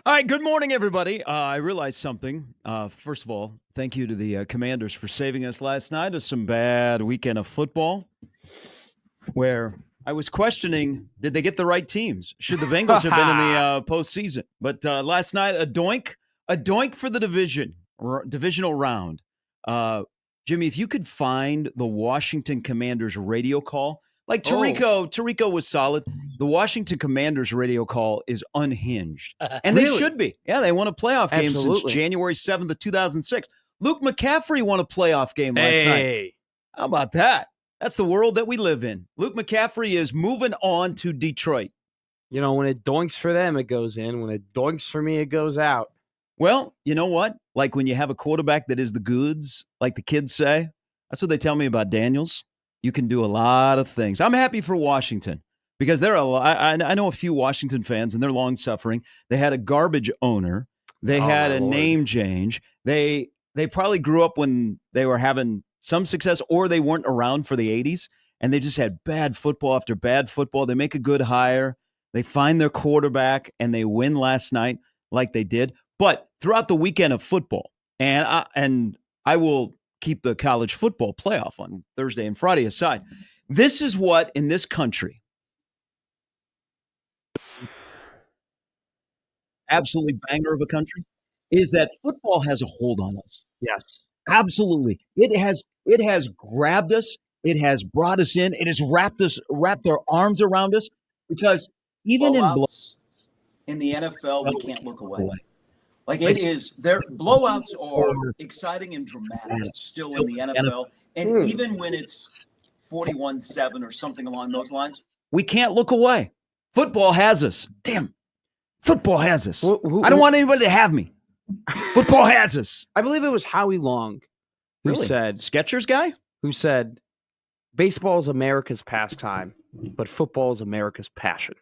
All right, good morning, everybody. I realized something. First of all, thank you to the Commanders for saving us last night of some bad weekend of football where I was questioning, did they get the right teams? Should the Bengals have been in the postseason? But last night, a doink for the divisional round. Jimmy, if you could find the Washington Commanders radio call, like Tirico was solid. The Washington Commanders radio call is unhinged. And they should be. Yeah, they won a playoff game since January 7th of 2006. Luke McCaffrey won a playoff game last night. How about that? That's the world that we live in. Luke McCaffrey is moving on to Detroit. You know, when it doinks for them, it goes in. When it doinks for me, it goes out. Well, you know what? Like when you have a quarterback that is the goods, like the kids say, that's what they tell me about Daniels. You can do a lot of things. I'm happy for Washington because there are I know a few Washington fans, and they're long-suffering. They had a garbage owner. They had a name change. They probably grew up when they were having some success, or they weren't around for the 80s, and they just had bad football after bad football. They make a good hire. They find their quarterback, and they win last night like they did. But throughout the weekend of football, and I will keep the college football playoff on Thursday and Friday aside, this is what, in this country, absolutely banger of a country, is that football has a hold on us. Yes. Absolutely. It has grabbed us. It has brought us in. It has wrapped their arms around us, because even in the NFL, we can't look away. Like it is, their blowouts are exciting and dramatic still in the NFL. And even when it's 41-7 or something along those lines, we can't look away. Football has us. Damn. Football has us. I don't want anybody to have me. Football has us. I believe it was Howie Long who said, Skechers guy? Who said, baseball is America's pastime, but football is America's passion.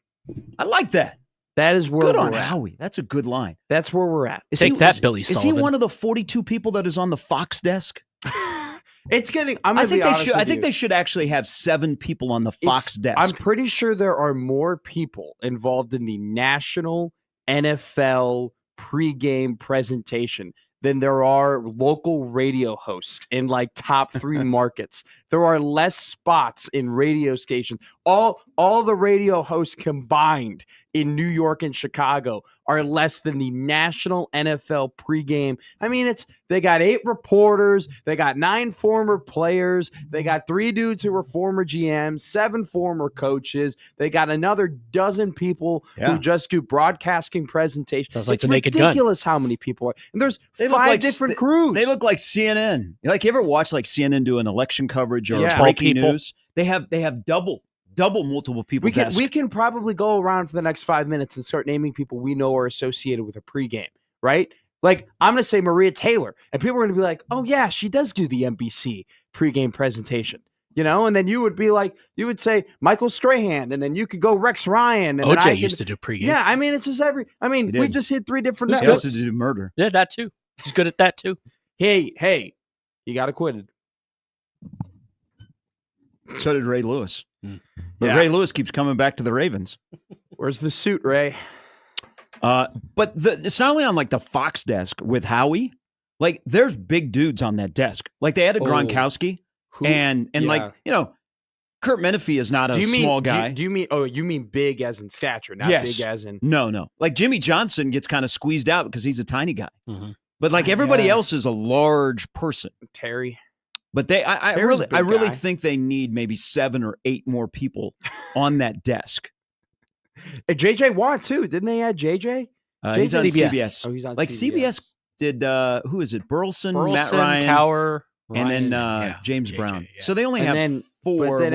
I like that. That is where good we're on at. Howie. That's a good line. That's where we're at. Billy Sullivan. Is he one of the 42 people that is on the Fox desk? It's getting. I think they should actually have 7 people on the Fox desk. I'm pretty sure there are more people involved in the national NFL pregame presentation than there are local radio hosts in like top 3 markets. There are less spots in radio stations. All the radio hosts combined in New York and Chicago are less than the national NFL pregame. I mean, they got 8 reporters, they got 9 former players, they got 3 dudes who were former GMs, 7 former coaches, they got another dozen people who just do broadcasting presentations. Sounds like the Naked Gun. It's ridiculous how many people are. And there's 5 different crews. They look like CNN. Like, you ever watch like CNN do an election coverage or breaking news? They have double multiple people. We can probably go around for the next 5 minutes and start naming people we know are associated with a pregame, right? Like, I'm going to say Maria Taylor, and people are going to be like, oh yeah, she does do the NBC pregame presentation, you know? And then you would be like, you would say Michael Strahan, and then you could go Rex Ryan. And OJ used to do pregame. Yeah, I mean, it's just we just hit 3 different networks. He also did murder. Yeah, that too. He's good at that too. Hey, he got acquitted. So did Ray Lewis. But Ray Lewis keeps coming back to the Ravens. Where's the suit, Ray? But it's not only on like the Fox desk with Howie. Like, there's big dudes on that desk. Like, they added Gronkowski, and like, you know, Kurt Menefee is not a small guy. Do you mean? Oh, you mean big as in stature, not big as in? No. Like Jimmy Johnson gets kind of squeezed out because he's a tiny guy. Mm-hmm. But like everybody else is a large person. Terry. But I really think they need maybe 7 or 8 more people on that desk. JJ Watt too, didn't they add JJ? He's on CBS. Oh, he's on like CBS did. Who is it? Burleson, Matt Ryan, Cowher, and then James Brown. Yeah. So they only have 4.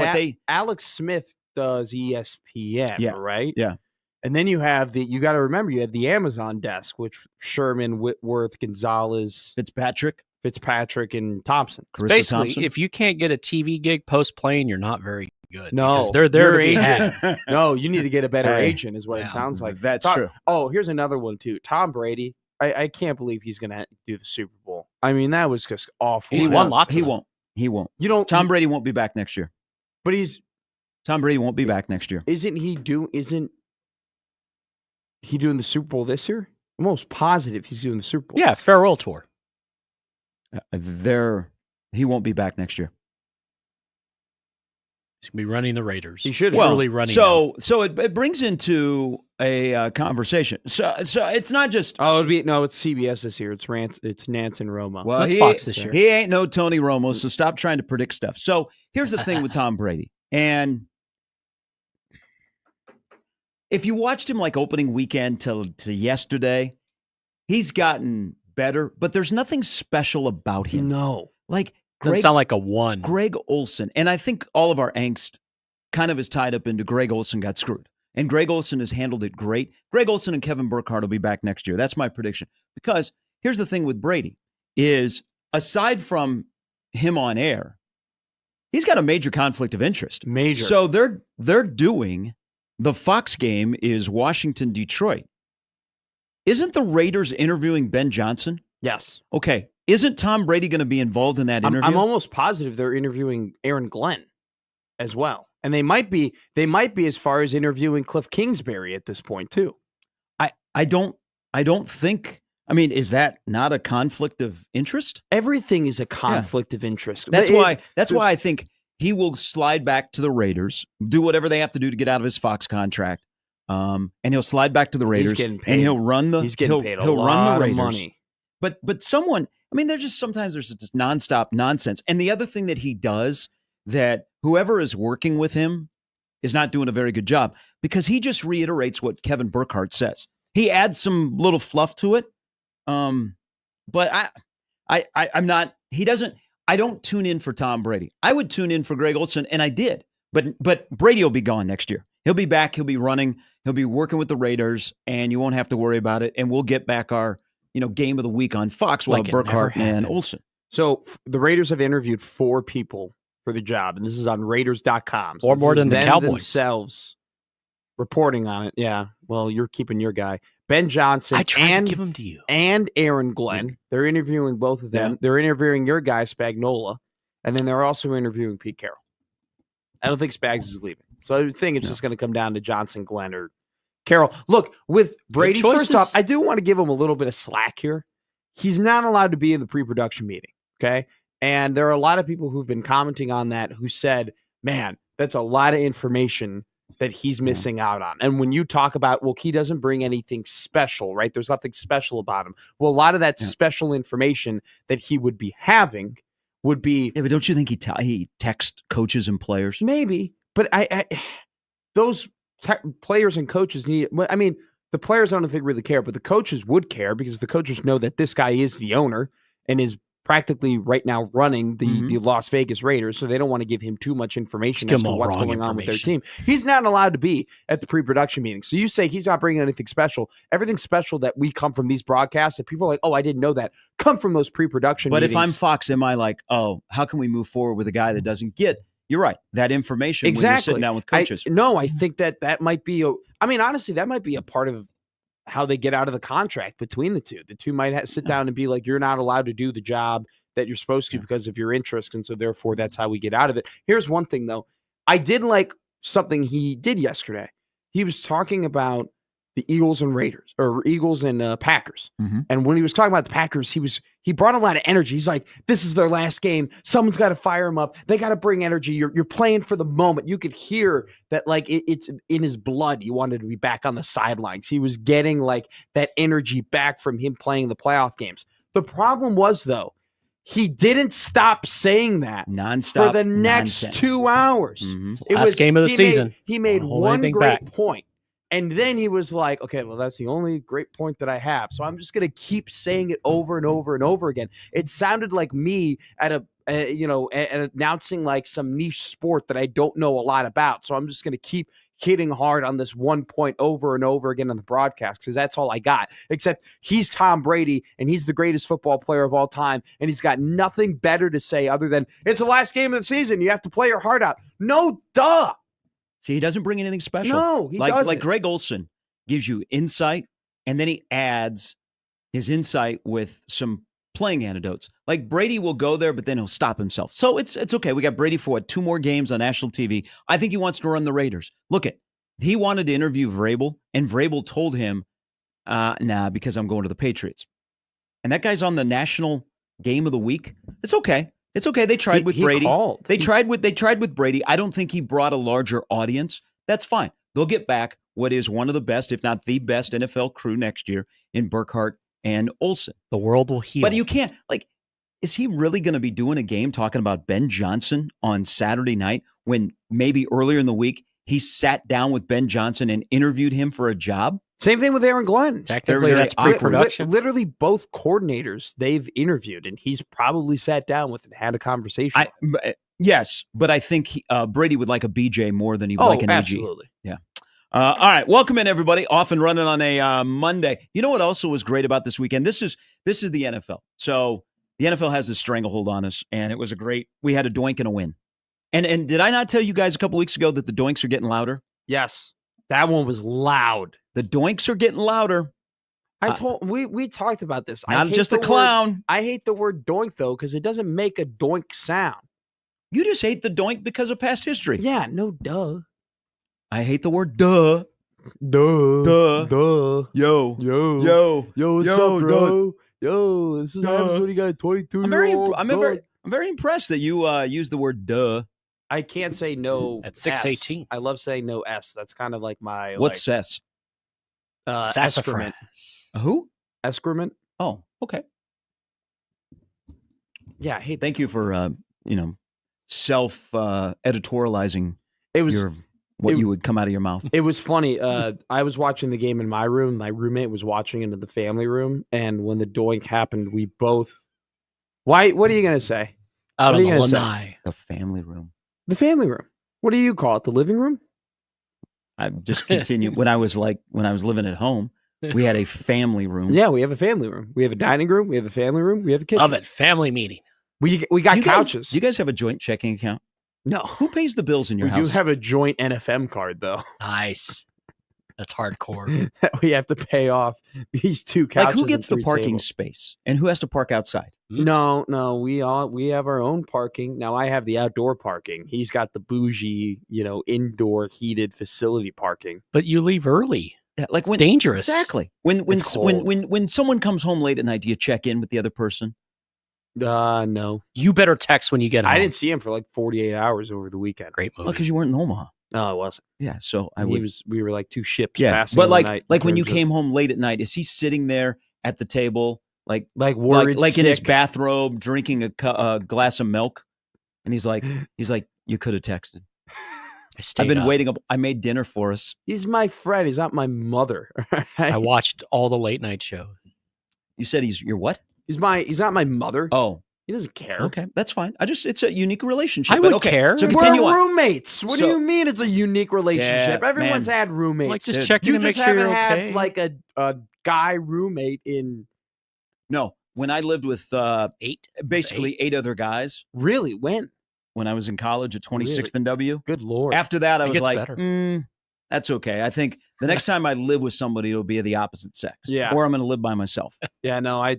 Alex Smith does ESPN, right? Yeah. And then you have you got to remember, you have the Amazon desk, which Sherman, Whitworth, Gonzalez, Fitzpatrick, and Thompson. Basically, Thompson. If you can't get a TV gig post-playing, you're not very good. No, they're there agent. No, you need to get a better agent, is what it sounds like. That's true. Oh, here's another one too. Tom Brady. I can't believe he's going to do the Super Bowl. I mean, that was just awful. He's won lots. He won't. Tom Brady won't be back next year. But Tom Brady won't be back next year. Isn't he doing the Super Bowl this year? I'm almost positive he's doing the Super Bowl. Yeah, farewell tour. He won't be back next year. He's going to be running the Raiders. He should. Truly running So it brings into a conversation. So it's not just. Oh, it's CBS this year. It's Nance and Roma. Well, That's Fox this year. He ain't no Tony Romo, so stop trying to predict stuff. So here's the thing with Tom Brady. And if you watched him like opening weekend to yesterday, he's gotten better, but there's nothing special about him. No. Like Doesn't sound like a one. Greg Olsen. And I think all of our angst kind of is tied up into Greg Olsen got screwed. And Greg Olsen has handled it great. Greg Olsen and Kevin Burkhardt will be back next year. That's my prediction. Because here's the thing with Brady is aside from him on air, he's got a major conflict of interest. Major. So they're doing the Fox game is Washington-Detroit. Isn't the Raiders interviewing Ben Johnson? Yes. Okay. Isn't Tom Brady going to be involved in that interview? I'm almost positive they're interviewing Aaron Glenn as well. And they might be as far as interviewing Cliff Kingsbury at this point too. I don't think. I mean, is that not a conflict of interest? Everything is a conflict of interest. That's why I think he will slide back to the Raiders, do whatever they have to do to get out of his Fox contract. And he'll slide back to the Raiders and he'll run the he's getting paid he'll lot run the Raiders. Of money. But someone, I mean, sometimes there's just nonstop nonsense. And the other thing that he does that whoever is working with him is not doing a very good job because he just reiterates what Kevin Burkhardt says. He adds some little fluff to it. But I'm not, he doesn't, I don't tune in for Tom Brady. I would tune in for Greg Olsen, and I did. But Brady will be gone next year. He'll be back. He'll be running. He'll be working with the Raiders, and you won't have to worry about it. And we'll get back our, game of the week on Fox while Burkhardt and Olsen. So the Raiders have interviewed 4 people for the job, and this is on Raiders.com. So or more than the Cowboys themselves reporting on it. Yeah. Well, you're keeping your guy. Ben Johnson I tried to give him to you. And Aaron Glenn. They're interviewing both of them. Yeah. They're interviewing your guy, Spagnuolo, and then they're also interviewing Pete Carroll. I don't think Spags is leaving. So I think it's just going to come down to Johnson, Glenn, or Carroll. Look, with Brady, first off, I do want to give him a little bit of slack here. He's not allowed to be in the pre-production meeting, okay? And there are a lot of people who've been commenting on that who said, man, that's a lot of information that he's missing out on. And when you talk about, well, he doesn't bring anything special, right? There's nothing special about him. Well, a lot of that special information that he would be having would be... Yeah, but don't you think he texts coaches and players? Maybe, but those players and coaches need... I mean, the players I don't think really care, but the coaches would care because the coaches know that this guy is the owner and is practically right now running the Las Vegas Raiders, so they don't want to give him too much information as to what's going on with their team. He's not allowed to be at the pre-production meeting. So you say he's not bringing anything special. Everything special that we come from these broadcasts that people are like, oh, I didn't know that, come from those pre-production meetings. But if I'm Fox, am I like, oh, how can we move forward with a guy that doesn't get, you're right, that information when you're sitting down with coaches? I think that might be, honestly, that might be a part of how they get out of the contract between the two. The two might sit down and be like, you're not allowed to do the job that you're supposed to because of your interest. And so therefore that's how we get out of it. Here's one thing though. I did like something he did yesterday. He was talking about the Eagles and Raiders, or Eagles and Packers. Mm-hmm. And when he was talking about the Packers, he brought a lot of energy. He's like, this is their last game. Someone's got to fire them up. They got to bring energy. You're playing for the moment. You could hear that, like, it's in his blood. He wanted to be back on the sidelines. He was getting like that energy back from him playing the playoff games. The problem was, though, he didn't stop saying that nonstop for the next nonsense. 2 hours. Mm-hmm. It was game of the season. He made one great point. And then he was like, okay, well, that's the only great point that I have. So I'm just going to keep saying it over and over and over again. It sounded like me at announcing like some niche sport that I don't know a lot about. So I'm just going to keep hitting hard on this one point over and over again on the broadcast because that's all I got. Except he's Tom Brady and he's the greatest football player of all time. And he's got nothing better to say other than it's the last game of the season. You have to play your heart out. No, duh. See, he doesn't bring anything special. No, he doesn't. Like Greg Olsen gives you insight, and then he adds his insight with some playing anecdotes. Like Brady will go there, but then he'll stop himself. So it's okay. We got Brady for 2 more games on national TV. I think he wants to run the Raiders. Look he wanted to interview Vrabel, and Vrabel told him, Nah, because I'm going to the Patriots. And that guy's on the national game of the week. It's okay. It's okay. They tried with Brady. They tried with Brady. I don't think he brought a larger audience. That's fine. They'll get back what is one of the best, if not the best, NFL crew next year in Burkhardt and Olsen. The world will heal. But you can't, is he really going to be doing a game talking about Ben Johnson on Saturday night when maybe earlier in the week he sat down with Ben Johnson and interviewed him for a job? Same thing with Aaron Glenn. Technically, that's pre-production. Literally, both coordinators they've interviewed, and he's probably sat down with and had a conversation. Yes, but I think Brady would like a BJ more than he would like an absolutely. AG. Yeah. All right, welcome in everybody. Off and running on a Monday. You know what also was great about this weekend? This is the NFL. So the NFL has this stranglehold on us, and it was we had a doink and a win. And did I not tell you guys a couple weeks ago that the doinks are getting louder? Yes, that one was loud. The doinks are getting louder. We talked about this. Not just the clown. I hate the word doink though because it doesn't make a doink sound. You just hate the doink because of past history. Yeah, no duh. I hate the word duh. Duh. Yo. What's up, bro? Yo, this is what happens when you got a 22-year-old. I'm very impressed that you used the word duh. I can't say no at 6:18. I love saying no S. That's kind of like my what's S? Excrement. Who? Excrement. Oh, okay. Yeah, I hate. Thank you for self editorializing. It was you would come out of your mouth. It was funny. I was watching the game in my room. My roommate was watching it in the family room, and when the doink happened, we both. Why? What are you gonna say? Out of the lanai. The family room. The family room. What do you call it? The living room? I just continue. when I was living at home, we had a family room. Yeah, we have a family room. We have a dining room. We have a family room. We have a kitchen. Love it. Family meeting. We got couches. Do you guys have a joint checking account? No. Who pays the bills in your house? We do have a joint NFM card though. Nice. That's hardcore. We have to pay off these two couches. Like who gets the parking tables. Space and who has to park outside? No, we have our own parking. Now I have the outdoor parking. He's got the bougie, indoor heated facility parking. But you leave early. Yeah, like it's dangerous. Exactly. When someone comes home late at night, do you check in with the other person? No. You better text when you get home. I didn't see him for like 48 hours over the weekend. Great movie. Well, because you weren't in Omaha. No, it wasn't. Yeah, so we were like two ships. Yeah, passing but in the night like when you came home late at night, is he sitting there at the table, like worried, like in sick? his bathrobe, drinking a glass of milk, and he's like, you could have texted. I've been waiting up. I made dinner for us. He's my friend. He's not my mother. I watched all the late night shows. You said he's your what? He's not my mother. Oh. He doesn't care. Okay, that's fine. It's a unique relationship. I would care. So continue on. We're roommates. What do you mean it's a unique relationship? Yeah, Everyone's had roommates. Like just checking to make sure you're okay. You just haven't had like a guy roommate in. No, when I lived with eight other guys. Really? When I was in college at 26th and W. Good Lord. After that, I was like, better. That's okay. I think the next time I live with somebody, it'll be of the opposite sex. Yeah. Or I'm going to live by myself. Yeah. No,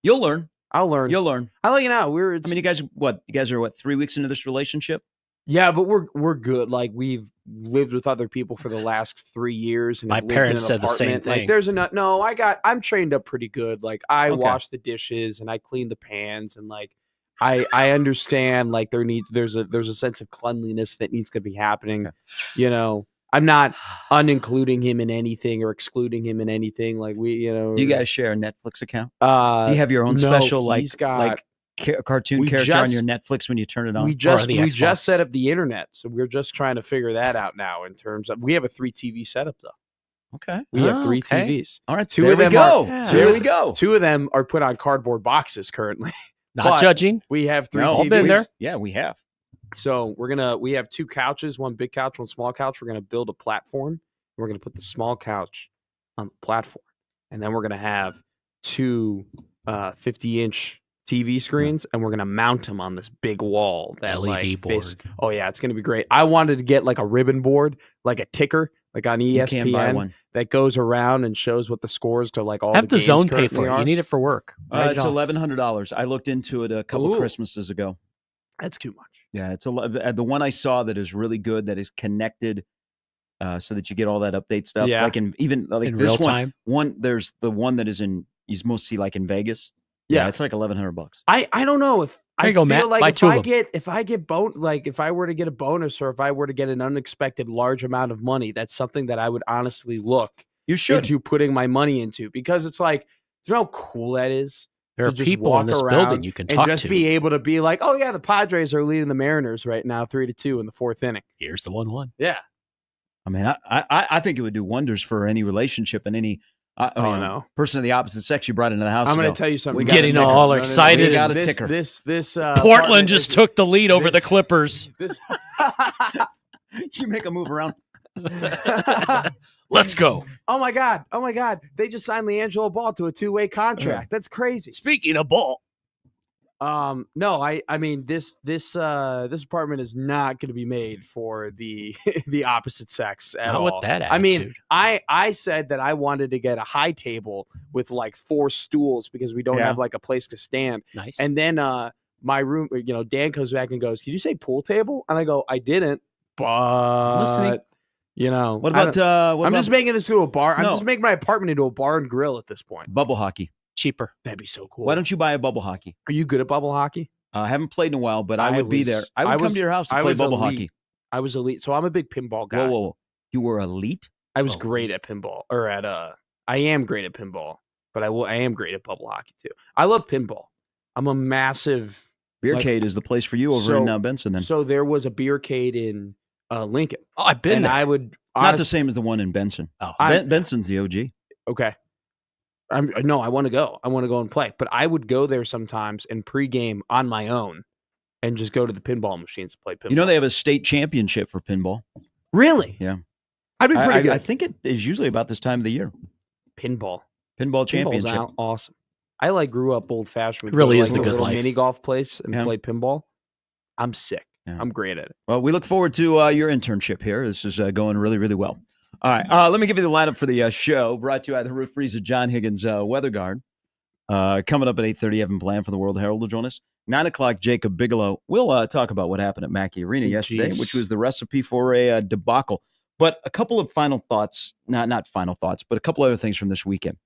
You'll learn. I'll learn. You'll learn. I'll let you know. You guys are 3 weeks into this relationship? Yeah, but we're good. Like we've lived with other people for the last 3 years. And my parents said the same thing. Like there's I'm trained up pretty good. Like I wash the dishes and I clean the pans and like I understand like there's a sense of cleanliness that needs to be happening. Okay. I'm not unincluding him in anything or excluding him in anything. Like do you guys share a Netflix account? Do you have your own special cartoon character on your Netflix when you turn it on? We just set up the internet, so we're just trying to figure that out now. In terms of, we have a 3 TV setup though. Okay, we have 3 TVs. All right, there we go. 2 of them are put on cardboard boxes currently. Not judging. We have 3 TVs. TVs. Been there. Yeah, we have. So we have 2 couches, 1 big couch, 1 small couch. We're gonna build a platform. We're gonna put the small couch on the platform, and then we're gonna have 2 50-inch TV screens, and we're gonna mount them on this big wall. That LED board. Oh yeah, it's gonna be great. I wanted to get like a ribbon board, like a ticker, like on ESPN, you can buy one. That goes around and shows what the scores to like all. Have the zone pay for it. You need it for work. It's $1,100. I looked into it a couple Christmases ago. That's too much. Yeah, it's the one I saw that is really good, that is connected so that you get all that update stuff. Yeah. Like in In this real time. there's the one that is in you mostly like in Vegas. Yeah. It's like $1,100. I don't know if There I you go, feel Matt. like Buy if two of I them. get if I were to get a bonus or if I were to get an unexpected large amount of money, that's something that I would honestly look You should. into putting my money into, because it's like, you know how cool that is? There to are just people walk in this around building you can and talk just to. be able to be like, oh yeah, the Padres are leading the Mariners right now 3-2 in the 4th inning. Here's the 1-1. Yeah. I mean, I think it would do wonders for any relationship and any No. person of the opposite sex you brought into the house. I'm to going go, to tell you something. we got a Getting ticker. all excited. We got a This- ticker. This Portland apartment just is- took the lead over the this- Clippers. This You make a move around. Let's go. Oh my God. They just signed LiAngelo Ball to a 2-way contract. That's crazy. Speaking of ball, No, I mean this apartment is not going to be made for the the opposite sex at not all. with that attitude. I mean, I said that I wanted to get a high table with like 4 stools because we don't Yeah. have like a place to stand. nice. And then my room, Dan comes back and goes, "Did you say pool table?" And I go, "I didn't." But listening. What I about don't- what I'm about just making this into a bar. I'm No. just making my apartment into a bar and grill at this point. bubble hockey? Cheaper. That'd be so cool. Why don't you buy a bubble hockey? Are you good at bubble hockey? I haven't played in a while, but I I would be was- there. I would I come was- to your house to I play was bubble elite. hockey. I was elite, so I'm a big pinball guy. Whoa. You were elite? I was Oh. great at pinball, or at I am great at pinball, but I am great at bubble hockey too. I love pinball. I'm a massive. Beercade is the place for you over in Benson then. So there was a beercade in Lincoln, Oh, I've been and there. I would Not the same as the one in Benson. Oh. Benson's the OG. Okay. I want to go. I want to go and play, but I would go there sometimes and pregame on my own, and just go to the pinball machines to play pinball. You know they have a state championship for pinball. really? Yeah. I'd be pretty good. I think it is usually about this time of the year. Pinball. Pinball Pinball's championship. awesome. I grew up old fashioned. It really go is to, the like, good little life. mini golf place and Yeah. play pinball. I'm sick. Yeah. I'm great at it. Well, we look forward to your internship here. This is going really, really well. All right. Let me give you the lineup for the show. Brought to you by the roof freezer, John Higgins Weather Guard. Coming up at 8:30, Evan Bland from the World Herald will join us. 9 o'clock, Jacob Bigelow. We'll talk about what happened at Mackey Arena yesterday, Jeez. which was the recipe for a debacle. But a couple of final thoughts, not final thoughts, but a couple other things from this weekend.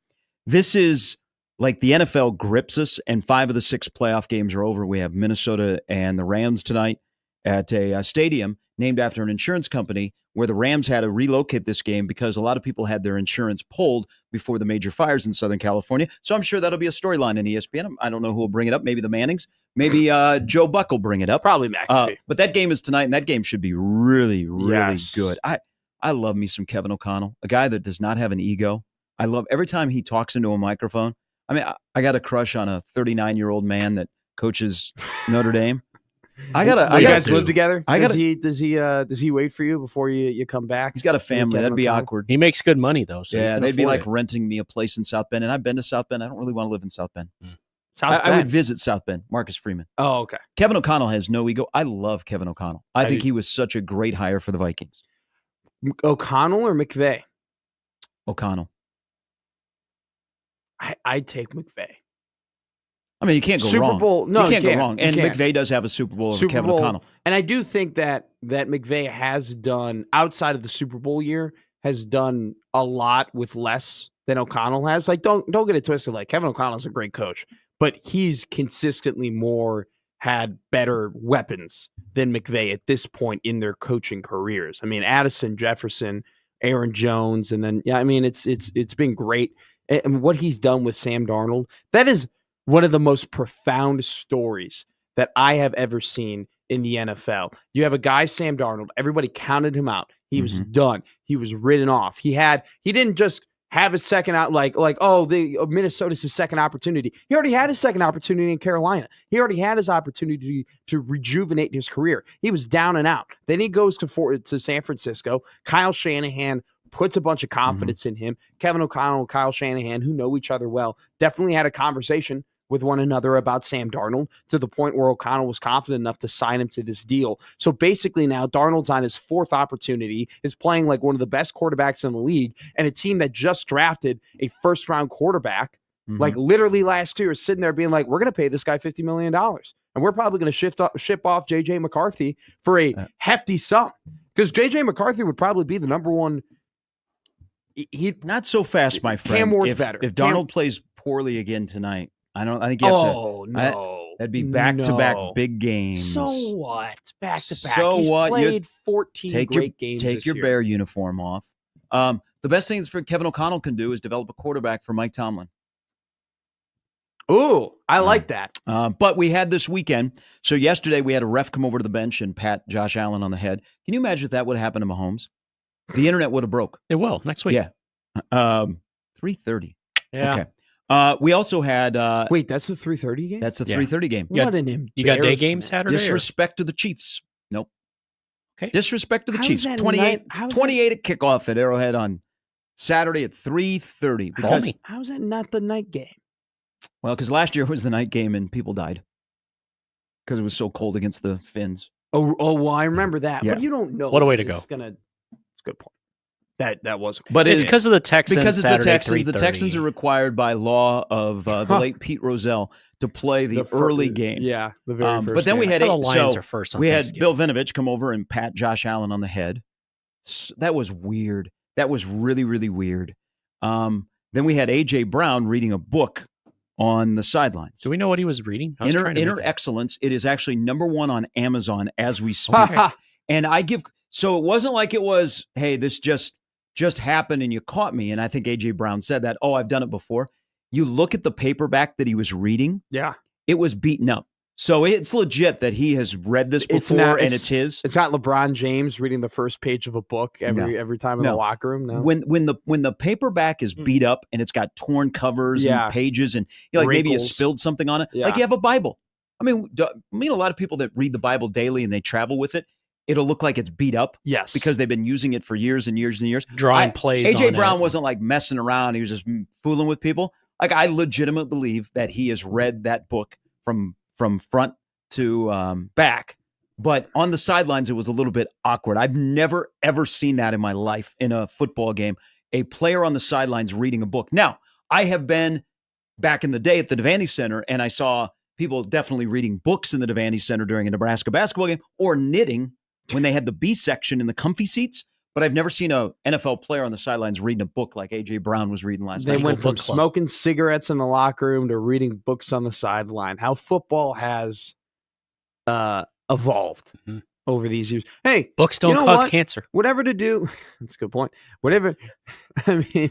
This is like the NFL grips us, and 5 of the 6 playoff games are over. We have Minnesota and the Rams tonight at a stadium named after an insurance company where the Rams had to relocate this game because a lot of people had their insurance pulled before the major fires in Southern California. So I'm sure that'll be a storyline in ESPN. I don't know who will bring it up. Maybe the Mannings. Maybe Joe Buck will bring it up. Probably McAfee. But that game is tonight, and that game should be really, really Yes. good. I love me some Kevin O'Connell, a guy that does not have an ego. I love every time he talks into a microphone. I mean, I got a crush on a 39-year-old man that coaches Notre Dame. You guys live together? Does he wait for you before you come back? He's got a family. Kevin That'd be O'Connell? awkward. He makes good money though. So Yeah, you can they'd be afford like it. renting me a place in South Bend, and I've been to South Bend. I don't really want to live in South Bend. South I would Bend. visit South Bend. Marcus Freeman. Oh, okay. Kevin O'Connell has no ego. I love Kevin O'Connell. I I think do. he was such a great hire for the Vikings. O'Connell or McVay? O'Connell. I'd take McVay. I mean, you can't go Super wrong. Bowl. No, you can't go can't. wrong. You And can't. McVay does have a Super Bowl over Super Kevin Bowl. O'Connell. And I do think that McVay has done, outside of the Super Bowl year, has done a lot with less than O'Connell has. Like, don't get it twisted. Like, Kevin O'Connell's a great coach, but he's consistently had better weapons than McVay at this point in their coaching careers. I mean, Addison, Jefferson, Aaron Jones, and then it's been great. And what he's done with Sam Darnold, that is one of the most profound stories that I have ever seen in the NFL. You have a guy, Sam Darnold, everybody counted him out. He was done. He was written off. He didn't just have a second out Minnesota's his second opportunity. He already had his second opportunity in Carolina. He already had his opportunity to rejuvenate his career. He was down and out. Then he goes to San Francisco. Kyle Shanahan puts a bunch of confidence in him. Kevin O'Connell and Kyle Shanahan, who know each other well, definitely had a conversation with one another about Sam Darnold to the point where O'Connell was confident enough to sign him to this deal. So basically now Darnold's on his 4th opportunity, is playing like one of the best quarterbacks in the league, and a team that just drafted a first-round quarterback, like literally last year, is sitting there being like, we're going to pay this guy $50 million. And we're probably going to ship off J.J. McCarthy for a hefty sum. Because J.J. McCarthy would probably be the number one. He Not so fast, my friend. Cam Ward's if, better. If Darnold plays poorly again tonight, I think you have to. Oh no, that'd be back-to-back big games. So what? Back to back. So He's what? played 14 great games. Take this your year. Bear uniform off. The best things for Kevin O'Connell can do is develop a quarterback for Mike Tomlin. Ooh, I like that. But we had this weekend. So yesterday we had a ref come over to the bench and pat Josh Allen on the head. Can you imagine if that would have happened to Mahomes? The internet would have broke. It will next week. Yeah. 3:30. Yeah. Okay. We also had. Wait, that's a 3:30 game? That's a Yeah. 3:30 game. Yeah. What an embarrassment. You got day game Saturday? Disrespect to the Chiefs. Nope. Okay. Disrespect to the How is Chiefs. that 28 not- 28 at kickoff at Arrowhead on Saturday at 3:30. Because How's that not the night game? because last year was the night game and people died because it was so cold against the Finns. Oh, well, I remember that. Yeah. But you don't know. What a way to It's go. It's a good point. That was. But It's because of the Texans. because it's Saturday, the Texans. The 3:30. Texans are required by law of the late Pete Rozelle to play the early game. Yeah, the very first. But then we game. had The 8. Lions So are first on we had Thanksgiving. Bill Vinovich come over and pat Josh Allen on the head. That was weird. That was really, really weird. Then we had A.J. Brown reading a book on the sidelines. Do we know what he was reading? I was Inner trying to Inner read that. Excellence. It is actually #1 on Amazon as we speak. And so it wasn't like it was, hey, this just happened and you caught me. And I think A.J. Brown said that. Oh, I've done it before. You look at the paperback that he was reading. Yeah, it was beaten up. So it's legit that he has read this before and it's his. It's not LeBron James reading the first page of a book every time in the locker room. No. When the paperback is beat up and it's got torn covers and pages and maybe you spilled something on it, like you have a Bible. I mean, a lot of people that read the Bible daily and they travel with it. It'll look like it's beat up. Yes. Because they've been using it for years and years and years. Drawing plays A.J. on Brown it. wasn't like messing around. He was just fooling with people. Like, I legitimately believe that he has read that book from front to back. But on the sidelines, it was a little bit awkward. I've never, ever seen that in my life in a football game. A player on the sidelines reading a book. Now, I have been back in the day at the Devaney Center, and I saw people definitely reading books in the Devaney Center during a Nebraska basketball game or knitting when they had the B section in the comfy seats. But I've never seen a NFL player on the sidelines reading a book like A.J. Brown was reading last night. They went from smoking cigarettes in the locker room to reading books on the sideline. How football has evolved over these years. Hey, books don't cause cancer. Whatever to do. That's a good point. Whatever. I mean,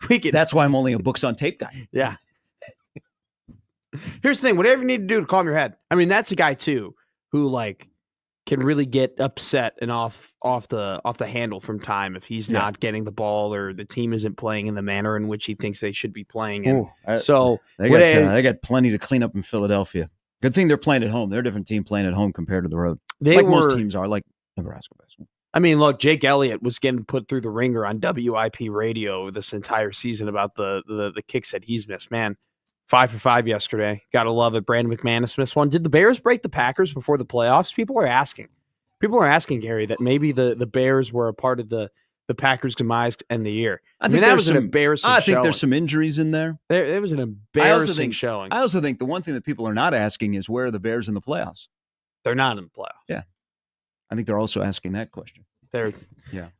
we can. That's why I'm only a books on tape guy. Yeah. Here's the thing. Whatever you need to do to calm your head. I mean, that's a guy too who can really get upset and off the handle from time if he's not getting the ball or the team isn't playing in the manner in which he thinks they should be playing. And so they got plenty to clean up in Philadelphia. Good thing they're playing at home. They're a different team playing at home compared to the road. Most teams are, like Nebraska basketball. I mean, look, Jake Elliott was getting put through the ringer on WIP radio this entire season about the kicks that he's missed. Man, 5 for 5 yesterday. Gotta love it. Brandon McManus missed one. Did the Bears break the Packers before the playoffs? People are asking, Gary, that maybe the Bears were a part of the Packers' demise to end the year. I think that was an embarrassing showing. I think there's some injuries in there. There was an embarrassing showing. I also think the one thing that people are not asking is where are the Bears in the playoffs? They're not in the playoffs. Yeah. I think they're also asking that question.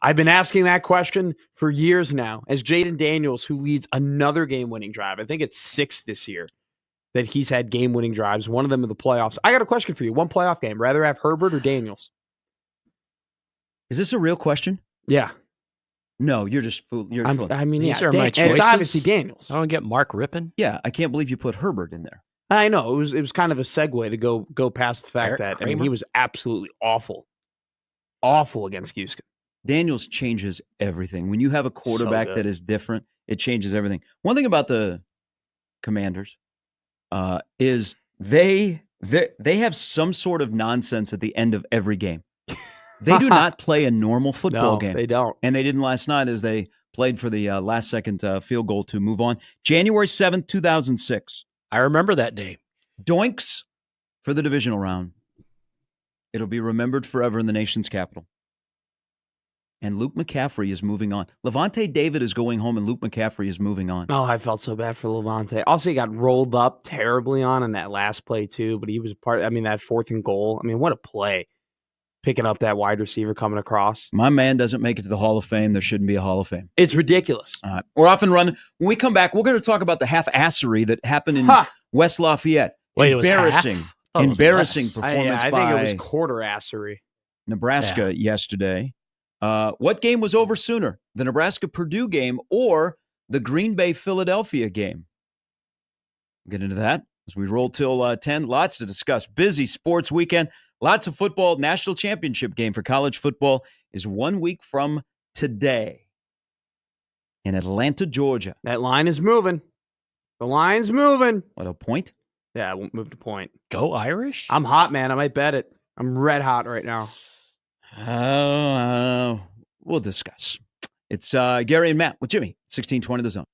I've been asking that question for years now as Jaden Daniels, who leads another game-winning drive. I think it's 6 this year that he's had game-winning drives, one of them in the playoffs. I got a question for you. One playoff game. Rather have Herbert or Daniels? Is this a real question? Yeah. No, you're just fooling. I mean, These are my and it's choices. obviously Daniels. I don't get Mark Rippon. Yeah, I can't believe you put Herbert in there. I know. It was kind of a segue to go past the fact Eric that he was absolutely awful against Houston. Daniels changes everything. When you have a quarterback that is different, it changes everything. One thing about the Commanders is they have some sort of nonsense at the end of every game. They do not play a normal football game. They don't. And they didn't last night as they played for the last-second field goal to move on. January 7th, 2006. I remember that day. Doinks for the divisional round. It'll be remembered forever in the nation's capital. And Luke McCaffrey is moving on. Levante David is going home, and Luke McCaffrey is moving on. Oh, I felt so bad for Levante. Also, he got rolled up terribly on in that last play, too. But he was that 4th and goal. I mean, what a play. picking up that wide receiver coming across. My man doesn't make it to the Hall of Fame. There shouldn't be a Hall of Fame. It's ridiculous. We're off and running. When we come back, we're going to talk about the half-assery that happened in West Lafayette. Wait, it was embarrassing, half? Oh, it was embarrassing less. performance I by think it was quarter assery. Nebraska yesterday. What game was over sooner, the Nebraska-Purdue game or the Green Bay-Philadelphia game? We'll get into that as we roll till 10. Lots to discuss. Busy sports weekend. Lots of football. National championship game for college football is 1 week from today in Atlanta, Georgia. That line is moving. The line's moving. What, a point? Yeah, I won't move to point. Go Irish? I'm hot, man. I might bet it. I'm red hot right now. We'll discuss. It's Gary and Matt with Jimmy, 1620 The Zone.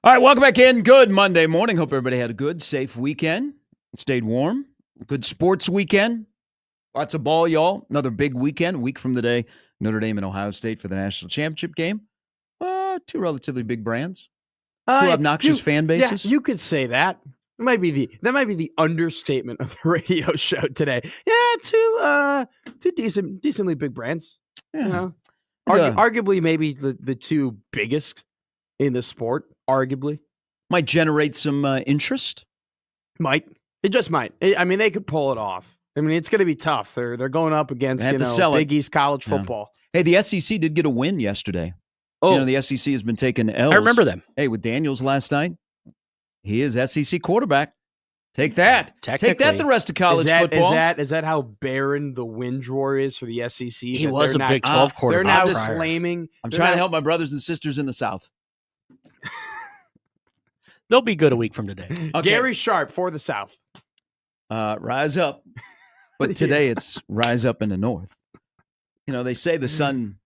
All right, welcome back in. Good Monday morning. Hope everybody had a good, safe weekend. Stayed warm. Good sports weekend. Lots of ball, y'all. Another big weekend. A week from the day, Notre Dame and Ohio State for the national championship game. Two relatively big brands. Two obnoxious fan bases. Yeah, you could say that. That might be the understatement of the radio show today. Yeah, two decently big brands. Yeah. You know, Yeah. arguably maybe the two biggest in the sport. Arguably, Might generate some interest. It just might. I mean, they could pull it off. I mean, it's going to be tough. They're going up against They have to sell it. Big East college Yeah. football. Hey, the SEC did get a win yesterday. Oh, The SEC has been taking L's. I remember them. Hey, with Daniels last night, he is SEC quarterback. Take that. Take that Technically. the rest of college football. Is that how barren the win drawer is for the SEC? He That was a they're Big not- 12 They're quarterback. now prior. slamming. I'm they're trying to not- help my brothers and sisters in the South. They'll be good a week from today. Okay. Gary Sharp for the South. Rise up. But today it's rise up in the north. They say the sun.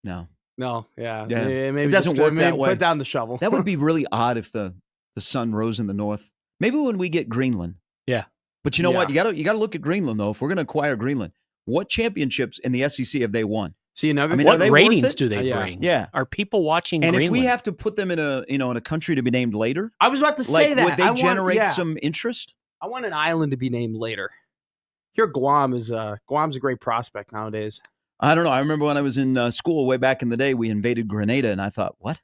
No. No, yeah. Yeah. Maybe It doesn't just, work maybe that way. Put down the shovel. That would be really odd if the sun rose in the north. Maybe when we get Greenland. Yeah. But you know what? Yeah. You gotta look at Greenland though. If we're gonna acquire Greenland, what championships in the SEC have they won? See, another I mean, thing- are they What worth ratings it? do they Yeah. bring? Yeah. Are people watching And Greenland? if we have to put them in a country to be named later, I was about to say like that. would they I want- generate yeah. some interest? I want an island to be named later. Here, Guam's a great prospect nowadays. I don't know. I remember when I was in school way back in the day, we invaded Grenada, and I thought, what?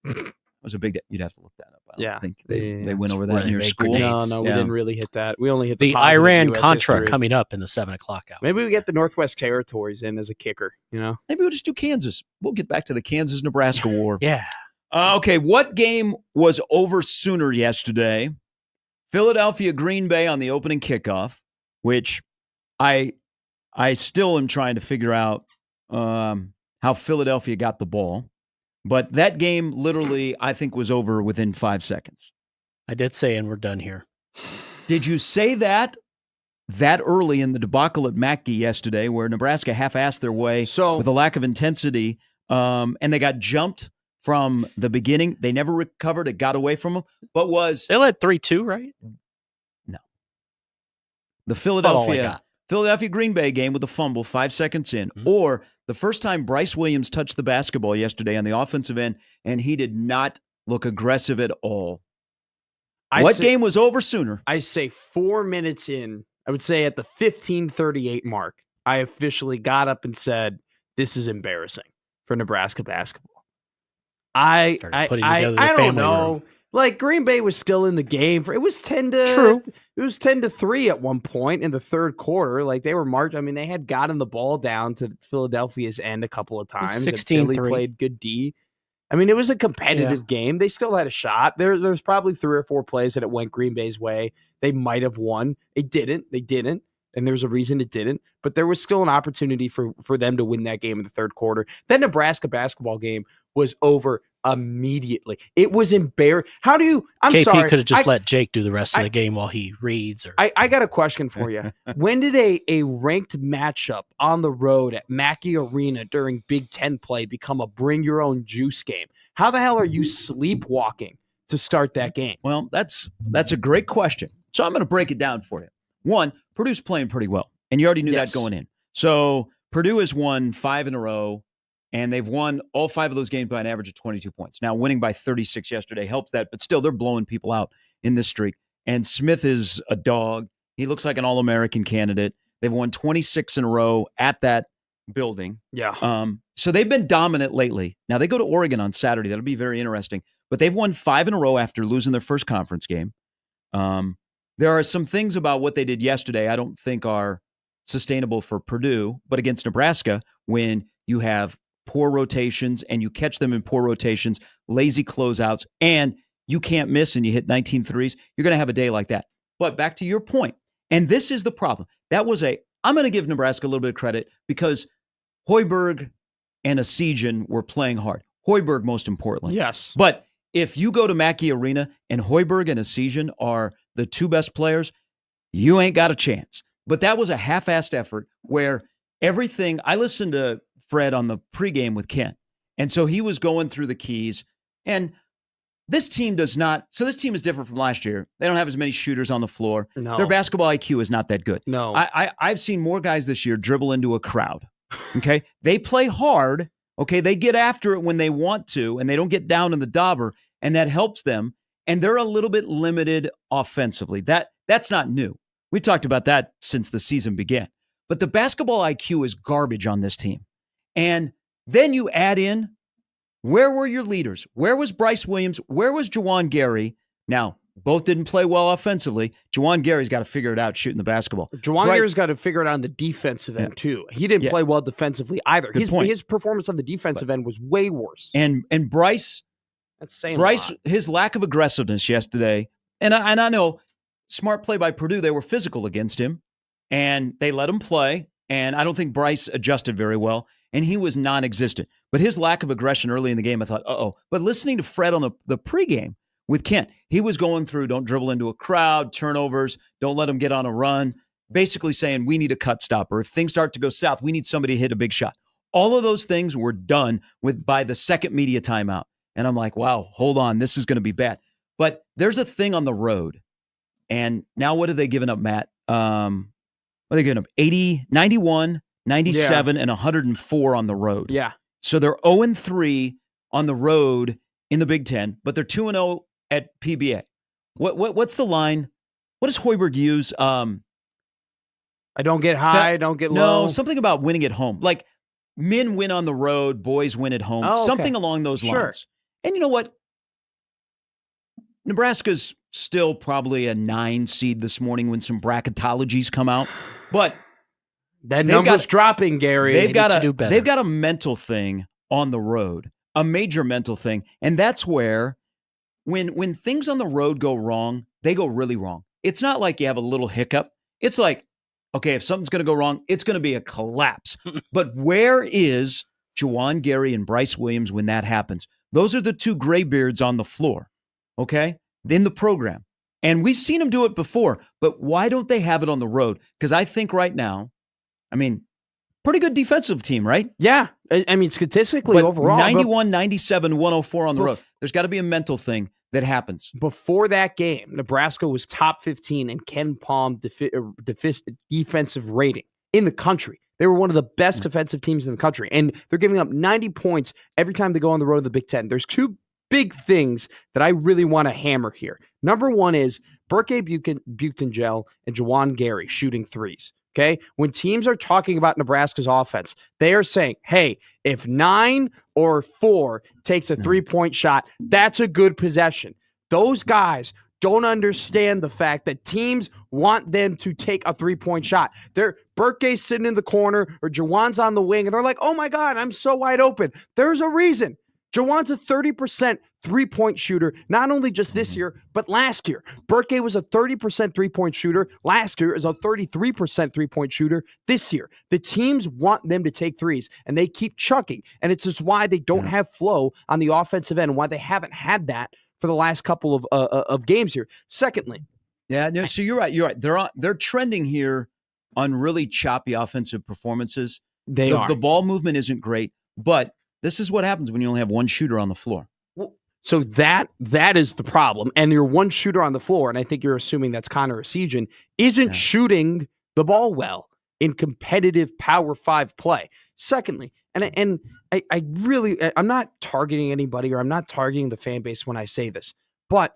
It was a big. You'd have to look that up. I don't Yeah. think they Yeah. went over where that they in your make school. grenades. No, we Yeah. didn't really hit that. We only hit the the positive Iran US Contra history. coming up in the 7 o'clock hour. Maybe we get the Northwest Territories in as a kicker. Maybe we'll just do Kansas. We'll get back to the Kansas-Nebraska war. Yeah. Okay, what game was over sooner yesterday? Philadelphia Green Bay on the opening kickoff, which I still am trying to figure out how Philadelphia got the ball. But that game literally, I think, was over within 5 seconds. I did say, and we're done here. Did you say that early in the debacle at Mackey yesterday, where Nebraska half-assed their way So with a lack of intensity, and they got jumped from the beginning? They never recovered. It got away from them. But was They led 3-2, right? the About all I got. Philadelphia Green Bay game with a fumble 5 seconds in, Mhm. or the first time Bryce Williams touched the basketball yesterday on the offensive end, and he did not look aggressive at all? What game was over sooner? I say 4 minutes in, I would say at the 15:38 mark, I officially got up and said, "This is embarrassing for Nebraska basketball." I Started putting together the don't family know. room. Like Green Bay was still in the game. It was 10-3 at one point in the third quarter. Like they were marching. I mean, they had gotten the ball down to Philadelphia's end a couple of times. and 16-3. Philly played good D. I mean, it was a competitive game. They still had a shot. There's probably 3 or 4 plays that it went Green Bay's way. They might have won. It didn't. They didn't. And there's a reason it didn't. But there was still an opportunity for them to win that game in the third quarter. That Nebraska basketball game was over immediately. It was embarrassing. How do you? I'm KP sorry. could have just I- let Jake do the rest of the game while he reads. Or I got a question for you. When did a ranked matchup on the road at Mackey Arena during Big Ten play become a bring your own juice game? How the hell are you sleepwalking to start that game? Well, that's a great question. So I'm going to break it down for you. One, Purdue's playing pretty well, and you already knew Yes. that going in. So Purdue has won 5 in a row, and they've won all 5 of those games by an average of 22 points. Now, winning by 36 yesterday helps that, but still, they're blowing people out in this streak. And Smith is a dog. He looks like an All-American candidate. They've won 26 in a row at that building. Yeah. So they've been dominant lately. Now, they go to Oregon on Saturday. That'll be very interesting. But they've won 5 in a row after losing their first conference game. There are some things about what they did yesterday I don't think are sustainable for Purdue, but against Nebraska, when you have poor rotations and you catch them in poor rotations, lazy closeouts, and you can't miss and you hit 19 threes, you're going to have a day like that. But back to your point, and this is the problem. I'm going to give Nebraska a little bit of credit because Hoiberg and Esigian were playing hard. Hoiberg, most importantly. Yes. But if you go to Mackey Arena and Hoiberg and Esigian are the 2 best players, you ain't got a chance. But that was a half-assed effort where everything – I listened to Fred on the pregame with Kent, and so he was going through the keys. And this team does not. So this team is different from last year. They don't have as many shooters on the floor. No. Their basketball IQ is not that good. No. I've seen more guys this year dribble into a crowd. Okay. They play hard. Okay. They get after it when they want to, and they don't get down in the dauber, and that helps them. And they're a little bit limited offensively. That's not new. We've talked about that since the season began. But the basketball IQ is garbage on this team. And then you add in, where were your leaders? Where was Bryce Williams? Where was Juwan Gary? Now, both didn't play well offensively. Juwan Gary's got to figure it out shooting the basketball. Juwan Gary's got to figure it out on the defensive end, too. He didn't play well defensively either. His performance on the defensive end was way worse. And Bryce, that's saying Bryce, his lack of aggressiveness yesterday, and I know, smart play by Purdue, they were physical against him, and they let him play, and I don't think Bryce adjusted very well, and he was non-existent. But his lack of aggression early in the game, I thought, uh-oh. But listening to Fred on the pregame with Kent, he was going through, don't dribble into a crowd, turnovers, don't let him get on a run, basically saying we need a cut stopper. If things start to go south, we need somebody to hit a big shot. All of those things were done by the second media timeout. And I'm like, wow, hold on, this is going to be bad. But there's a thing on the road. And now what have they given up, Matt? What are they giving up? 80, 91, 97, and 104 on the road. Yeah. So they're 0-3 on the road in the Big Ten, but they're 2-0 at PBA. What's the line? What does Hoiberg use? I don't get high, don't get low. No, something about winning at home. Like men win on the road, boys win at home. Oh, okay. Something along those lines. And you know what? Nebraska's still probably a 9 seed this morning when some bracketologies come out. But that number's dropping, Gary. They've got a mental thing on the road, a major mental thing. And that's where when things on the road go wrong, they go really wrong. It's not like you have a little hiccup. It's like, okay, if something's going to go wrong, it's going to be a collapse. But where is Juwan Gary and Bryce Williams when that happens? Those are the two graybeards on the floor, okay, in the program. And we've seen them do it before, but why don't they have it on the road? Because I think right now, I mean, pretty good defensive team, right? Yeah. I mean, statistically, but overall. 91, 97, 104 on the road. There's got to be a mental thing that happens. Before that game, Nebraska was top 15 in Ken Palm defensive rating in the country. They were one of the best defensive teams in the country, and they're giving up 90 points every time they go on the road to the Big Ten. There's two big things that I really want to hammer here. Number one is Buchtengel and Juwan Gary shooting threes. Okay, when teams are talking about Nebraska's offense, they are saying, hey, if 9 or 4 takes a three-point shot, that's a good possession. Those guys don't understand the fact that teams want them to take a three-point shot. Burke's sitting in the corner or Juwan's on the wing, and they're like, oh, my God, I'm so wide open. There's a reason. Juwan's a 30% three-point shooter, not only just this year, but last year. Burke was a 30% three-point shooter. Last year is a 33% three-point shooter this year. The teams want them to take threes, and they keep chucking. And it's just why they don't have flow on the offensive end, why they haven't had that for the last couple of games here. Secondly. Yeah, no, so you're right. They're trending here on really choppy offensive performances. They are. The ball movement isn't great, but this is what happens when you only have one shooter on the floor. So that is the problem. And your one shooter on the floor, and I think you're assuming that's Connor Essegian, isn't shooting the ball well in competitive Power 5 play. Secondly, and I'm not targeting anybody or I'm not targeting the fan base when I say this, but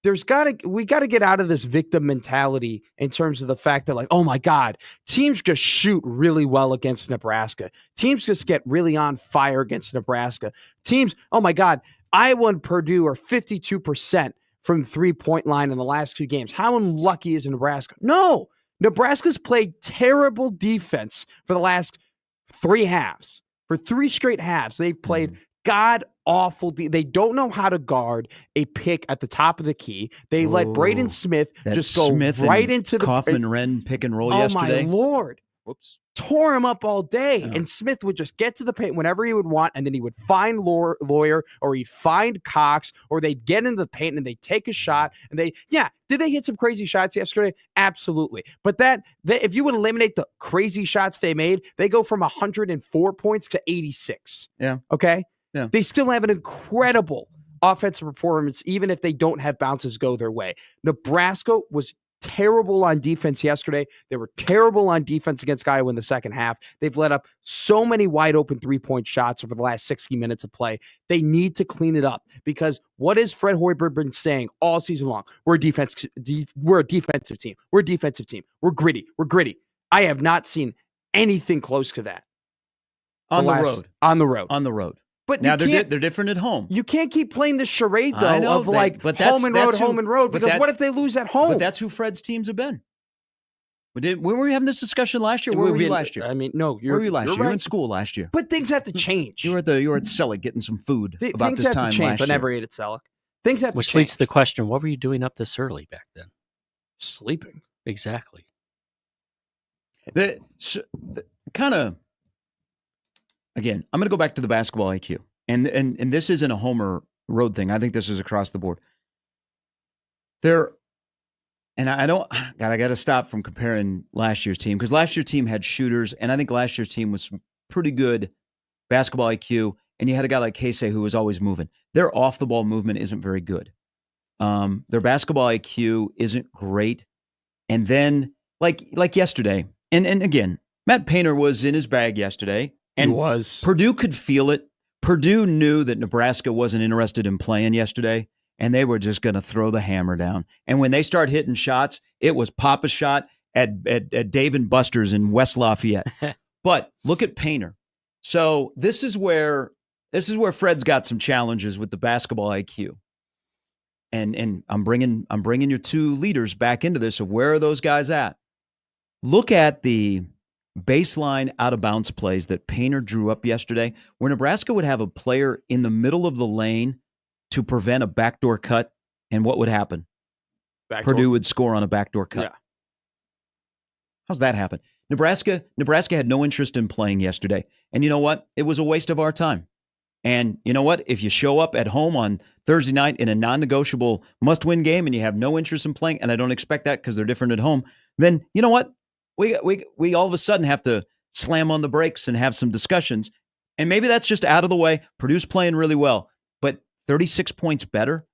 we got to get out of this victim mentality in terms of the fact that, like, oh my God, teams just shoot really well against Nebraska. Teams just get really on fire against Nebraska. Teams, oh my God, Iowa and Purdue are 52% from the 3-point line in the last 2 games. How unlucky is Nebraska? No, Nebraska's played terrible defense for the last 3 halves. For 3 straight halves, they've played god-awful. They don't know how to guard a pick at the top of the key. They let Braden Smith just go right into the Kaufman-Wren pick and roll yesterday. Oh, my Lord. Whoops. Tore him up all day. Yeah. And Smith would just get to the paint whenever he would want, and then he would find Lawyer, or he'd find Cox, or they'd get into the paint and they'd take a shot. And did they hit some crazy shots yesterday? Absolutely. But if you would eliminate the crazy shots they made, they go from 104 points to 86. Yeah. Okay? Yeah. They still have an incredible offensive performance, even if they don't have bounces go their way. Nebraska was terrible on defense yesterday. They were terrible on defense against Iowa in the second half. They've let up so many wide open 3-point shots over the last 60 minutes of play. They need to clean it up because what has Fred Hoiberg been saying all season long? We're a defensive team. We're a defensive team. We're gritty. I have not seen anything close to that. On the road. But now they're different at home. You can't keep playing the charade, though, I know, of like home and road, because what if they lose at home? But that's who Fred's teams have been. When were we having this discussion last year? Where were you last year? I mean, no, where were you last year? Right. You were in school last year. But things have to change. You were at Selleck getting some food about this time last year. I never ate at Selleck. Things have to change. Which leads to the question, what were you doing up this early back then? Sleeping. Exactly. Again, I'm going to go back to the basketball IQ. And this isn't a Homer Road thing. I think this is across the board. I got to stop from comparing last year's team because last year's team had shooters, and I think last year's team was pretty good basketball IQ, and you had a guy like Casey who was always moving. Their off-the-ball movement isn't very good. Their basketball IQ isn't great. And then, like yesterday, and again, Matt Painter was in his bag yesterday, and he was. Purdue could feel it. Purdue knew that Nebraska wasn't interested in playing yesterday, and they were just going to throw the hammer down. And when they start hitting shots, it was pop a shot at Dave and Buster's in West Lafayette. But look at Painter. So this is where Fred's got some challenges with the basketball IQ. And I'm bringing your two leaders back into this of where are those guys at? Look at the baseline out-of-bounds plays that Painter drew up yesterday, where Nebraska would have a player in the middle of the lane to prevent a backdoor cut, and what would happen? Purdue would score on a backdoor cut. Yeah. How's that happen? Nebraska had no interest in playing yesterday, and you know what? It was a waste of our time. And you know what? If you show up at home on Thursday night in a non-negotiable must-win game and you have no interest in playing, and I don't expect that because they're different at home, then you know what? We all of a sudden have to slam on the brakes and have some discussions. And maybe that's just out of the way. Purdue's playing really well, but 36 points better.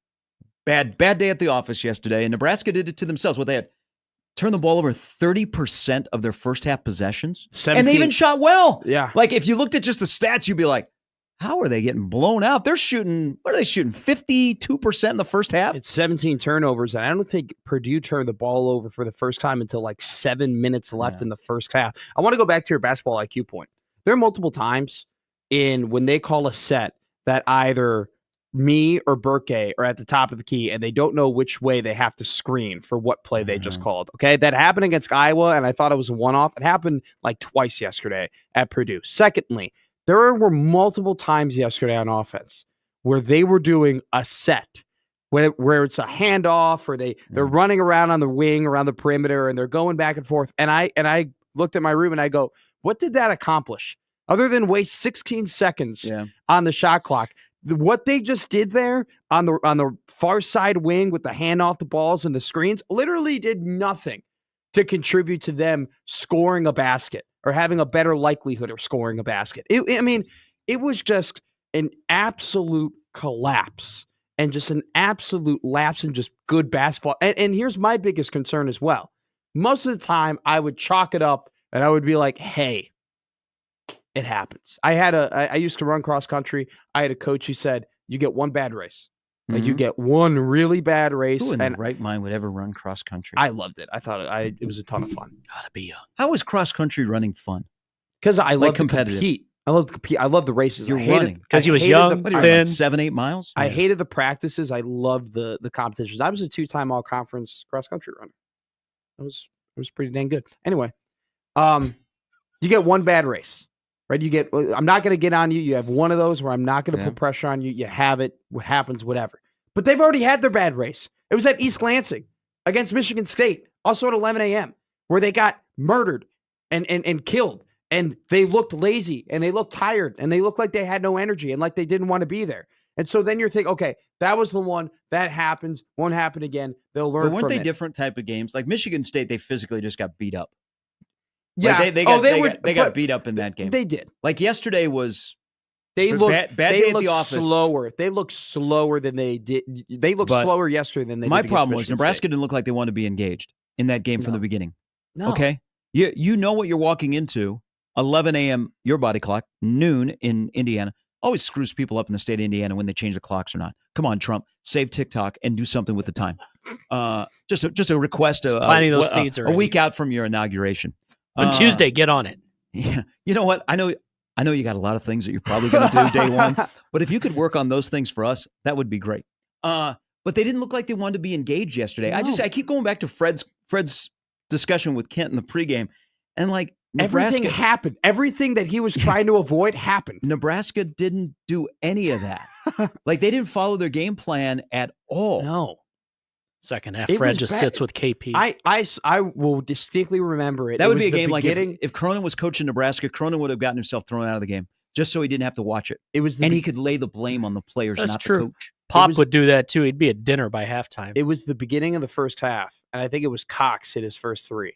Bad day at the office yesterday, and Nebraska did it to themselves. They had turned the ball over 30% of their first half possessions. 17. And they even shot well. Yeah. Like if you looked at just the stats, you'd be like, how are they getting blown out? They're shooting, what are they shooting, 52% in the first half? It's 17 turnovers, and I don't think Purdue turned the ball over for the first time until like 7 minutes left in the first half. I want to go back to your basketball IQ point. There are multiple times when they call a set that either me or Burke are at the top of the key, and they don't know which way they have to screen for what play they just called. Okay, that happened against Iowa, and I thought it was a one-off. It happened like twice yesterday at Purdue. Secondly, there were multiple times yesterday on offense where they were doing a set where it's a handoff or they're running around on the wing around the perimeter and they're going back and forth. And I looked at my room and I go, what did that accomplish other than waste 16 seconds on the shot clock? What they just did there on the far side wing with the handoff, the balls and the screens literally did nothing to contribute to them scoring a basket or having a better likelihood of scoring a basket. It was just an absolute collapse and just an absolute lapse in just good basketball. And here's my biggest concern as well. Most of the time, I would chalk it up and I would be like, hey, it happens. I used to run cross country. I had a coach who said, you get one bad race. Like you get one really bad race. Who in their right mind would ever run cross country? I loved it. I thought it was a ton of fun. Gotta be young. How is cross country running fun? Because I love to competitive. compete. I love to compete. I love the races. You're running because he was young. What are you, like 7-8 miles? I hated the practices. I loved the competitions. I was a 2-time all conference cross country runner. It was pretty dang good. Anyway, you get one bad race. Right, I'm not going to get on you. You have one of those where I'm not going to put pressure on you. You have it. What happens, whatever. But they've already had their bad race. It was at East Lansing against Michigan State, also at 11 a.m., where they got murdered and killed. And they looked lazy and they looked tired and they looked like they had no energy and like they didn't want to be there. And so then you're thinking, okay, that was the one that happens. Won't happen again. They'll learn. But weren't from they it. different type of games? Like Michigan State, they physically just got beat up. Yeah, like they got beat up in that game. They did. Like yesterday was They look bad they day at look the office. slower. They look slower than they did. They look But slower yesterday than they did. My against problem was Michigan Nebraska State. didn't look like they wanted to be engaged in that game from No. the beginning. No. Okay? You know what you're walking into. 11 a.m. your body clock, noon in Indiana. Always screws people up in the state of Indiana when they change the clocks or not. Come on, Trump, save TikTok and do something with the time. Just a request. Planting those seeds a already. week out from your inauguration. On Tuesday, get on it. Yeah, you know what? I know you got a lot of things that you're probably going to do day one, but if you could work on those things for us, that would be great. But they didn't look like they wanted to be engaged yesterday. No. I keep going back to Fred's discussion with Kent in the pregame, and like Nebraska, Everything happened. Everything that he was trying to avoid happened. Nebraska didn't do any of that. Like they didn't follow their game plan at all. No. Second half, It Fred was just bad. sits with KP. I will distinctly remember it. That It would was be a the game like beginning- if Cronin was coaching Nebraska, Cronin would have gotten himself thrown out of the game just so he didn't have to watch it. It was the And be- he could lay the blame on the players, That's not true. the coach. Pop was- would do that too. He'd be at dinner by halftime. It was the beginning of the first half, and I think it was Cox hit his first three,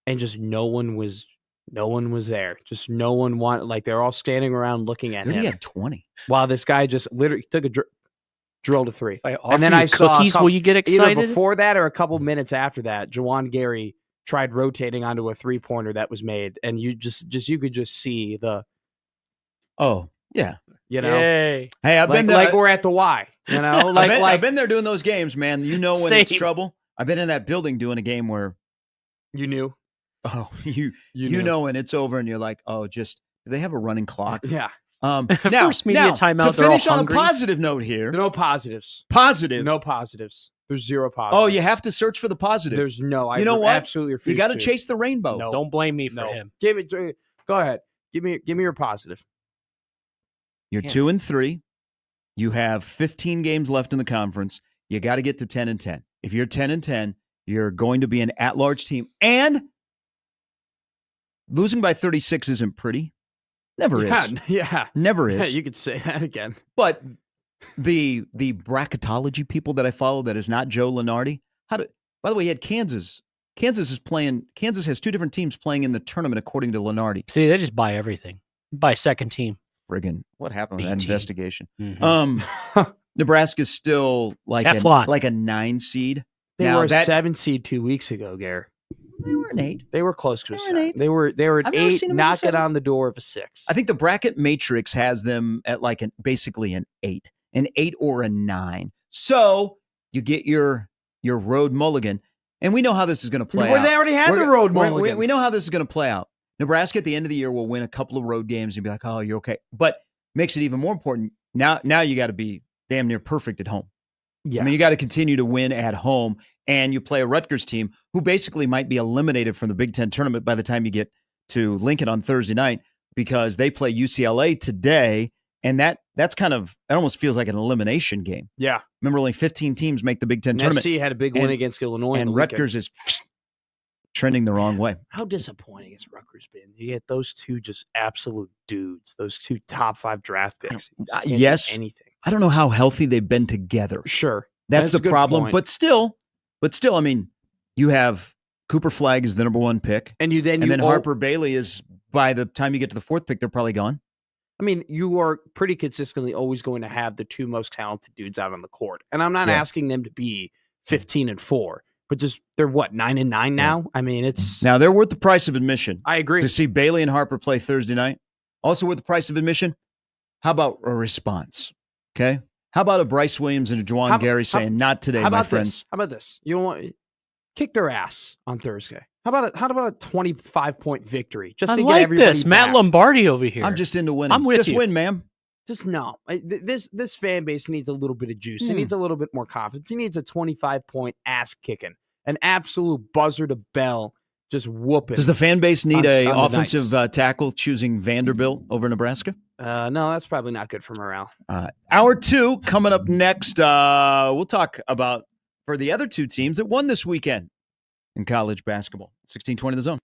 and just no one was there. Just no one wanted. Like they're all standing around looking at He him had 20. while this guy just literally took a drill to three. If I offer And then you I saw a cookies, couple- will you get Either excited? before that or a couple minutes after that, Jawan Gary tried rotating onto a 3-pointer that was made, and you could just see the Oh, yeah. Yay. Hey, I've like, been there. like we're at the Y, I've been there doing those games, man. You know when it's Same. trouble. I've been in that building doing a game where you knew you knew. know when it's over and you're like, oh, just do they have a running clock? Yeah, Now, First media now, timeout, to they're all finish on a hungry. positive note here. no positives. Positive. No positives. There's zero positives. Oh, you have to search for the positive. There's no. I You know what? Absolutely refuse. You got to to chase the rainbow. No. Don't blame me for No. him. Give it. Go ahead. Give me your positive. You're Yeah. 2-3. You have 15 games left in the conference. You got to get to 10-10. If you're 10-10, you're going to be an at-large team. And losing by 36 isn't pretty. Never is. Yeah. Never Yeah, is. you could say that again. But the bracketology people that I follow that is not Joe Lunardi. By the way, he had Kansas. Kansas has two different teams playing in the tournament according to Lunardi. See, they just buy everything. Buy second team. Friggin', what happened with that B-team. investigation? Mhm. Nebraska's still like Teflon. a 9 seed. They Now were a that- 7 seed 2 weeks ago, Gare. They were an 8. They were close to a They were an 7. eight. They were an I've never 8, seen them as a knocking 7. on the door of a 6. I think the bracket matrix has them at like basically an 8 or a 9. So you get your road mulligan, and we know how this is going to play out. They already had the road mulligan. We know how this is going to play out. Nebraska at the end of the year will win a couple of road games and be like, oh, you're okay. But makes it even more important. Now you got to be damn near perfect at home. Yeah. I mean, you got to continue to win at home, and you play a Rutgers team who basically might be eliminated from the Big Ten tournament by the time you get to Lincoln on Thursday night because they play UCLA today, and that's kind of – it almost feels like an elimination game. Yeah. Remember, only 15 teams make the Big Ten And tournament, SC had a big win And- against Illinois. in and the weekend. Rutgers is trending the wrong way. How disappointing has Rutgers been? You get those two just absolute dudes, those two top 5 draft picks. You just can't do yes. anything. I don't know how healthy they've been together. Sure. That's a the good problem. point. But still, I mean, you have Cooper Flagg is the number 1 pick. And then Harper Bailey is, by the time you get to the 4th pick, they're probably gone. I mean, you are pretty consistently always going to have the 2 most talented dudes out on the court. And I'm not Yeah. asking them to be 15-4, but just they're what, 9-9 now? I mean, it's Now, they're worth the price of admission. I agree. To see Bailey and Harper play Thursday night, also worth the price of admission. How about a response? Okay? How about a Bryce Williams and a Juwan Gary saying, not today, How my about friends? this? How about this? You don't want kick their ass on Thursday. How about a 25-point victory? Just I to get like everybody this. Matt back? Lombardi over here. I'm just into winning. I'm with just you. win, ma'am. Just no. This fan base needs a little bit of juice. It needs a little bit more confidence. It needs a 25-point ass kicking, an absolute buzzer to bell, just whooping. Does the fan base need on a the offensive tackle choosing Vanderbilt over Nebraska? No, that's probably not good for morale. Hour 2 coming up next. We'll talk about for the other 2 teams that won this weekend in college basketball. 1620 The Zone.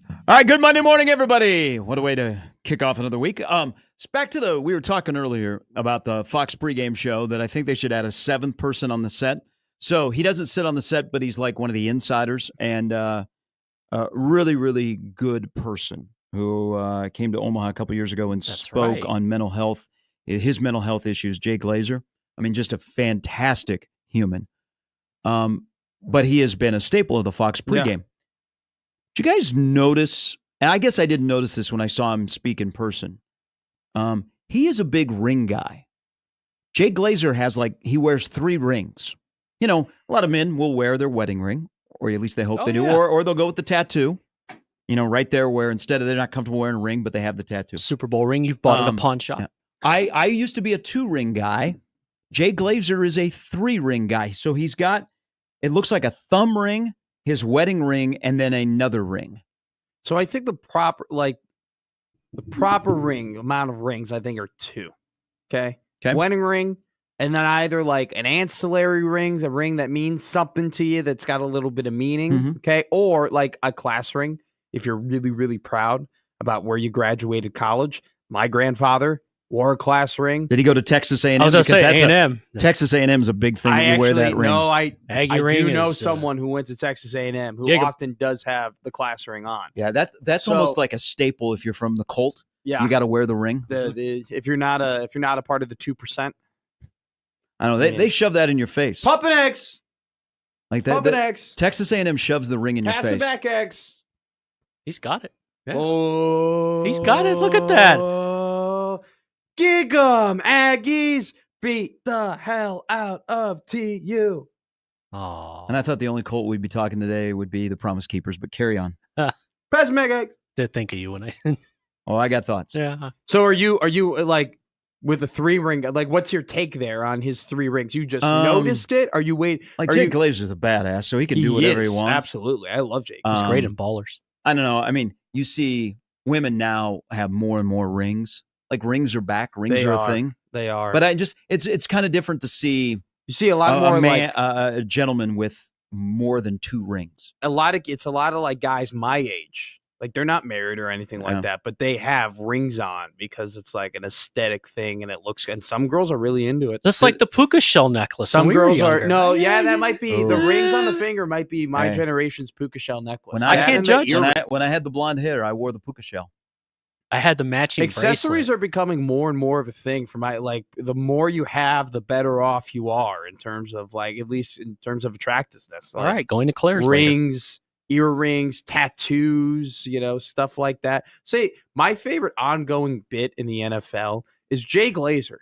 All right, good Monday morning, everybody. What a way to kick off another week. It's back to we were talking earlier about the Fox pregame show that I think they should add a seventh person on the set. So he doesn't sit on the set, but he's like one of the insiders and a really, really good person who came to Omaha a couple years ago and spoke on mental health, his mental health issues, Jay Glazer. I mean, just a fantastic human. But he has been a staple of the Fox pregame. Yeah. Did you guys notice, and I guess I didn't notice this when I saw him speak in person, he is a big ring guy. Jay Glazer he wears 3 rings. You know, a lot of men will wear their wedding ring, or at least they hope they do, or they'll go with the tattoo, you know, right there where instead of they're not comfortable wearing a ring, but they have the tattoo. Super Bowl ring you've bought at a pawn shop. Yeah. I used to be a 2-ring guy. Jay Glazer is a 3-ring guy. So he's got, it looks like a thumb ring, his wedding ring, and then another ring. So I think the proper ring amount of rings, I think, are 2. Okay. Wedding ring, and then either like an ancillary ring, a ring that means something to you that's got a little bit of meaning. Mm-hmm. Okay. Or like a class ring if you're really, really proud about where you graduated college. My grandfather wore a class ring. Did he go to Texas A&M? I was going to say A&M. Texas A&M is a big thing. You wear that ring. No, I do know someone who went to Texas A&M who often does have the class ring on. Yeah, that's almost like a staple if you're from the Colt. Yeah, you got to wear the ring. If you're not a part of the 2%. I don't know. They shove that in your face. Pumping eggs. Like that. Pumping eggs. Texas A&M shoves the ring in your face. Passing back eggs. He's got it. Yeah. Oh, he's got it. Look at that. Gig 'em, Aggies. Beat the hell out of TU. Oh. And I thought the only Colt we'd be talking today would be the Promise Keepers, but carry on. Passing back egg. Did think of you when I. Oh, I got thoughts. Yeah. So are you like with a 3-ring? Like, what's your take there on his 3 rings? You just noticed it? Are you waiting? Like Jake Glazer's a badass, so he can do whatever he wants. Absolutely, I love Jake. He's great in ballers. I don't know. I mean, you see women now have more and more rings. Like rings are back. Rings are a thing. They are. But it's kind of different to see. You see a lot more a gentleman with more than 2 rings. It's a lot of like guys my age. Like they're not married or anything like that, but they have rings on because it's like an aesthetic thing and it looks. And some girls are really into it. Just like the puka shell necklace. Some girls are that might be the rings on the finger. Might be my generation's puka shell necklace. I can't judge. When I had the blonde hair, I wore the puka shell. I had the matching accessories bracelet. Are becoming more and more of a thing for my the more you have, the better off you are in terms of like at least in terms of attractiveness. Like, all right, going to Claire's rings, earrings, tattoos, stuff like that. Say my favorite ongoing bit in the NFL is Jay Glazer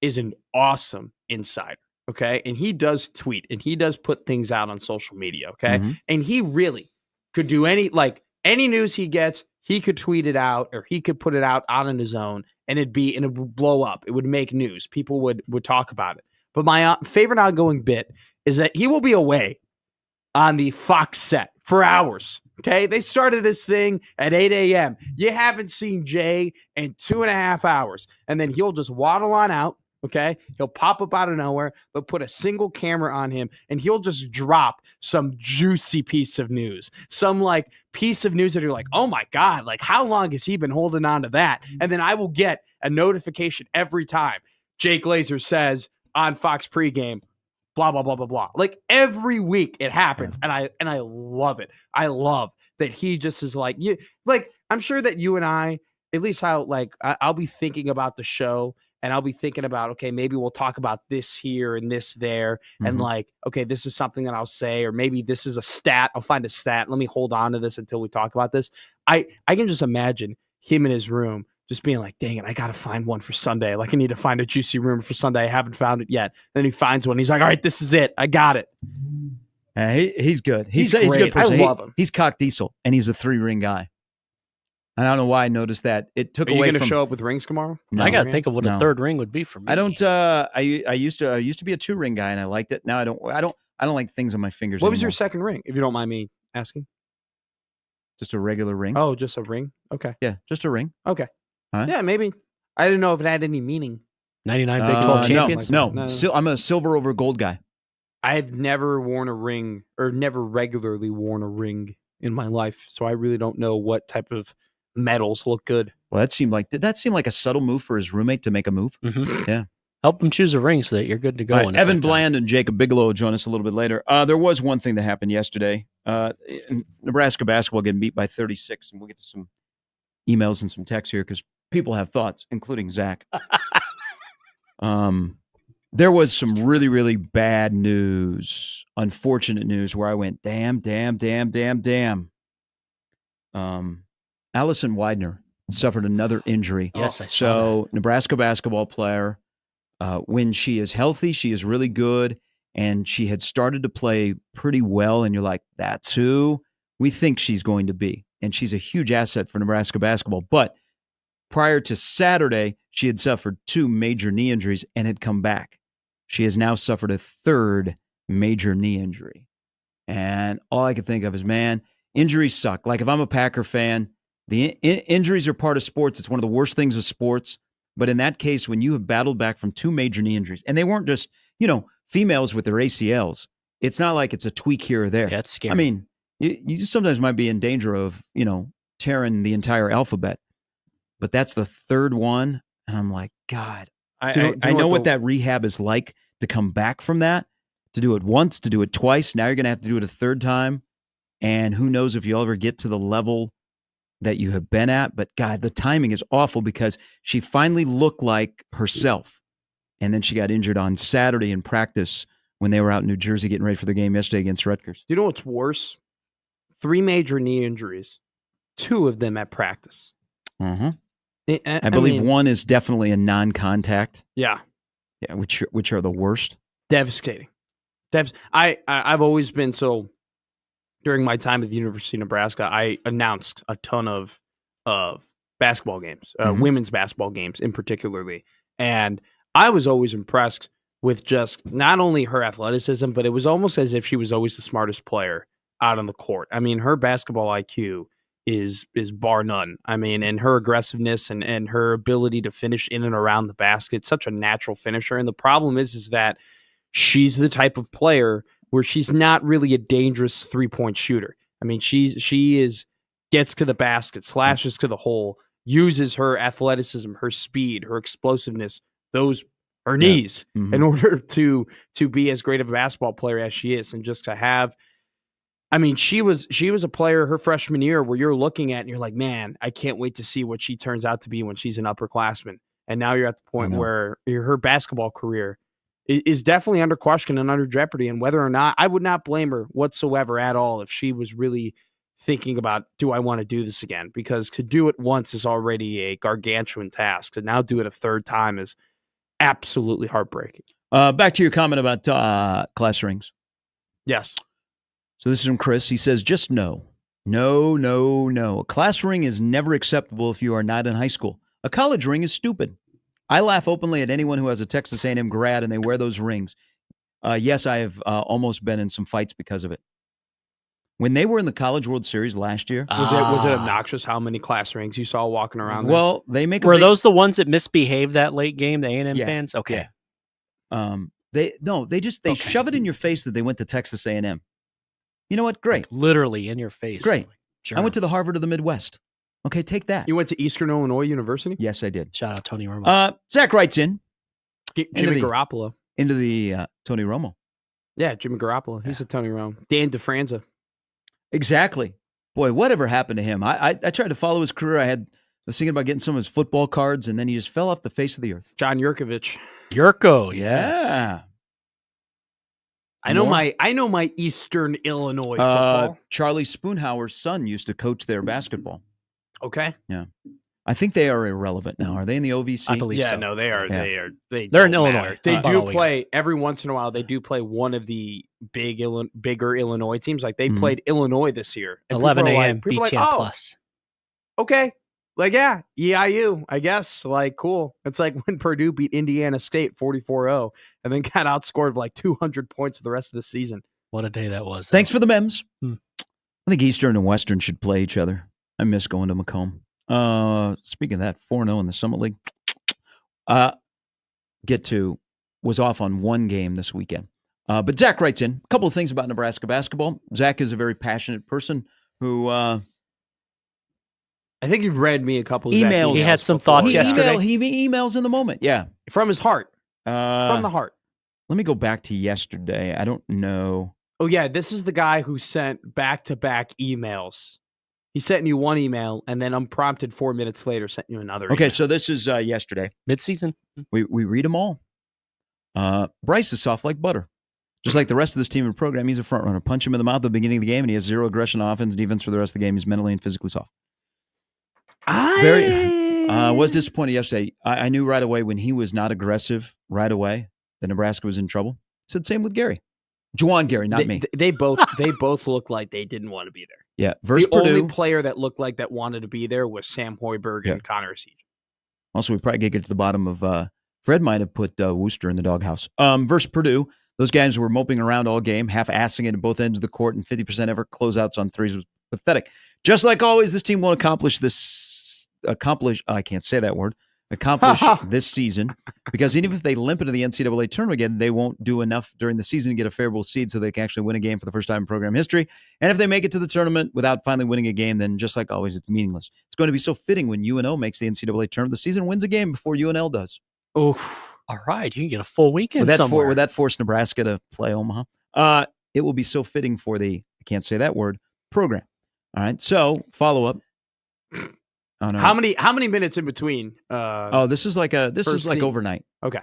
is an awesome insider. Okay, and he does tweet and he does put things out on social media. Okay, and he really could do any news he gets. He could tweet it out or he could put it out on his own and it would blow up. It would make news. People would talk about it. But my favorite ongoing bit is that he will be away on the Fox set for hours. Okay. They started this thing at 8 a.m. You haven't seen Jay in 2.5 hours. And then he'll just waddle on out. Okay. He'll pop up out of nowhere. They'll put a single camera on him and he'll just drop some juicy piece of news, some like piece of news that you're like, oh my God, like how long has he been holding on to that? And then I will get a notification every time Jake Glazer says on Fox pregame, blah, blah, blah, blah, blah. Like every week it happens. And I love it. I love that he just is like, I'm sure that you and I, at least how like I'll be thinking about the show. And I'll be thinking about, okay, maybe we'll talk about this here and this there. And like, okay, this is something that I'll say, or maybe this is a stat. I'll find a stat. Let me hold on to this until we talk about this. I can just imagine him in his room just being like, dang it, I got to find one for Sunday. Like I need to find a juicy rumor for Sunday. I haven't found it yet. Then he finds one. He's like, all right, this is it. I got it. He's good. He's a good person. I love him. He's cock diesel and he's a 3-ring guy. I don't know why I noticed that. It took away from... Are you going to show up with rings tomorrow? No, I got to think of what a 3rd ring would be for me. I don't. I used to be a 2-ring guy and I liked it. Now I don't like things on my fingers. What was your 2nd ring, if you don't mind me asking? Just a regular ring. Oh, just a ring. Okay. Yeah, just a ring. Okay. Huh? Yeah, maybe. I didn't know if it had any meaning. 99 Big 12 champions. No. I'm a silver over gold guy. I've never worn a ring or never regularly worn a ring in my life, so I really don't know what type of medals look good. Well, did that seem like a subtle move for his roommate to make a move? Mm-hmm. Yeah. Help him choose a ring so that you're good to go. All right, when it's Evan that time. Bland and Jacob Bigelow will join us a little bit later. There was one thing that happened yesterday. Nebraska basketball getting beat by 36, and we'll get to some emails and some texts here because people have thoughts, including Zach. There was some really, really bad news, unfortunate news, where I went, damn. Allison Widener suffered another injury. Yes, I saw So Nebraska basketball player, when she is healthy, she is really good, and she had started to play pretty well, and you're like, that's who we think she's going to be. And she's a huge asset for Nebraska basketball. But prior to Saturday, she had suffered 2 major knee injuries and had come back. She has now suffered a 3rd major knee injury. And all I could think of is, man, injuries suck. Like if I'm a Packer fan, the injuries are part of sports. It's one of the worst things of sports. But in that case, when you have battled back from 2 major knee injuries, and they weren't just, females with their ACLs, it's not like it's a tweak here or there. Yeah, it's scary. I mean, you sometimes might be in danger of, tearing the entire alphabet. But that's the 3rd one. And I'm like, God, I know what that rehab is like to come back from that, to do it once, to do it twice. Now you're going to have to do it a 3rd time. And who knows if you'll ever get to the level that you have been at. But God, the timing is awful because she finally looked like herself. And then she got injured on Saturday in practice when they were out in New Jersey getting ready for their game yesterday against Rutgers. You know what's worse? 3 major knee injuries, 2 of them at practice. Uh-huh. I believe one is definitely a non-contact. Yeah. Yeah, which are the worst. Devastating. I've always been so. During my time at the University of Nebraska, I announced a ton of basketball games, women's basketball games in particularly, and I was always impressed with just not only her athleticism, but it was almost as if she was always the smartest player out on the court. I mean, her basketball IQ is bar none. I mean, and her aggressiveness and her ability to finish in and around the basket, such a natural finisher. And the problem is that she's the type of player where she's not really a dangerous 3-point shooter. I mean, she gets to the basket, slashes to the hole, uses her athleticism, her speed, her explosiveness, her knees in order to be as great of a basketball player as she is. And just to have, I mean, she was a player her freshman year where you're looking at and you're like, man, I can't wait to see what she turns out to be when she's an upperclassman. And now you're at the point where her basketball career is definitely under question and under jeopardy. And whether or not, I would not blame her whatsoever at all if she was really thinking about, do I want to do this again? Because to do it once is already a gargantuan task. To now do it a 3rd time is absolutely heartbreaking. Back to your comment about class rings. Yes. So this is from Chris. He says, just no. A class ring is never acceptable if you are not in high school. A college ring is stupid. I laugh openly at anyone who has a Texas A&M grad and they wear those rings. Yes, I have almost been in some fights because of it. When they were in the College World Series last year. Was it obnoxious how many class rings you saw walking around there? Well, they make Were those the ones that misbehaved that late game, the A&M Yeah, fans? Okay. Yeah. They shove it in your face that they went to Texas A&M. You know what? Great. Like literally in your face. Great. Like I went to the Harvard of the Midwest. Okay, take that. You went to Eastern Illinois University? Yes, I did. Shout out Tony Romo. Zach writes in. Jimmy Garoppolo. Into the Tony Romo. Yeah, Jimmy Garoppolo. He's a Tony Romo. Dan DeFranza. Exactly. Boy, whatever happened to him? I tried to follow his career. I was thinking about getting some of his football cards, and then he just fell off the face of the earth. John Yurkovich. Yurko, yes. Yeah. I know my Eastern Illinois football. Charlie Spoonhour's son used to coach their basketball. Okay. Yeah. I think they are irrelevant now. Are they in the OVC? I believe so. Yeah, no, they are. Yeah. They're in Illinois. Matter. They do play every once in a while. They do play one of the bigger Illinois teams. Like they played Illinois this year. 11 a.m. People BTN are like, Plus. Okay. Like, yeah, EIU, I guess. Like, cool. It's like when Purdue beat Indiana State 44-0 and then got outscored like 200 points for the rest of the season. What a day that was. Thanks for the mems. I think Eastern and Western should play each other. I miss going to Macomb. Speaking of that, 4-0 in the Summit League. Was off on one game this weekend. But Zach writes in a couple of things about Nebraska basketball. Zach is a very passionate person who I think you've read me a couple of Emails. He had some before. thoughts yesterday. he emails in the moment. Yeah. From his heart. From the heart. Let me go back to yesterday. I don't know. Oh, yeah. This is the guy who sent back-to-back emails. He sent you one email and then unprompted 4 minutes later sent you another Okay, email. so this is yesterday. Midseason. We read them all. Bryce is soft like butter. Just like the rest of this team and program, he's a front runner. Punch him in the mouth at the beginning of the game, and he has zero aggression on offense, defense for the rest of the game. He's mentally and physically soft. Was disappointed yesterday. I knew right away when he was not aggressive right away that Nebraska was in trouble. Said same with Gary. Juwan Gary, not me. They both looked like they didn't want to be there. Yeah. Versus the Purdue. only player that looked like that wanted to be there was Sam Hoiberg and Connor Siege. Also, we probably get to the bottom of Fred might have put Wooster in the doghouse. Versus Purdue, those guys were moping around all game, half-assing it at both ends of the court, and 50% effort closeouts on threes was pathetic. Just like always, this team won't accomplish this season, because even if they limp into the NCAA tournament again, they won't do enough during the season to get a favorable seed so they can actually win a game for the first time in program history. And if they make it to the tournament without finally winning a game, then just like always, it's meaningless. It's going to be so fitting when UNO makes the NCAA tournament. The season wins a game before UNL does. Oof. All right, you can get a full weekend Would somewhere. that force Nebraska to play Omaha? It will be so fitting for the, I can't say that word, program. All right, so follow-up. Oh, no. How many minutes in between? This is like overnight. Okay.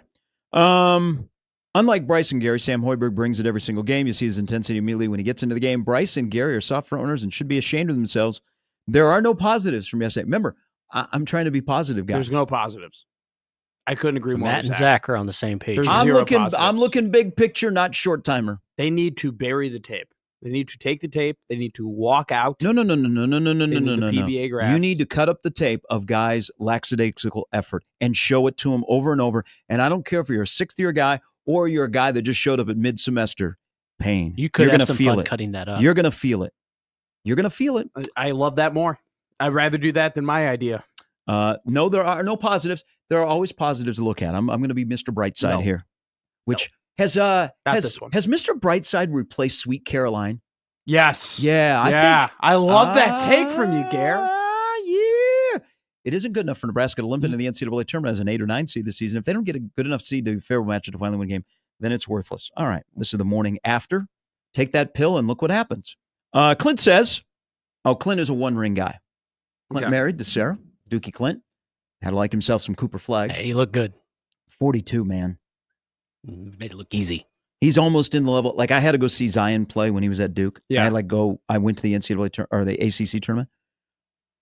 Unlike Bryce and Gary, Sam Hoiberg brings it every single game. You see his intensity immediately when he gets into the game. Bryce and Gary are soft front runners and should be ashamed of themselves. There are no positives from yesterday. Remember, I'm trying to be positive, guys. There's no positives. I couldn't agree more. Matt and Zach are on the same page. There's I'm zero looking positives. big picture, not short timer. They need to bury the tape. They need to take the tape. They need to walk out. No. PBA grass. You need to cut up the tape of guys' lackadaisical effort and show it to them over and over. And I don't care if you're a sixth-year guy or you're a guy that just showed up at mid-semester. Pain. You could You're have gonna some feel fun it. cutting that up. You're going to feel it. You're going to feel it. I love that more. I'd rather do that than my idea. No, there are no positives. There are always positives to look at. I'm going to be Mr. Brightside here, which has this one. Has Mr. Brightside replaced Sweet Caroline? Yes. Yeah, I think I love that take from you, Gare. Yeah. It isn't good enough for Nebraska to limp into the NCAA tournament as an 8 or 9 seed this season. If they don't get a good enough seed to be a favorable matchup to finally win a game, then it's worthless. All right, this is the morning after. Take that pill and look what happens. Clint says, Clint is a one-ring guy. Clint married to Sarah, Dookie Clint. Had to like himself some Cooper Flag. Hey, you look good. 42, man. Made it look easy. He's almost in the level. Like, I had to go see Zion play when he was at Duke. Yeah. I went to the NCAA or the ACC tournament.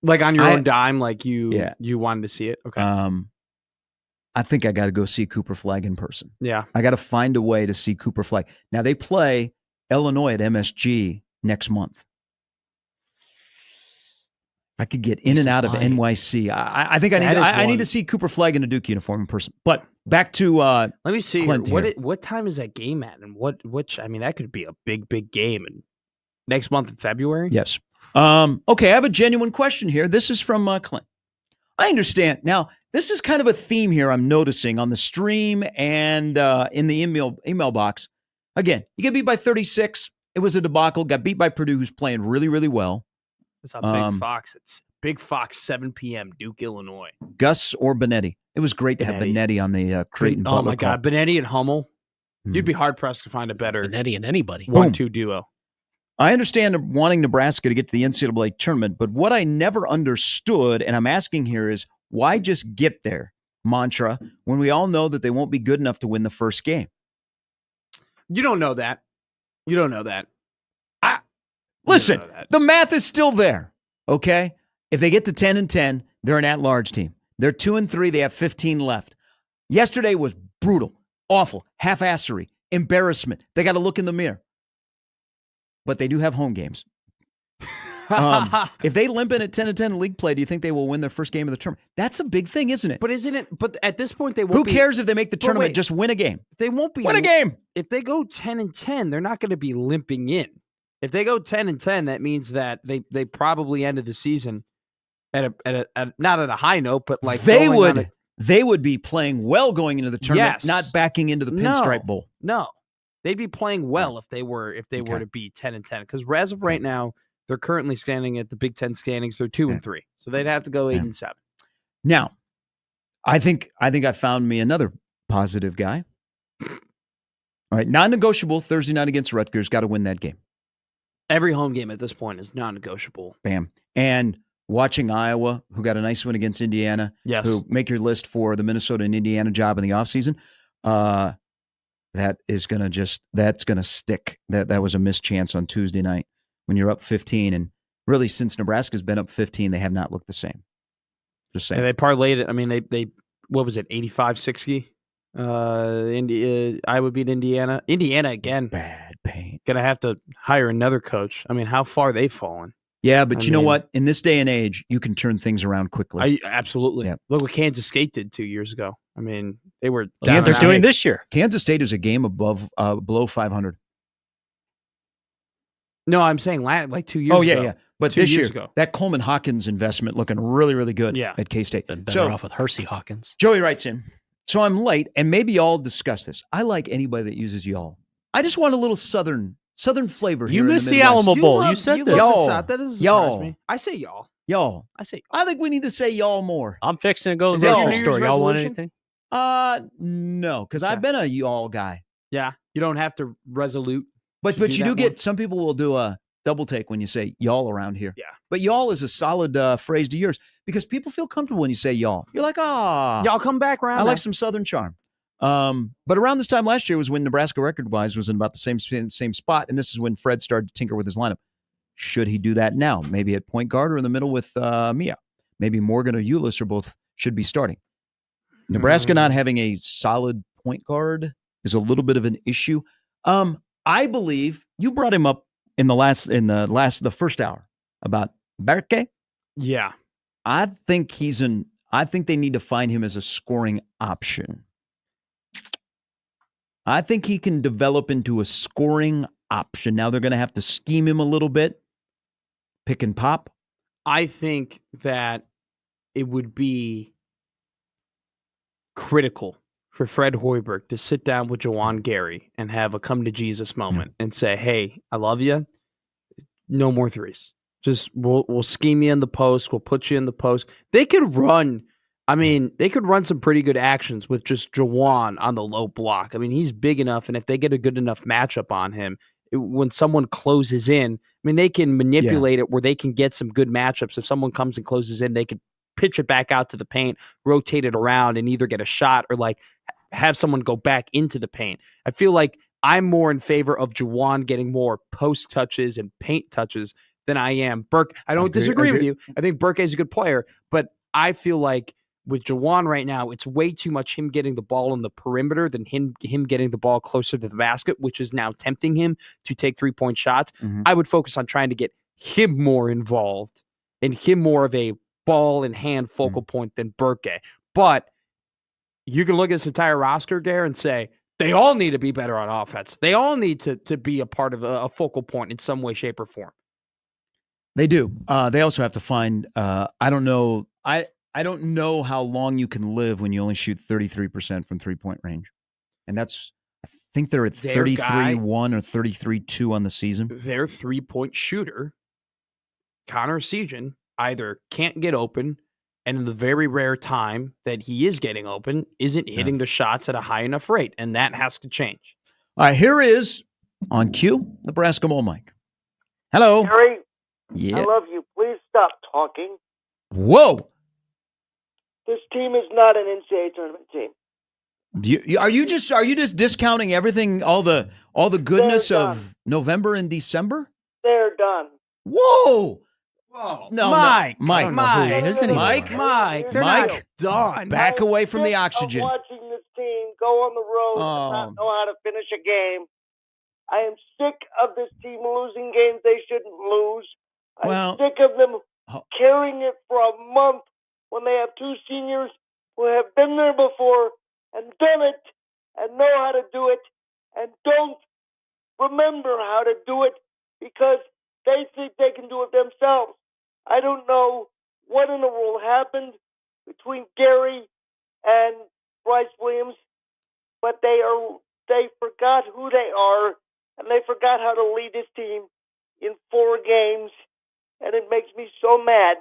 Like on your own dime, like you wanted to see it. Okay. I think I got to go see Cooper Flag in person. Yeah. I got to find a way to see Cooper Flag. Now, they play Illinois at MSG next month. I could get in and out of NYC. I think I need to see Cooper Flag in a Duke uniform in person. But back to let me see Clint here. What time is that game at, and that could be a big game and next month in February. Yes. Okay, I have a genuine question here. This is from Clint. I understand. Now, this is kind of a theme here I'm noticing on the stream and in the email box. Again, you get beat by 36. It was a debacle. Got beat by Purdue, who's playing really, really well. It's on Big Fox. It's Big Fox, 7 p.m., Duke, Illinois. Gus or Benetti? It was great to have Benetti on the Creighton. Oh, my God. Benetti and Hummel. You'd be hard-pressed to find a better Benetti and anybody. 1-2 duo. I understand wanting Nebraska to get to the NCAA tournament, but what I never understood, and I'm asking here, is why just get there mantra when we all know that they won't be good enough to win the first game? You don't know that. Listen, the math is still there, okay? If they get to 10-10, they're an at-large team. They're 2-3. They have 15 left. Yesterday was brutal, awful, half-assery, embarrassment. They got to look in the mirror. But they do have home games. If they limp in at 10-10 league play, do you think they will win their first game of the tournament? That's a big thing, isn't it? But at this point, they won't. Who cares if they make the tournament? Wait, just win a game. They won't be win a game. If they go 10-10, they're not going to be limping in. If they go 10-10, that means that they probably ended the season at not at a high note, but like they would be playing well going into the tournament, not backing into the Pinstripe Bowl. No, they'd be playing well if they were to be 10-10. Because as of right now, They're currently standing at the Big Ten standings. They're 2-3, so they'd have to go 8-7. Now, I think I found me another positive guy. All right, non-negotiable Thursday night against Rutgers. Got to win that game. Every home game at this point is non-negotiable. Bam. And watching Iowa, who got a nice win against Indiana, Yes. who make your list for the Minnesota and Indiana job in the offseason, that's going to stick. That was a missed chance on Tuesday night when you're up 15. And really, since Nebraska's been up 15, they have not looked the same. Just saying. And they parlayed it. I mean, they what was it, 85-60? Iowa beat Indiana. Indiana again. Bad pain. Gonna have to hire another coach. I mean, how far they've fallen. Yeah, but you know what? In this day and age, you can turn things around quickly. Absolutely. Yeah. Look what Kansas State did 2 years ago. I mean, they were Kansas doing this year. Kansas State is a game below 500. No, I'm saying like 2 years ago. Oh, yeah. But this year, ago. that Coleman Hawkins investment looking really, really good at K-State. Been better off with Hersey Hawkins. Joey writes in, so I'm late, and maybe y'all discuss this. I like anybody that uses y'all. I just want a little southern flavor here. You missed the Alamo Bowl. You said this. Y'all. That doesn't surprise me. I say y'all. Y'all. I say I think we need to say y'all more. I'm fixing to go to Is the that your grocery New Year's store. Y'all want resolution? anything? No, because Okay. I've been a y'all guy. Yeah. You don't have to resolute. But to you that do more. get, some people will do a double take when you say y'all around here. Yeah. But y'all is a solid phrase to yours because people feel comfortable when you say y'all. You're like, Y'all come back around. I now. like some Southern charm. But around this time last year was when Nebraska record-wise was in about the same spot, and this is when Fred started to tinker with his lineup. Should he do that now? Maybe at point guard or in the middle with Mia. Maybe Morgan or Ulis or both should be starting. Nebraska not having a solid point guard is a little bit of an issue. I believe you brought him up in the first hour about Berke. Yeah. I think they need to find him as a scoring option. I think he can develop into a scoring option. Now they're going to have to scheme him a little bit, pick and pop. I think that it would be critical for Fred Hoiberg to sit down with Juwan Gary and have a come to Jesus moment and say, "Hey, I love you. No more threes. Just we'll scheme you in the post. We'll put you in the post." They could run. I mean, they could run some pretty good actions with just Juwan on the low block. I mean, he's big enough, and if they get a good enough matchup on him, when someone closes in, I mean, they can manipulate it where they can get some good matchups. If someone comes and closes in, they could pitch it back out to the paint, rotate it around, and either get a shot or like have someone go back into the paint. I feel like I'm more in favor of Juwan getting more post touches and paint touches than I am Burke. I don't disagree with you. I think Burke is a good player, but I feel like with Juwan right now, it's way too much him getting the ball on the perimeter than him getting the ball closer to the basket, which is now tempting him to take 3-point shots. I would focus on trying to get him more involved and him more of a ball in hand focal point than Burke. But you can look at this entire roster, Gare, and say they all need to be better on offense. They all need to be a part of a focal point in some way, shape, or form. They do. They also have to find. I don't know. I don't know how long you can live when you only shoot 33% from 3-point range, and that's. I think they're at 33-1 or 33-2 on the season. Their 3-point shooter, Connor Sejan, either can't get open, and in the very rare time that he is getting open, isn't hitting the shots at a high enough rate, and that has to change. All right, here is on cue, Nebraska Mole Mike. Hello. Harry, Yeah. I love you. Please stop talking. Whoa. This team is not an NCAA tournament team. Are you just discounting everything, all the goodness of November and December? They're done. Whoa. Whoa. No, Mike. no. Mike. I don't know who he is anymore. Mike. They're Mike. not done. Back I'm away from the sick oxygen. Of watching this team go on the road and not know how to finish a game. I am sick of this team losing games they shouldn't lose. I'm sick of them carrying it for a month when they have two seniors who have been there before and done it and know how to do it and don't remember how to do it because they think they can do it themselves. I don't know what in the world happened between Gary and Bryce Williams, but they forgot who they are and they forgot how to lead this team in 4 games. and it makes me so mad.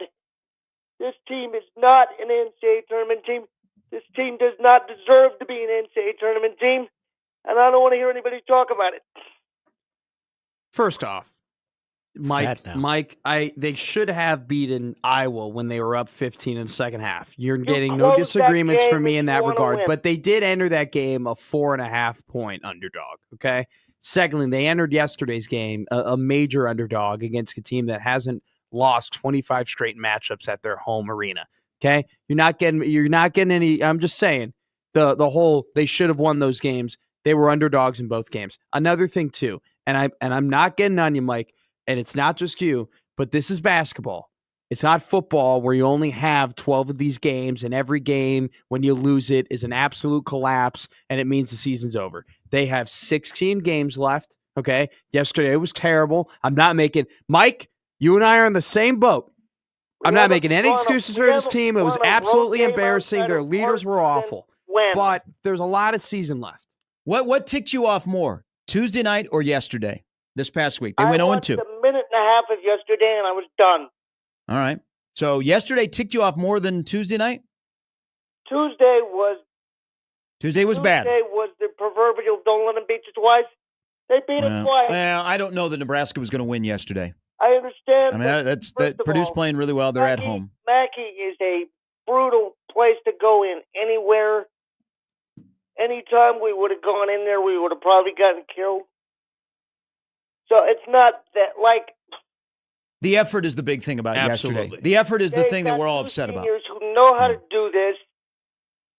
This team is not an NCAA tournament team. This team does not deserve to be an NCAA tournament team, and I don't want to hear anybody talk about it. First off, Mike, they should have beaten Iowa when they were up 15 in the second half. You're getting no disagreements from me in that regard, but they did enter that game a 4.5-point underdog, okay? Secondly, they entered yesterday's game a major underdog against a team that hasn't lost 25 straight matchups at their home arena, okay? You're not getting any, I'm just saying, the whole they should have won those games. They were underdogs in both games. Another thing too, and I'm not getting on you, Mike, and it's not just you, but this is basketball. It's not football where you only have 12 of these games, and every game, when you lose it, is an absolute collapse, and it means the season's over. They have 16 games left, okay? Yesterday was terrible. I'm not making – Mike, you and I are in the same boat. I'm not making any excuses for this team. It was absolutely embarrassing. Their leaders were awful. But there's a lot of season left. What ticked you off more, Tuesday night or yesterday, this past week? They went 0-2. I watched a minute and a half of yesterday, and I was done. All right. So yesterday ticked you off more than Tuesday night? Tuesday was bad. Tuesday was the proverbial don't let them beat you twice. They beat us twice. Well, I don't know that Nebraska was going to win yesterday. I understand. I mean, Purdue's playing really well. They're at home. Mackey is a brutal place to go in anywhere. Anytime we would have gone in there, we would have probably gotten killed. So it's not that, like... The effort is the big thing about yesterday. The effort is the thing that we're all upset about. Who know how to do this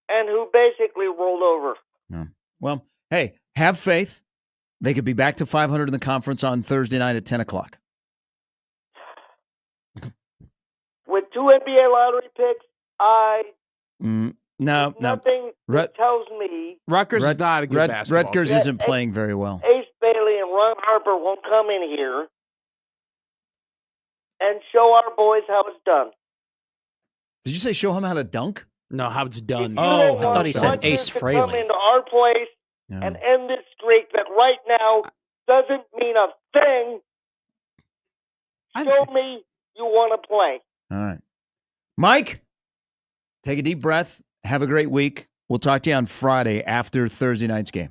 and who basically rolled over. Yeah. Well, hey, have faith. They could be back to 500 in the conference on Thursday night at 10 o'clock. With 2 NBA lottery picks, nothing tells me Rutgers is not a good basketball Rutgers team. isn't playing very well. Ace Bailey and Ron Harper won't come in here and show our boys how it's done. Did you say show him how to dunk? No, how it's done. I thought he said Ace Frehley. Come into our place and end this streak that right now doesn't mean a thing. Show me you want to play. All right. Mike, take a deep breath. Have a great week. We'll talk to you on Friday after Thursday night's game.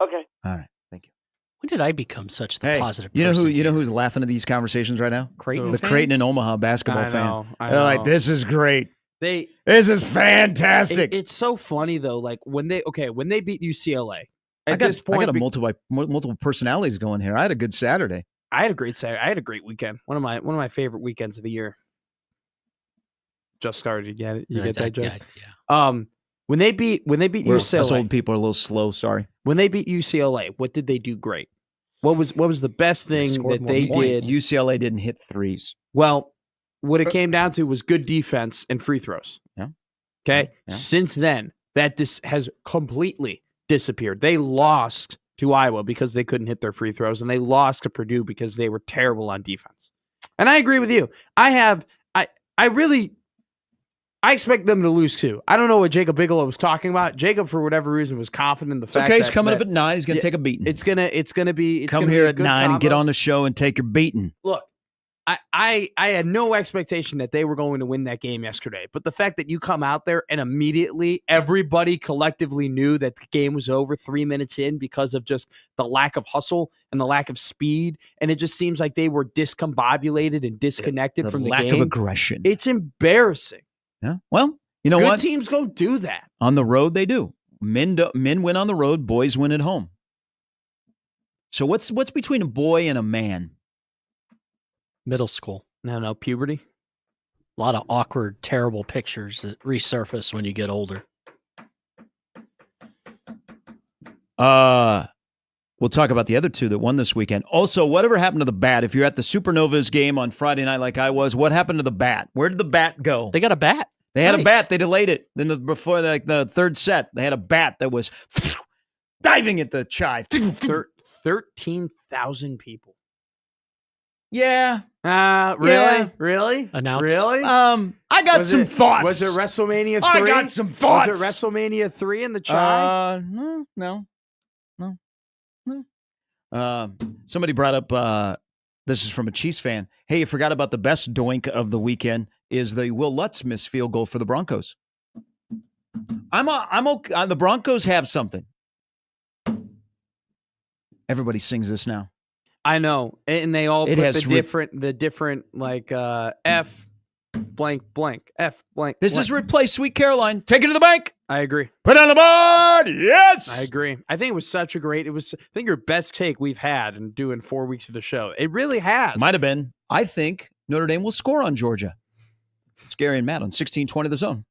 Okay. All right. Thank you. When did I become such the positive person? You know who's laughing at these conversations right now? Creighton the fans? Creighton and Omaha basketball fan. I They're know. like, this is great. This is fantastic. It's so funny though. Like when they beat UCLA. I got multiple personalities going here. I had a good Saturday. I had a great Saturday. I had a great weekend. One of my favorite weekends of the year. Just started. You get it? You get that, Joe? Yeah. When they beat UCLA, us old people are a little slow. Sorry. When they beat UCLA, what did they do great? What was the best thing that they did? UCLA didn't hit threes. Well, what it came down to was good defense and free throws. Yeah. Okay. Yeah. Since then, that has completely disappeared. They lost to Iowa because they couldn't hit their free throws, and they lost to Purdue because they were terrible on defense. And I agree with you. I expect them to lose too. I don't know what Jacob Bigelow was talking about. Jacob, for whatever reason, was confident in the fact that he's coming up at 9. He's going to take a beating. It's gonna be. Come here at 9 and get on the show and take your beating. Look, I had no expectation that they were going to win that game yesterday. But the fact that you come out there and immediately everybody collectively knew that the game was over 3 minutes in because of just the lack of hustle and the lack of speed, and it just seems like they were discombobulated and disconnected from the game. Lack of aggression. It's embarrassing. Yeah. Well, you know Good what? teams don't do that. On the road, they do. Men win on the road. Boys win at home. So what's between a boy and a man? Middle school. No, puberty. A lot of awkward, terrible pictures that resurface when you get older. We'll talk about the other two that won this weekend. Also, whatever happened to the bat? If you're at the Supernovas game on Friday night like I was, what happened to the bat? Where did the bat go? They got a bat. They had a bat. They delayed it. Then before the third set, they had a bat that was diving at the chive. 13,000 people. Yeah. Really? Yeah. Really? Announced. Really? I got some thoughts. Was it WrestleMania 3? I got some thoughts. Was it WrestleMania 3 in the chive? No. Somebody brought up This is from a Chiefs fan. Hey, you forgot about the best doink of the weekend is the Will Lutz missed field goal for the Broncos. I'm okay. The Broncos have something. Everybody sings this now. I know, and they all put the different like F blank blank F blank. This is replace Sweet Caroline. Take it to the bank. I agree. Put it on the board. Yes, I agree. I think it was such a great. It was, I think, your best take we've had in doing 4 weeks of the show. It really has. Might have been. I think Notre Dame will score on Georgia. It's Gary and Matt on 1620 The Zone.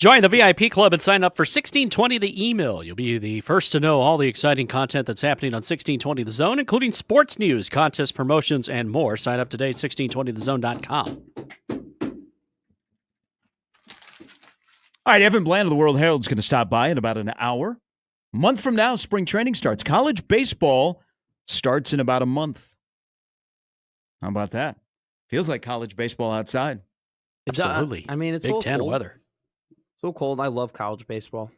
Join the VIP club and sign up for 1620 The Email. You'll be the first to know all the exciting content that's happening on 1620 The Zone, including sports news, contest promotions, and more. Sign up today at 1620thezone.com. All right, Evan Bland of the World Herald is going to stop by in about an hour. A month from now, spring training starts. College baseball starts in about a month. How about that? Feels like college baseball outside. Absolutely. I mean, it's Big so Ten cold. weather. So cold. I love college baseball.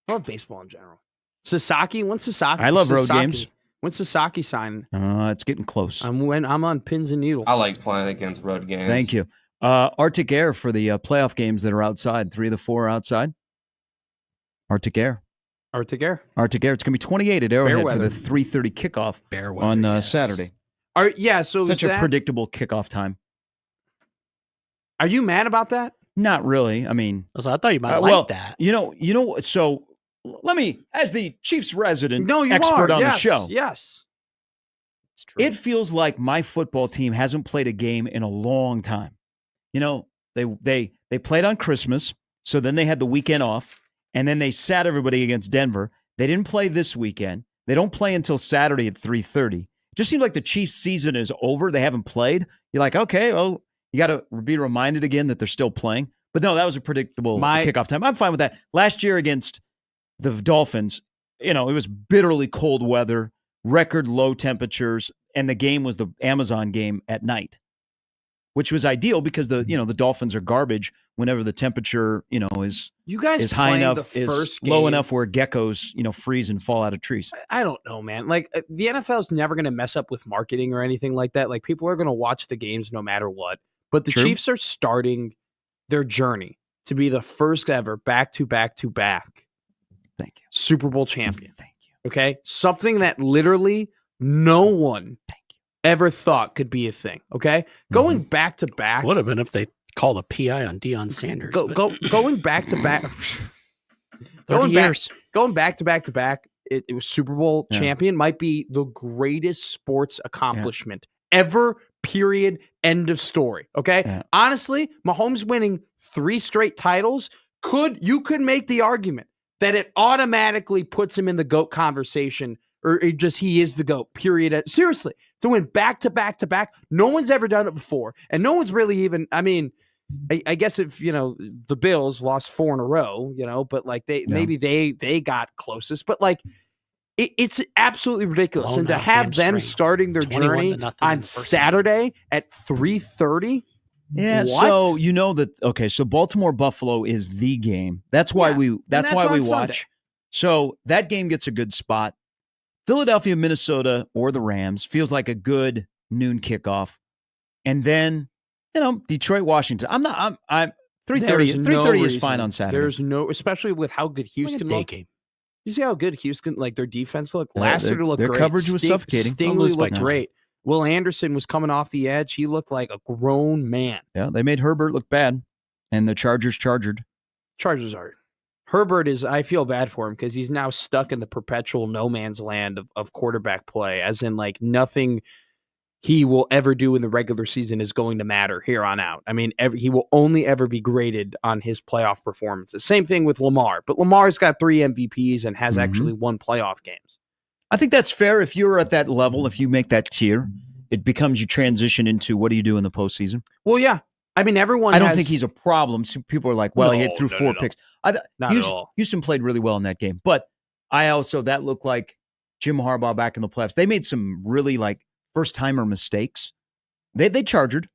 I love baseball in general. Sasaki, when's Sasaki? I love road games. When's Sasaki signing? It's getting close. I'm on pins and needles. I like playing against road games. Thank you. Arctic Air for the playoff games that are outside. 3 of the 4 are outside. Arctic Air. Arctic Air. Arctic Air. It's going to be 28 at Arrowhead for weather. the 3:30 kickoff Bear weather, on yes. Saturday. So Such a predictable kickoff time. Are you mad about that? Not really. I mean, So I thought you might like that. You know. So let me, as the Chiefs resident No, you expert are. on Yes, the show. Yes. It's true. It feels like my football team hasn't played a game in a long time. You know, they played on Christmas, so then they had the weekend off, and then they sat everybody against Denver. They didn't play this weekend. They don't play until Saturday at 3:30. It just seems like the Chiefs' season is over. They haven't played. You're like, okay, well, you got to be reminded again that they're still playing. But no, that was a predictable kickoff time. I'm fine with that. Last year against the Dolphins, it was bitterly cold weather, record low temperatures, and the game was the Amazon game at night, which was ideal because the Dolphins are garbage whenever the temperature, is You guys is high playing enough, the is first low game- enough where geckos, freeze and fall out of trees. I don't know, man. Like the NFL is never going to mess up with marketing or anything like that. Like people are going to watch the games no matter what. But the True. Chiefs are starting their journey to be the first ever back-to-back Thank you. Super Bowl champion. Thank you. Okay? Something that literally no one ever thought could be a thing. Okay? Going back to back. Would have been if they called a PI on Deion Sanders. Going back to back. 30 years. Going back to back, it was Super Bowl champion might be the greatest sports accomplishment ever, period, end of story. Okay? Yeah. Honestly, Mahomes winning 3 straight titles, you could make the argument that it automatically puts him in the GOAT conversation, or he is the GOAT, period. Seriously, to win back to back to back, no one's ever done it before. And no one's really even, I mean, I guess if, the Bills lost 4 in a row, but like maybe they got closest, but like it's absolutely ridiculous. Blown and to out have them hamstring. starting their 21 to journey nothing in on the first Saturday at 3:30. Yeah, What? so so Baltimore Buffalo is the game. That's why that's why we on watch. Sunday. So that game gets a good spot. Philadelphia, Minnesota, or the Rams feels like a good noon kickoff. And then, Detroit, Washington. I'm 3:30. 3:30 is fine on Saturday. There's no, especially with how good Houston day looked. game. You see how good Houston, like their defense looked? Last year looked their great. coverage was suffocating. Stingley looked now. great. Will Anderson was coming off the edge. He looked like a grown man. Yeah, they made Herbert look bad, and the Chargers chargered. Chargers are. Herbert is, I feel bad for him because he's now stuck in the perpetual no man's land of quarterback play, as in like nothing he will ever do in the regular season is going to matter here on out. I mean, he will only ever be graded on his playoff performances. Same thing with Lamar, but Lamar's got 3 MVPs and has actually won playoff games. I think that's fair. If you're at that level, if you make that tier, it becomes you transition into what do you do in the postseason? Well, yeah. I mean, everyone I don't think he's a problem. Some people are like, well, he threw 4 picks. Not at all. Houston played really well in that game. But that looked like Jim Harbaugh back in the playoffs. They made some really like first-timer mistakes. They chargered.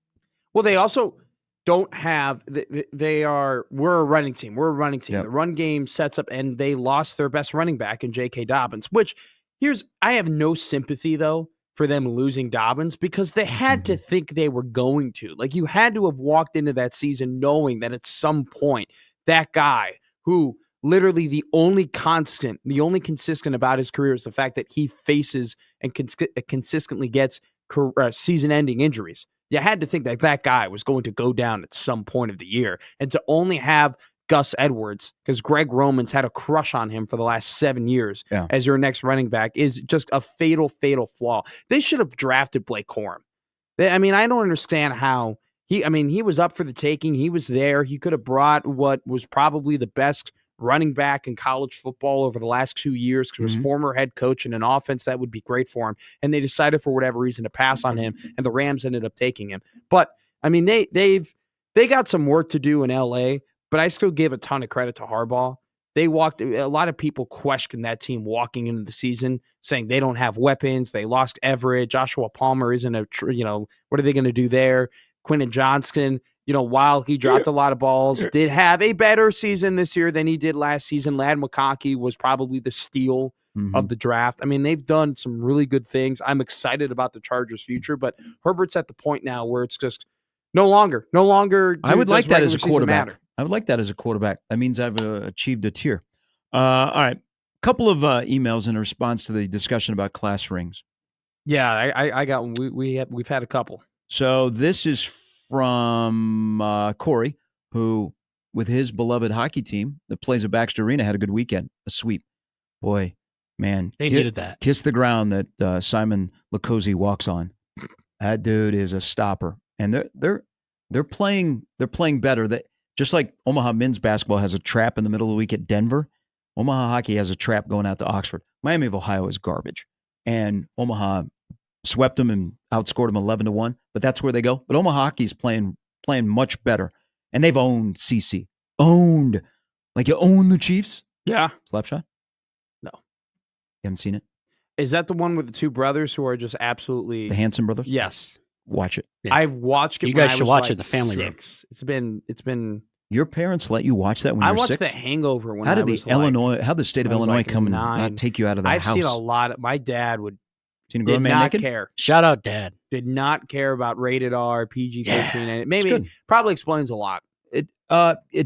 Well, they also don't have we're a running team. Yep. The run game sets up, and they lost their best running back in J.K. Dobbins, which I have no sympathy though for them losing Dobbins because they had to think they were going to. Like you had to have walked into that season knowing that at some point that guy who literally the only consistent about his career is the fact that he faces and consistently gets season-ending injuries. You had to think that guy was going to go down at some point of the year, and to only have Gus Edwards, because Greg Roman's had a crush on him for the last 7 years as your next running back, is just a fatal, fatal flaw. They should have drafted Blake Corum. I don't understand how he was up for the taking. He was there. He could have brought what was probably the best running back in college football over the last 2 years because he was former head coach in an offense that would be great for him. And they decided for whatever reason to pass on him, and the Rams ended up taking him. But they got some work to do in LA. But I still give a ton of credit to Harbaugh. A lot of people questioned that team walking into the season, saying they don't have weapons. They lost Everett. Joshua Palmer isn't what are they going to do there? Quentin Johnston, while he dropped a lot of balls, did have a better season this year than he did last season. Ladd McConkey was probably the steal of the draft. They've done some really good things. I'm excited about the Chargers' future, but Herbert's at the point now where it's just no longer. I would like that as a quarterback. Matter. I would like that as a quarterback. That means I've achieved a tier. All right. couple of emails in response to the discussion about class rings. Yeah, I got one. We've had a couple. So this is from Corey, who, with his beloved hockey team that plays at Baxter Arena, had a good weekend, a sweep. Boy, man, They needed that. Kiss the ground that Simon Lacosi walks on. That dude is a stopper, and they're playing better. That just like Omaha men's basketball has a trap in the middle of the week at Denver, Omaha hockey has a trap going out to Oxford. Miami of Ohio is garbage, and Omaha swept them and outscored them 11-1. But that's where they go. But Omaha hockey's playing much better, and they've owned CC. Owned, like you own the Chiefs. Yeah. Slapshot. No, you haven't seen it. Is that the one with the two brothers who are just absolutely the Hanson brothers? Yes. Watch it. Yeah. I've watched it. You when guys I should was watch like it in the family room. 6. It's been. Your parents let you watch that when you I were watched 6? The Hangover when how I did was how the state of Illinois like come 9. and not take you out of the I've house? seen a lot. My dad would Seen a grown did man not naked? care. Shout out, Dad. Did not care about rated R, PG-13. Yeah, and it's maybe good. probably explains a lot. It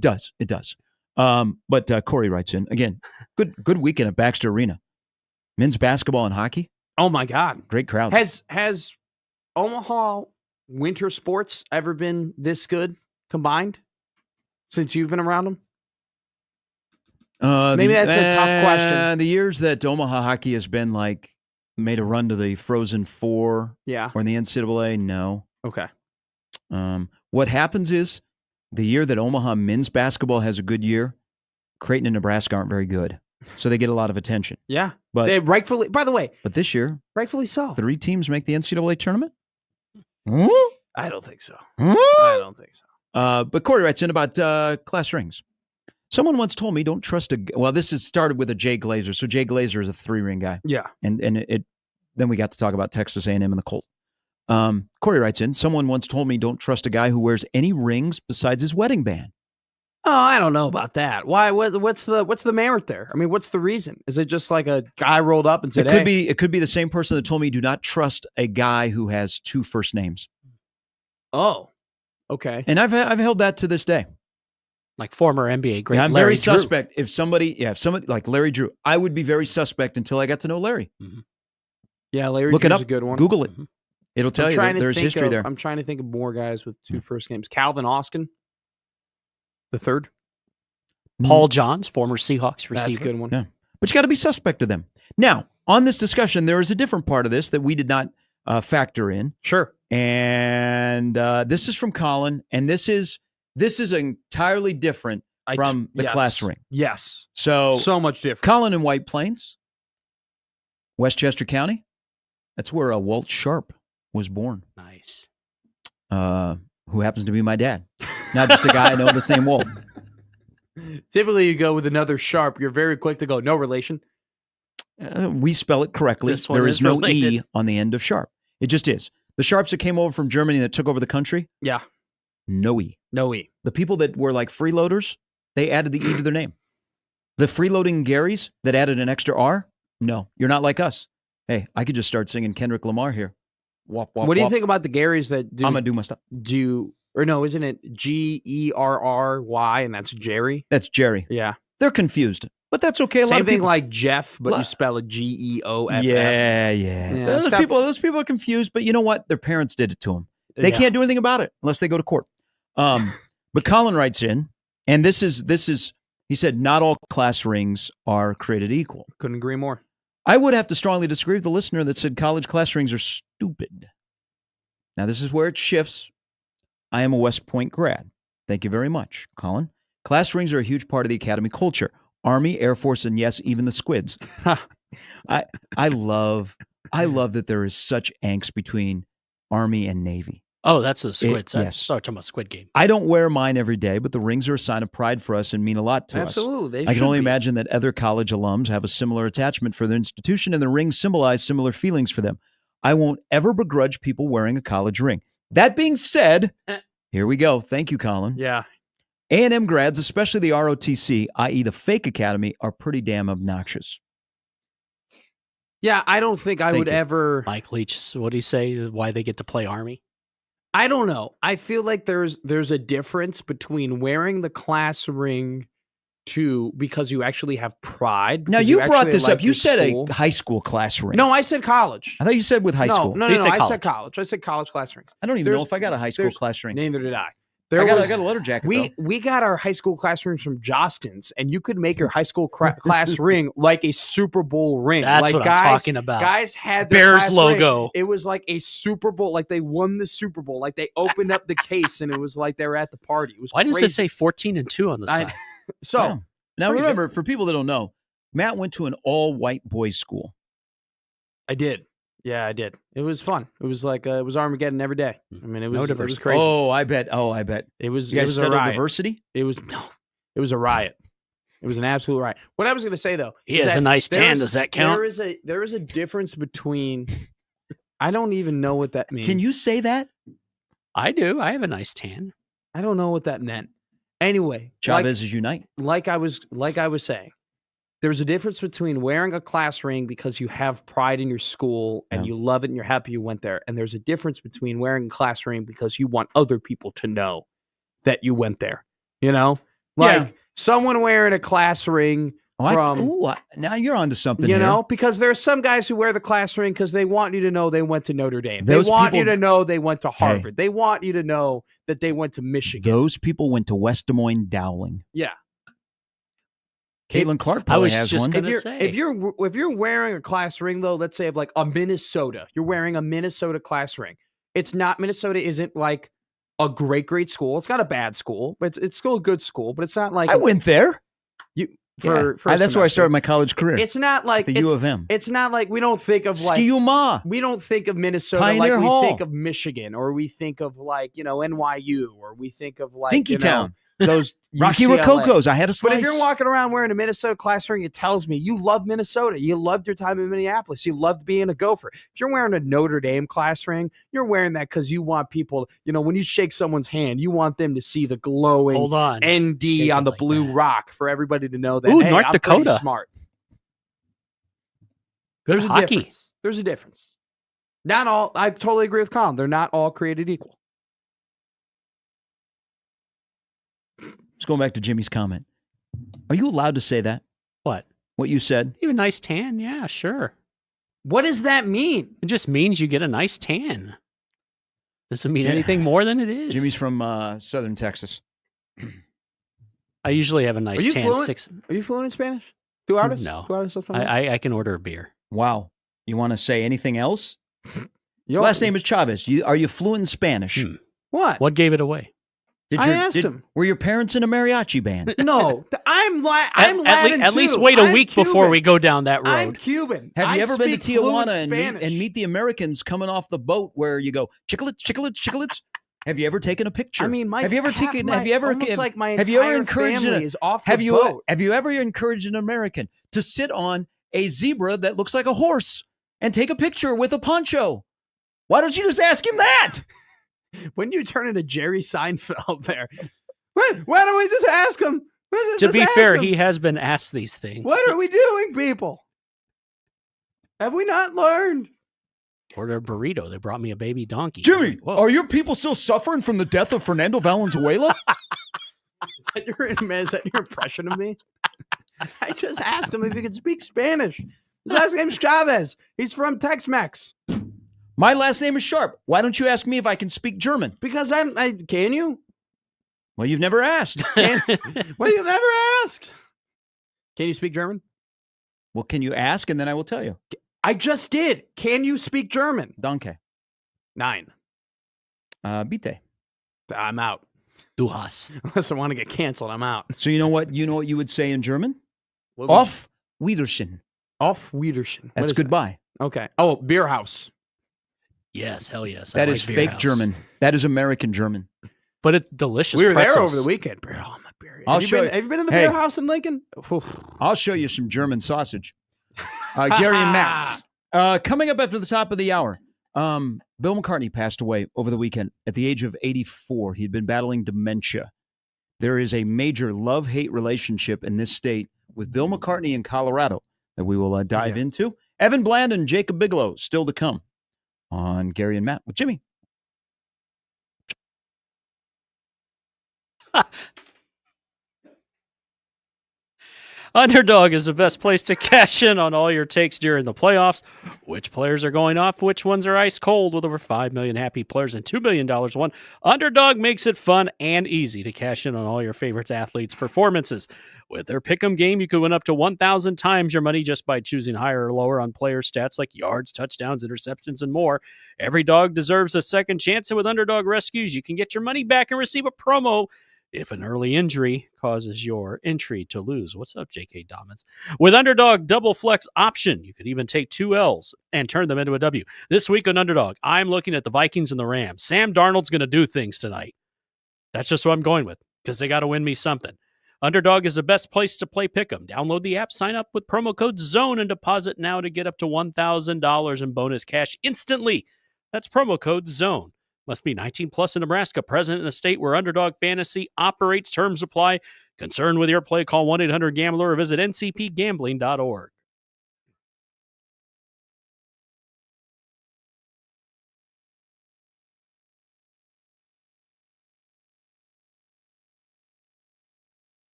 does. It does. But Corey writes in again. Good weekend at Baxter Arena. Men's basketball and hockey. Oh my God! Great crowds. Has Omaha winter sports ever been this good combined since you've been around them? Maybe that's a tough question. The years that Omaha hockey has been like made a run to the Frozen Four, Yeah. or in the NCAA, no. Okay. What happens is the year that Omaha men's basketball has a good year, Creighton and Nebraska aren't very good, so they get a lot of attention. Yeah, but they rightfully. By the way, but this year, rightfully so. 3 teams make the NCAA tournament. I don't think so. I don't think so. But Corey writes in about class rings. Someone once told me, don't trust this is started with a Jay Glazer. So Jay Glazer is a 3-ring guy. Yeah. And then we got to talk about Texas A&M and the Colt. Corey writes in, someone once told me, don't trust a guy who wears any rings besides his wedding band. Oh, I don't know about that. Why? What's the merit there? I mean, what's the reason? Is it just like a guy rolled up and said, It could be the same person that told me, do not trust a guy who has 2 first names. Oh, okay. And I've held that to this day. Like former NBA great. Yeah, I'm Larry very Drew. suspect. If somebody like Larry Drew, I would be very suspect until I got to know Larry. Mm-hmm. Yeah, Larry Look Drew's it up. a good one. Google it. It'll tell you that there's history there. I'm trying to think of more guys with 2 first names. Calvin Austin, the third. Paul Johns, former Seahawks receiver. That's a good one. Yeah. But you got to be suspect of them. Now, on this discussion, there is a different part of this that we did not factor in. Sure. And this is from Colin, and this is entirely different from the class ring. Yes. So much different. Colin in White Plains, Westchester County. That's where Walt Sharp was born. Nice. Who happens to be my dad. Not just a guy I know that's named Walt. Typically, you go with another Sharp. You're very quick to go, no relation. We spell it correctly. There is no related. E on the end of Sharp. It just is. The Sharps that came over from Germany that took over the country. Yeah. No E. No E. The people that were like freeloaders, they added the E to their name. The freeloading Garys that added an extra R, no, you're not like us. Hey, I could just start singing Kendrick Lamar here. Wop, wop, what do you wop. think about the Garys that do? I'm going to do my stuff. Isn't it Gerry and that's Jerry? That's Jerry. Yeah. They're confused, but that's okay. Same thing like Jeff, but you spell it Geoff. Yeah. Those people are confused, but you know what? Their parents did it to them. They can't do anything about it unless they go to court. But Colin writes in, and this is, he said, not all class rings are created equal. Couldn't agree more. I would have to strongly disagree with the listener that said college class rings are stupid. Now, this is where it shifts. I am a West Point grad. Thank you very much, Colin. Class rings are a huge part of the academy culture. Army, Air Force, and yes, even the squids. I love that there is such angst between Army and Navy. Oh, that's the squids. Yes. Sorry, talking about Squid Game. I don't wear mine every day, but the rings are a sign of pride for us and mean a lot to us. Absolutely. I can only imagine that other college alums have a similar attachment for their institution, and the rings symbolize similar feelings for them. I won't ever begrudge people wearing a college ring. That being said, here we go. Thank you, Colin. Yeah. A&M grads, especially the ROTC, i.e. the fake academy, are pretty damn obnoxious. Yeah, I don't think I would ever. Mike Leach, what do you say? Why they get to play Army? I don't know. I feel like there's a difference between wearing the class ring because you actually have pride. Now, because you brought actually this like up. You your said school. a high school class ring. No, I said college. I thought you said with high school. No, He said I said college. I said college class rings. I don't even know if I got a high school there's- class ring. Neither did I. I got a letter jacket, though. We got our high school class rings from Jostens, and you could make your high school class ring like a Super Bowl ring. That's like what I'm talking about. Guys had their Bears class logo. ring. It was like a Super Bowl, like they won the Super Bowl. Like they opened up the case, and it was like they were at the party. It was Why does crazy. this say 14-2 on the side? So Yeah. Now, pretty remember, for people that don't know, Matt went to an all-white boys' school. I did. Yeah, I did. It was fun. It was like it was Armageddon every day. I mean, it was, No it was diversity. crazy. Oh, I bet. It was. You It guys was a studied riot. diversity? It was a riot. It was an absolute riot. What I was going to say though, He is has that a nice there tan. is- Does that count? There is a difference between. I don't even know what that means. Can you say that? I do. I have a nice tan. I don't know what that meant. Anyway, Chavez is unite. like I was saying, there's a difference between wearing a class ring because you have pride in your school and Yeah. you love it and you're happy you went there. And there's a difference between wearing a class ring because you want other people to know that you went there. You know, like Yeah. someone wearing a class ring Now you're onto something. you here. know, because there's some guys who wear the class ring because they want you to know they went to Notre Dame. Those they want you people- to know they went to Harvard. They want you to know that they went to Michigan. Those people went to West Des Moines Dowling. Yeah. Caitlin Clark I probably was has just one. gonna If say. you're wearing a class ring though, let's say of like a Minnesota, you're wearing a Minnesota class ring. It's not Minnesota isn't like a great school. It's not a bad school, but it's still a good school. But it's not like I went there. for Yeah. That's where I semester. started my college career. It's not like the it's, U of M. It's not like we don't think of like Ski-U-Ma. we don't think of Minnesota Pioneer like Hall. we think of Michigan or we think of like NYU or we think of like Dinkytown. those Rocky UCLA. Rococo's. I had a slice. But if you're walking around wearing a Minnesota class ring, it tells me you love Minnesota. You loved your time in Minneapolis. You loved being a Gopher. If you're wearing a Notre Dame class ring, you're wearing that because you want people, when you shake someone's hand, you want them to see the glowing Hold on. ND Shake it on the like blue that. rock for everybody to know that, Ooh, hey, North I'm pretty Dakota. smart. Good There's a hockey. difference. There's a difference. Not all, I totally agree with Colin. They're not all created equal. Just going back to Jimmy's comment. Are you allowed to say that? What? What you said? You have a nice tan? Yeah, sure. What does that mean? It just means you get a nice tan. Doesn't mean Jim- anything more than it is. Jimmy's from Southern Texas. I usually have a nice Are you tan. fluent? Are you fluent in Spanish? Two artists? No. Two artists? I can order a beer. Wow. You want to say anything else? Your Last name is Chavez. Are you fluent in Spanish? What? What gave it away? I asked him. Were your parents in a mariachi band? No, I'm Latin At least too. wait a I'm week Cuban. before we go down that road. I'm Cuban. Have you I ever been to speak fluent Tijuana Spanish. and meet the Americans coming off the boat where you go chicklets? Have you ever taken a picture? I mean, Mike, have you ever taken? Have you ever? almost like my have you ever entire encouraged? family is off the Have you boat. have you ever encouraged an American to sit on a zebra that looks like a horse and take a picture with a poncho? Why don't you just ask him that? When you turn into Jerry Seinfeld there, why don't we just ask him? To be fair, he has been asked these things. What are we doing, people? Have we not learned? Order a burrito. They brought me a baby donkey. Jimmy, Whoa. are your people still suffering from the death of Fernando Valenzuela? Is that your impression of me? I just asked him if he could speak Spanish. His last name's Chavez. He's from Tex-Mex. My last name is Sharp. Why don't you ask me if I can speak German? Because I can you? Well, you've never asked. Well, you've never asked. Can you speak German? Well, can you ask and then I will tell you. I just did. Can you speak German? Danke. 9. Bitte. I'm out. Du hast. Unless I want to get canceled, I'm out. So you know what you would say in German? What would- Auf Wiedersehen. Auf Wiedersehen. What That's is that? goodbye. Okay. Oh, beer house. Yes, hell yes. That I is like Beer fake House. German. That is American German. But it's delicious. We were there pretzels. over the weekend. Oh, my beer. I'll Have you show been, you. have you been in the Hey. beer house in Lincoln? Oof. I'll show you some German sausage. Gary and Matt. Coming up after the top of the hour, Bill McCartney passed away over the weekend at the age of 84. He'd been battling dementia. There is a major love-hate relationship in this state with Bill McCartney in Colorado that we will dive into. Evan Bland and Jacob Bigelow still to come on Gary and Matt with Jimmy. Underdog is the best place to cash in on all your takes during the playoffs. Which players are going off? Which ones are ice cold? With over 5 million happy players and $2 billion won, Underdog makes it fun and easy to cash in on all your favorite athletes' performances. With their pick'em game, you could win up to 1,000 times your money just by choosing higher or lower on player stats like yards, touchdowns, interceptions, and more. Every dog deserves a second chance, and with Underdog Rescues, you can get your money back and receive a promo if an early injury causes your entry to lose. What's up, J.K. Dobbins? With Underdog Double Flex option, you could even take 2 L's and turn them into a W. This week on Underdog, I'm looking at the Vikings and the Rams. Sam Darnold's going to do things tonight. That's just what I'm going with, because they got to win me something. Underdog is the best place to play Pick'em. Download the app, sign up with promo code ZONE, and deposit now to get up to $1,000 in bonus cash instantly. That's promo code ZONE. Must be 19 plus in Nebraska, present in a state where Underdog Fantasy operates. Terms apply. Concerned with your play, call 1-800-GAMBLER or visit ncpgambling.org.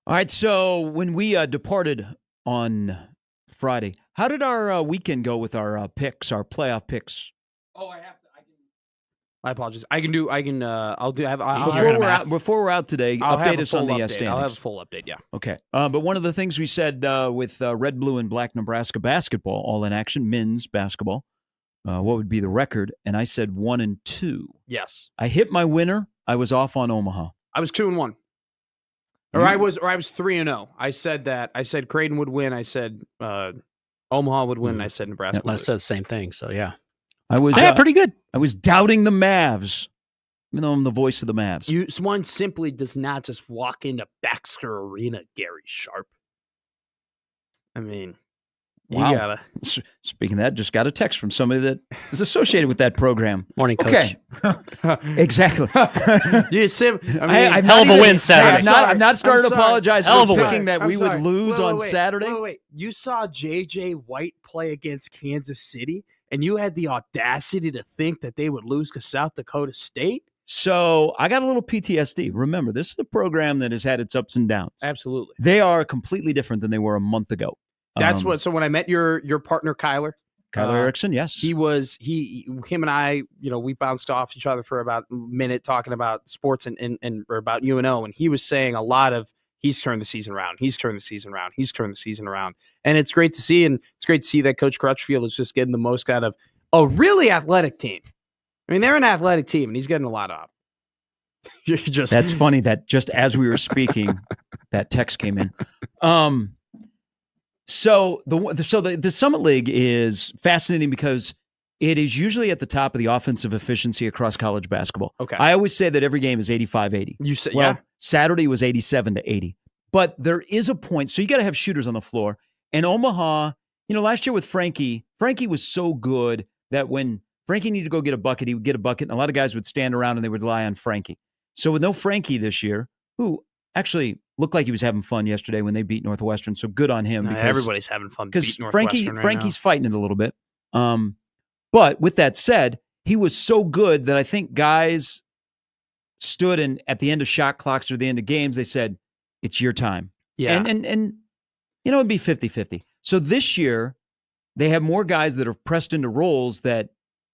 All right, so when we departed on Friday, how did our weekend go with our picks, our playoff picks? Oh, my apologies. I'll do. Before we're out today, update us on the standings. I'll have a full update. Yeah. Okay. But one of the things we said with red, blue, and black Nebraska basketball, all in action, men's basketball, what would be the record? And I said 1-2. Yes. I hit my winner. I was off on Omaha. I was 2-1. Or I was 3-0. I said Creighton would win. I said Omaha would win. And I said Nebraska would I win. said the same thing. So, yeah. I was pretty good. I was doubting the Mavs, even though I'm the voice of the Mavs. One simply does not just walk into Baxter Arena, Gary Sharp. I mean, you gotta. Speaking of that, just got a text from somebody that is associated with that program. Morning, Coach. Okay, exactly. Hell of a win Saturday. I'm not starting to apologize Hell for of a thinking that we would lose on Saturday. Wait. You saw J.J. White play against Kansas City, and you had the audacity to think that they would lose to South Dakota State? So I got a little PTSD. Remember, this is a program that has had its ups and downs. Absolutely. They are completely different than they were a month ago. So when I met your partner, Kyler Erickson, yes. him and I, we bounced off each other for about a minute talking about sports and or about UNO. And he was saying a lot of, he's turned the season around. He's turned the season around. He's turned the season around. And it's great to see. And it's great to see that Coach Crutchfield is just getting the most out of a really athletic team. I mean, they're an athletic team, and he's getting a lot out of it. That's funny that just as we were speaking, that text came in. So the Summit League is fascinating because it is usually at the top of the offensive efficiency across college basketball. Okay. I always say that every game is 85-80. You said, well, yeah. Saturday was 87-80. But there is a point. So you got to have shooters on the floor. And Omaha, last year with Frankie was so good that when Frankie needed to go get a bucket, he would get a bucket, and a lot of guys would stand around and they would rely on Frankie. So with no Frankie this year, who actually looked like he was having fun yesterday when they beat Northwestern, so good on him. Because everybody's having fun beating Northwestern Frankie's fighting it a little bit. But with that said, he was so good that I think guys stood and at the end of shot clocks or the end of games, they said, it's your time. Yeah. And it'd be 50-50. So this year, they have more guys that are pressed into roles that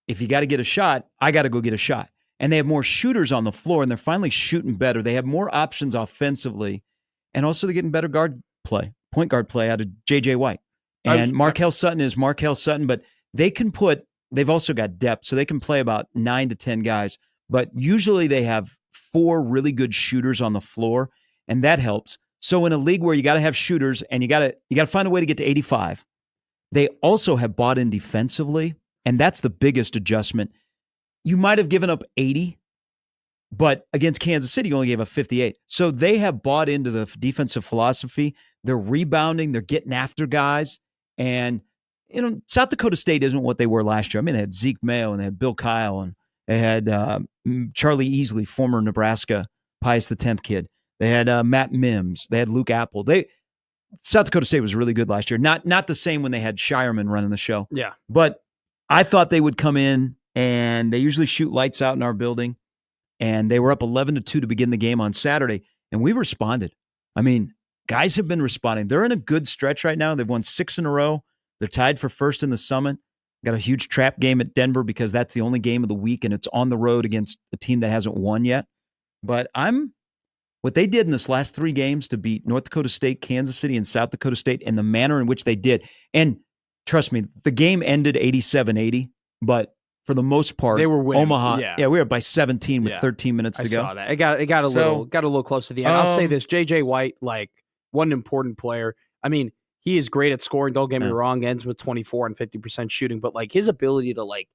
if you got to get a shot, I got to go get a shot. And they have more shooters on the floor, and they're finally shooting better. They have more options offensively, and also they're getting better point guard play out of J.J. White. And Markel Sutton is Markel Sutton, but they've also got depth, so they can play about 9 to 10 guys. But usually they have 4 really good shooters on the floor, and that helps. So in a league where you got to have shooters and you got to find a way to get to 85, they also have bought in defensively. And that's the biggest adjustment. You might have given up 80, but against Kansas City, you only gave up 58. So they have bought into the defensive philosophy. They're rebounding. They're getting after guys. And, South Dakota State isn't what they were last year. I mean, they had Zeke Mayo and they had Bill Kyle and they had Charlie Easley, former Nebraska Pius X kid. They had Matt Mims. They had Luke Apple. South Dakota State was really good last year. Not the same when they had Shireman running the show. Yeah. But I thought they would come in, and they usually shoot lights out in our building, and they were up 11-2 to begin the game on Saturday, and we responded. I mean, guys have been responding. They're in a good stretch right now. They've won 6 in a row. They're tied for first in the Summit. Got a huge trap game at Denver because that's the only game of the week, and it's on the road against a team that hasn't won yet. But what they did in this last 3 games to beat North Dakota State, Kansas City, and South Dakota State, and the manner in which they did, and trust me, the game ended 87-80, but for the most part, they were winning. Omaha. Yeah, we were by 17 with 13 minutes to go. I saw that. It got a little close to the end. I'll say this: J.J. White, one important player. I mean, he is great at scoring. Don't get me wrong. Ends with 24 and 50% shooting, but his ability to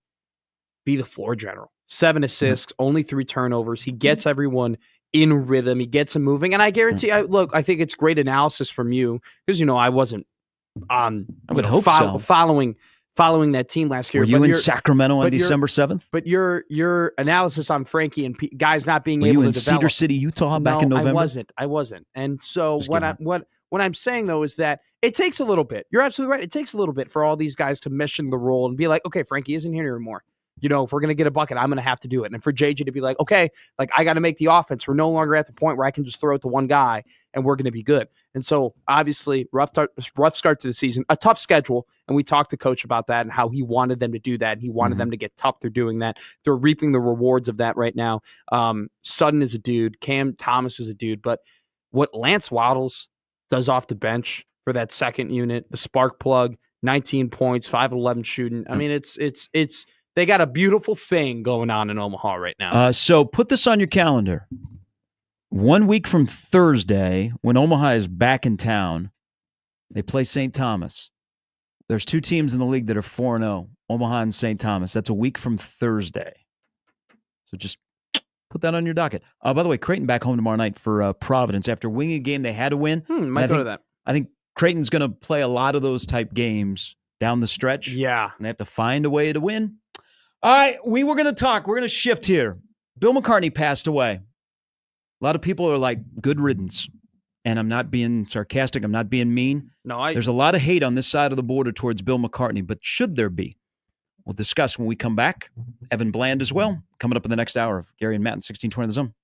be the floor general, 7 assists, only 3 turnovers. He gets everyone in rhythm. He gets them moving, and I guarantee. I think it's great analysis from you because I wasn't. I would hope so. Following that team last year. Were you in Sacramento on December 7th? But your analysis on Frankie and guys not being able to develop. in Cedar City, Utah back in November? I wasn't. And so what I'm saying though is that it takes a little bit. You're absolutely right. It takes a little bit for all these guys to mesh in the role and be like, okay, Frankie isn't here anymore. If we're going to get a bucket, I'm going to have to do it. And for JJ to be like, okay, I got to make the offense. We're no longer at the point where I can just throw it to one guy and we're going to be good. And so obviously rough start to the season, a tough schedule. And we talked to Coach about that and how he wanted them to do that. And he wanted them to get tough. They're doing that. They're reaping the rewards of that right now. Sutton is a dude. Cam Thomas is a dude. But what Lance Waddles does off the bench for that second unit, the spark plug, 19 points, 5 of 11 shooting. I mean, it's they got a beautiful thing going on in Omaha right now. So put this on your calendar. 1 week from Thursday, when Omaha is back in town, they play St. Thomas. There's 2 teams in the league that are 4-0, Omaha and St. Thomas. That's a week from Thursday. So just put that on your docket. By the way, Creighton back home tomorrow night for Providence after winning a game they had to win. Might go to that. I think Creighton's going to play a lot of those type games down the stretch. Yeah. And they have to find a way to win. All right, we were going to talk. We're going to shift here. Bill McCartney passed away. A lot of people are like, good riddance. And I'm not being sarcastic. I'm not being mean. No, There's a lot of hate on this side of the border towards Bill McCartney, but should there be? We'll discuss when we come back. Evan Bland as well, coming up in the next hour of Gary and Matt in 1620 The Zone.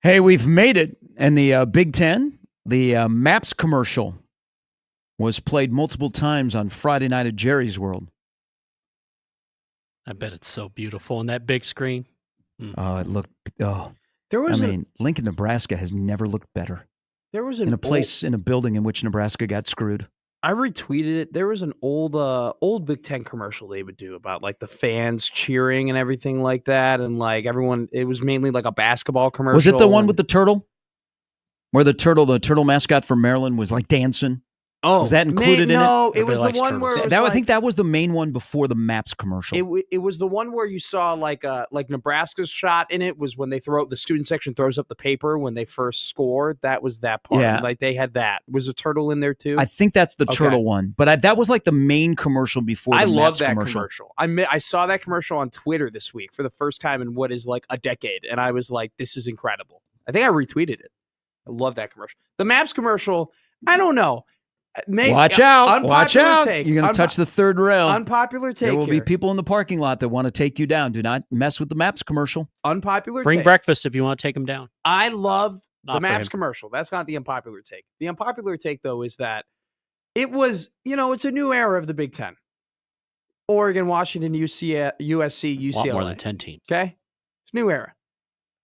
Hey, we've made it in the Big Ten. The Maps commercial was played multiple times on Friday night at Jerry's World. I bet it's so beautiful on that big screen. Oh, it looked. Oh, There was Lincoln, Nebraska has never looked better. There was in a place in a building in which Nebraska got screwed. I retweeted it. There was an old Big Ten commercial they would do about like the fans cheering and everything like that, and like everyone. It was mainly like a basketball commercial. Was it the one with the turtle, where the turtle mascot from Maryland was like dancing? Oh, was that included in it? No, it was the one where I think that was the main one before the Maps commercial. It was the one where you saw like Nebraska's shot in it was when they the student section throws up the paper when they first scored. That was that part. Yeah. Like they had that. Was a turtle in there too? I think that's the turtle one, but that was like the main commercial before the Maps commercial. I saw that commercial on Twitter this week for the first time in what is like a decade, and I was like, this is incredible. I think I retweeted it. I love that commercial. The Maps commercial, I don't know. Watch out. Watch out. You're going to touch the third rail. Unpopular take. There will be people in the parking lot that want to take you down. Do not mess with the Maps commercial. Unpopular Bring take. breakfast if you want to take them down. I love the Maps him. commercial. That's not the unpopular take. The unpopular take, though, is that it was, it's a new era of the Big Ten. Oregon, Washington, USC, UCLA. A lot more than 10 teams. Okay? It's a new era.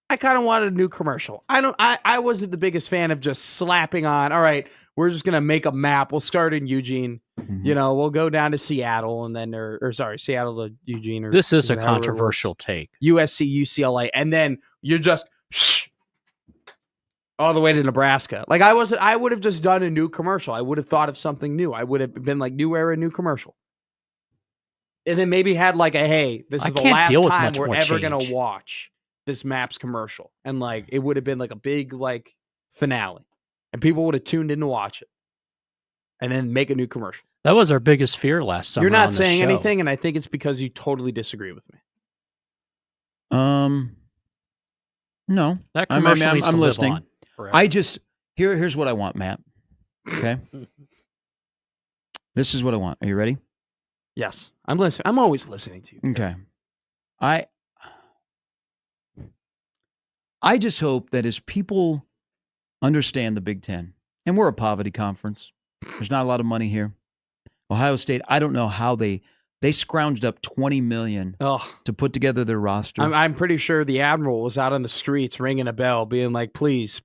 I kind of wanted a new commercial. I wasn't the biggest fan of just slapping on, all right, we're just going to make a map. We'll start in Eugene. Mm-hmm. We'll go down to Seattle and then, Seattle to Eugene. This is a controversial take. USC, UCLA. And then you just all the way to Nebraska. Like I would have just done a new commercial. I would have thought of something new. I would have been like new era, new commercial. And then maybe had like hey, this is the last time we're ever going to watch this Maps commercial. And like, it would have been like a big like finale. And people would have tuned in to watch it, and then make a new commercial. That was our biggest fear last summer. You're not on this saying show. anything, and I think it's because you totally disagree with me. No, that commercial needs to I'm live listening. on forever. I just here's what I want, Matt. Okay, this is what I want. Are you ready? Yes, I'm listening. I'm always listening to you. Okay, I just hope that as people understand the Big Ten, and we're a poverty conference. There's not a lot of money here. Ohio State, I don't know how they scrounged up $20 million to put together their roster. I'm pretty sure the Admiral was out on the streets ringing a bell, being like, please,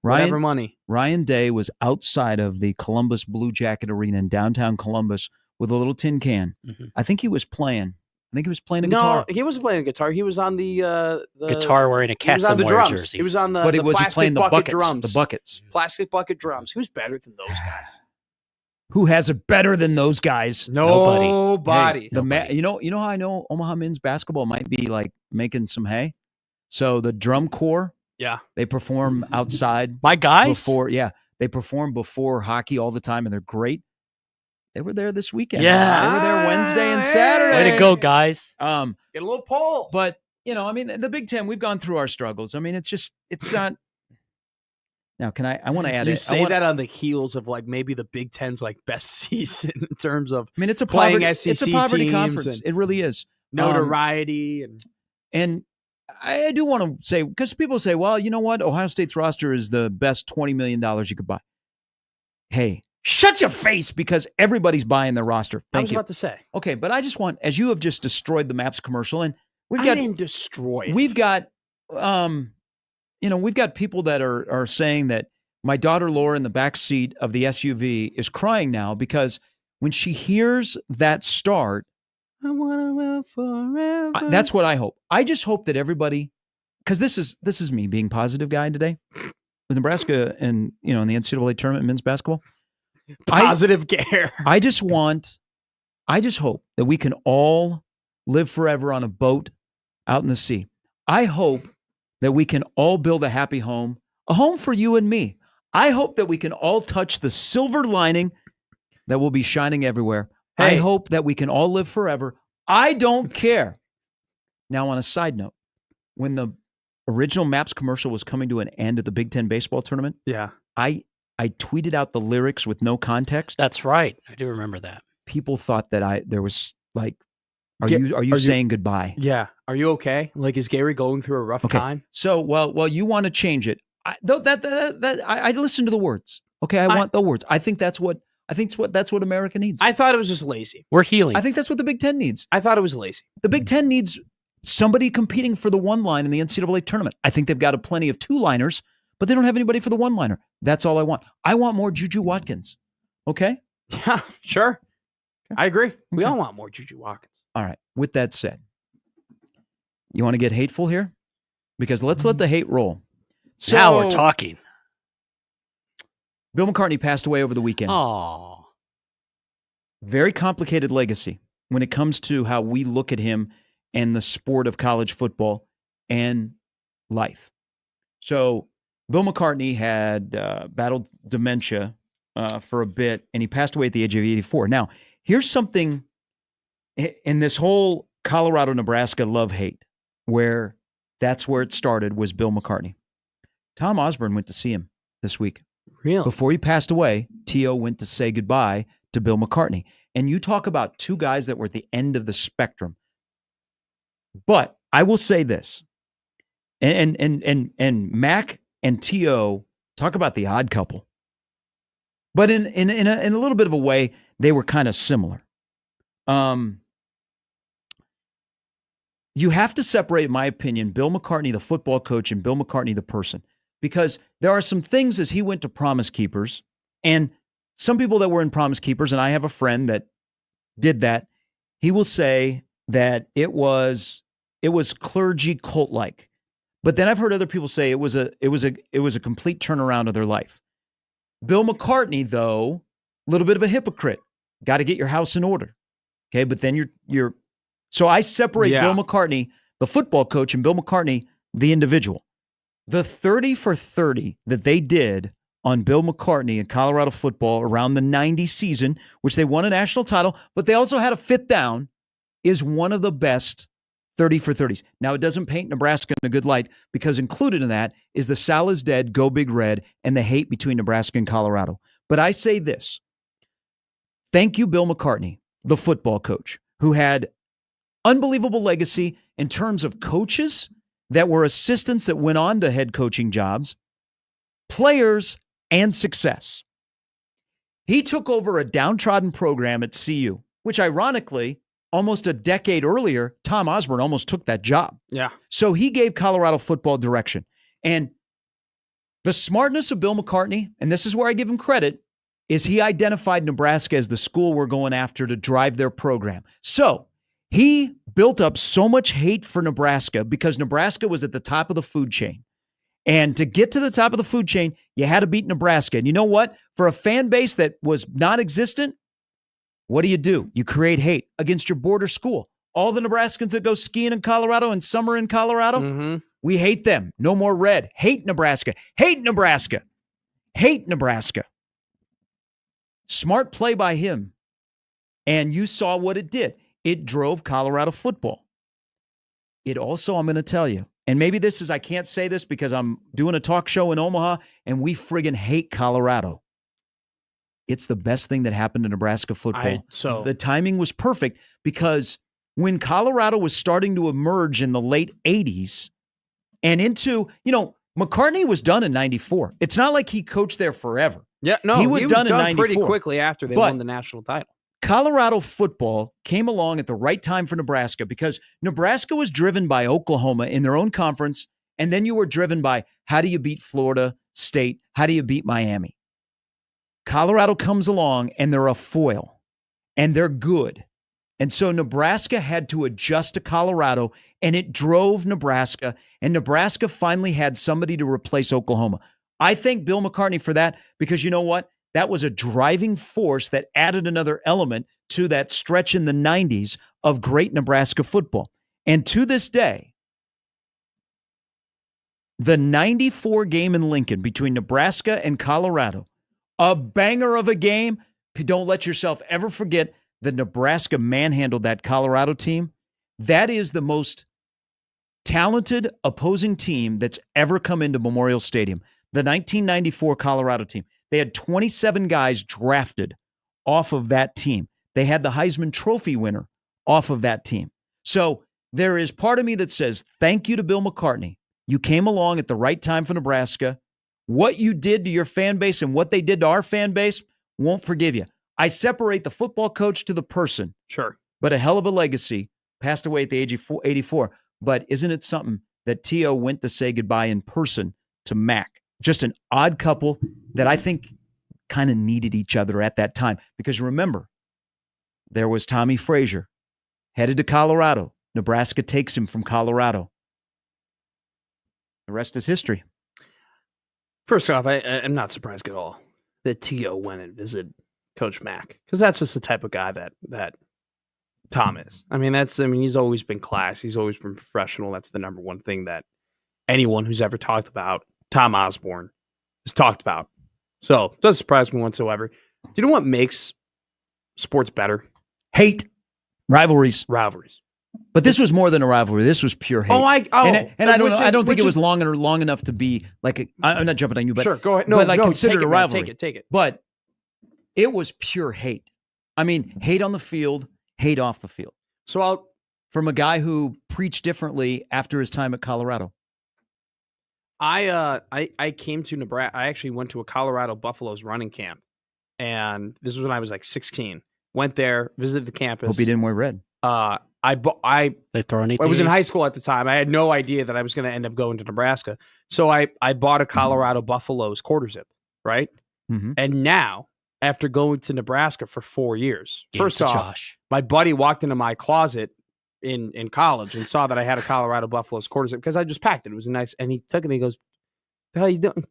whatever money. Ryan Day was outside of the Columbus Blue Jacket Arena in downtown Columbus with a little tin can. Mm-hmm. I think he was playing a guitar. No, he wasn't playing a guitar. He was on the guitar wearing a Cats and Warrior jersey. He was on the But was he playing the buckets? Drums. The buckets. Plastic bucket drums. Who's better than those guys? Who has it better than those guys? Nobody. Hey, you know how I know Omaha men's basketball might be like making some hay? So the drum corps, they perform outside. My guys? They perform before hockey all the time, and they're great. They were there this weekend. Yeah. They were there Wednesday and Saturday. Way to go, guys. Get a little poll. But, the Big Ten, we've gone through our struggles. I mean, it's not. Now, I want to add it. You say that on the heels of like maybe the Big Ten's like best season in terms of it's a playing poverty, SEC it's a poverty teams conference. It really is. Notoriety. And I do want to say, because people say, well, you know what? Ohio State's roster is the best $20 million you could buy. Hey. Shut your face, because everybody's buying their roster. Thank you. I was about to say. Okay, but I just want, as you have just destroyed the Maps commercial, and I didn't destroy it. We've got, we've got people that are saying that my daughter Laura in the back seat of the SUV is crying now because when she hears that start, I want to live forever. That's what I hope. I just hope that everybody, because this is me being positive guy today with Nebraska and in the NCAA tournament in men's basketball. Positive care. I just hope that we can all live forever on a boat out in the sea. I hope that we can all build a happy home, a home for you and me. I hope that we can all touch the silver lining that will be shining everywhere. I hope that we can all live forever. I don't care. Now, on a side note, when the original Maps commercial was coming to an end at the Big Ten baseball tournament, I tweeted out the lyrics with no context. That's right. I do remember that. People thought that there was like, are you saying goodbye? Yeah. Are you okay? Like, is Gary going through a rough time? So, well, you want to change it. I listen to the words. Okay, I want the words. I think that's what America needs. I thought it was just lazy. We're healing. I think that's what the Big Ten needs. I thought it was lazy. The Big Ten needs somebody competing for the one line in the NCAA tournament. I think they've got a plenty of two-liners, but they don't have anybody for the one-liner. That's all I want. I want more Juju Watkins. Okay? Yeah, sure. I agree. We all want more Juju Watkins. All right. With that said, you want to get hateful here? Because let's let the hate roll. So, now we're talking. Bill McCartney passed away over the weekend. Oh. Very complicated legacy when it comes to how we look at him and the sport of college football and life. So Bill McCartney had battled dementia for a bit, and he passed away at the age of 84. Now, here's something in this whole Colorado-Nebraska love-hate, where that's where it started, was Bill McCartney. Tom Osborne went to see him this week. Really? Before he passed away, T.O. went to say goodbye to Bill McCartney. And you talk about two guys that were at the end of the spectrum. But I will say this, and Mac and T.O. talk about the odd couple. But in a little bit of a way, they were kind of similar. You have to separate, in my opinion, Bill McCartney, the football coach, and Bill McCartney, the person. Because there are some things as he went to Promise Keepers, and some people that were in Promise Keepers, and I have a friend that did that, he will say that it was clergy cult-like. But then I've heard other people say it was a complete turnaround of their life. Bill McCartney, though, a little bit of a hypocrite. Got to get your house in order. Okay, but then you're so I separate Bill McCartney, the football coach, and Bill McCartney, the individual. The 30 for 30 that they did on Bill McCartney in Colorado football around the 90 season, which they won a national title, but they also had a fifth down, is one of the best 30 for 30s. Now, it doesn't paint Nebraska in a good light, because included in that is the Sal is dead, go big red, and the hate between Nebraska and Colorado. But I say this. Thank you, Bill McCartney, the football coach, who had unbelievable legacy in terms of coaches that were assistants that went on to head coaching jobs, players, and success. He took over a downtrodden program at CU, which ironically, almost a decade earlier, Tom Osborne almost took that job. Yeah. So he gave Colorado football direction. And the smartness of Bill McCartney, and this is where I give him credit, is he identified Nebraska as the school we're going after to drive their program. So he built up so much hate for Nebraska because Nebraska was at the top of the food chain. And to get to the top of the food chain, you had to beat Nebraska. And you know what? For a fan base that was non-existent, what do? You create hate against your border school. All the Nebraskans that go skiing in Colorado and summer in Colorado, we hate them. No more red. Hate Nebraska. Hate Nebraska. Hate Nebraska. Smart play by him. And you saw what it did. It drove Colorado football. It also, I'm going to tell you, and maybe this is, I can't say this because I'm doing a talk show in Omaha and we friggin' hate Colorado. It's the best thing that happened to Nebraska football. The timing was perfect because when Colorado was starting to emerge in the late 80s and into, McCartney was done in 94. It's not like he coached there forever. Yeah, no, he was done in 94. Pretty quickly after they won the national title. Colorado football came along at the right time for Nebraska because Nebraska was driven by Oklahoma in their own conference, and then you were driven by how do you beat Florida State? How do you beat Miami? Colorado comes along, and they're a foil, and they're good. And so Nebraska had to adjust to Colorado, and it drove Nebraska, and Nebraska finally had somebody to replace Oklahoma. I thank Bill McCartney for that because you know what? That was a driving force that added another element to that stretch in the 90s of great Nebraska football. And to this day, the 94 game in Lincoln between Nebraska and Colorado, a banger of a game. Don't let yourself ever forget that Nebraska manhandled that Colorado team. That is the most talented opposing team that's ever come into Memorial Stadium. The 1994 Colorado team. They had 27 guys drafted off of that team. They had the Heisman Trophy winner off of that team. So there is part of me that says, thank you to Bill McCartney. You came along at the right time for Nebraska. What you did to your fan base and what they did to our fan base won't forgive you. I separate the football coach to the person. Sure. But a hell of a legacy. Passed away at the age of 84. But isn't it something that T.O. went to say goodbye in person to Mac? Just an odd couple that I think kind of needed each other at that time. Because remember, there was Tommy Frazier, headed to Colorado. Nebraska takes him from Colorado. The rest is history. First off, I'm not surprised at all that T.O. went and visited Coach Mack, because that's just the type of guy that Tom is. He's always been class. He's always been professional. That's the number one thing that anyone who's ever talked about Tom Osborne has talked about. So it doesn't surprise me whatsoever. Do you know what makes sports better? Hate. Rivalries. But this was more than a rivalry. This was pure hate. I don't know. I don't think it was long enough to be like. I'm not jumping on you, but sure, go ahead. Considered a rivalry. Take it. But it was pure hate. I mean, hate on the field, hate off the field. So from a guy who preached differently after his time at Colorado. I came to Nebraska. I actually went to a Colorado Buffaloes running camp, and this was when I was like 16. Went there, visited the campus. Hope you didn't wear red. They throw anything. I was in high school at the time. I had no idea that I was going to end up going to Nebraska. So I bought a Colorado Buffaloes quarter zip, right? Mm-hmm. And now, after going to Nebraska for 4 years, first off, Josh. my buddy walked into my closet in college and saw that I had a Colorado Buffaloes quarter zip because I just packed it. It was nice. And he took it and he goes, "The hell are you doing?"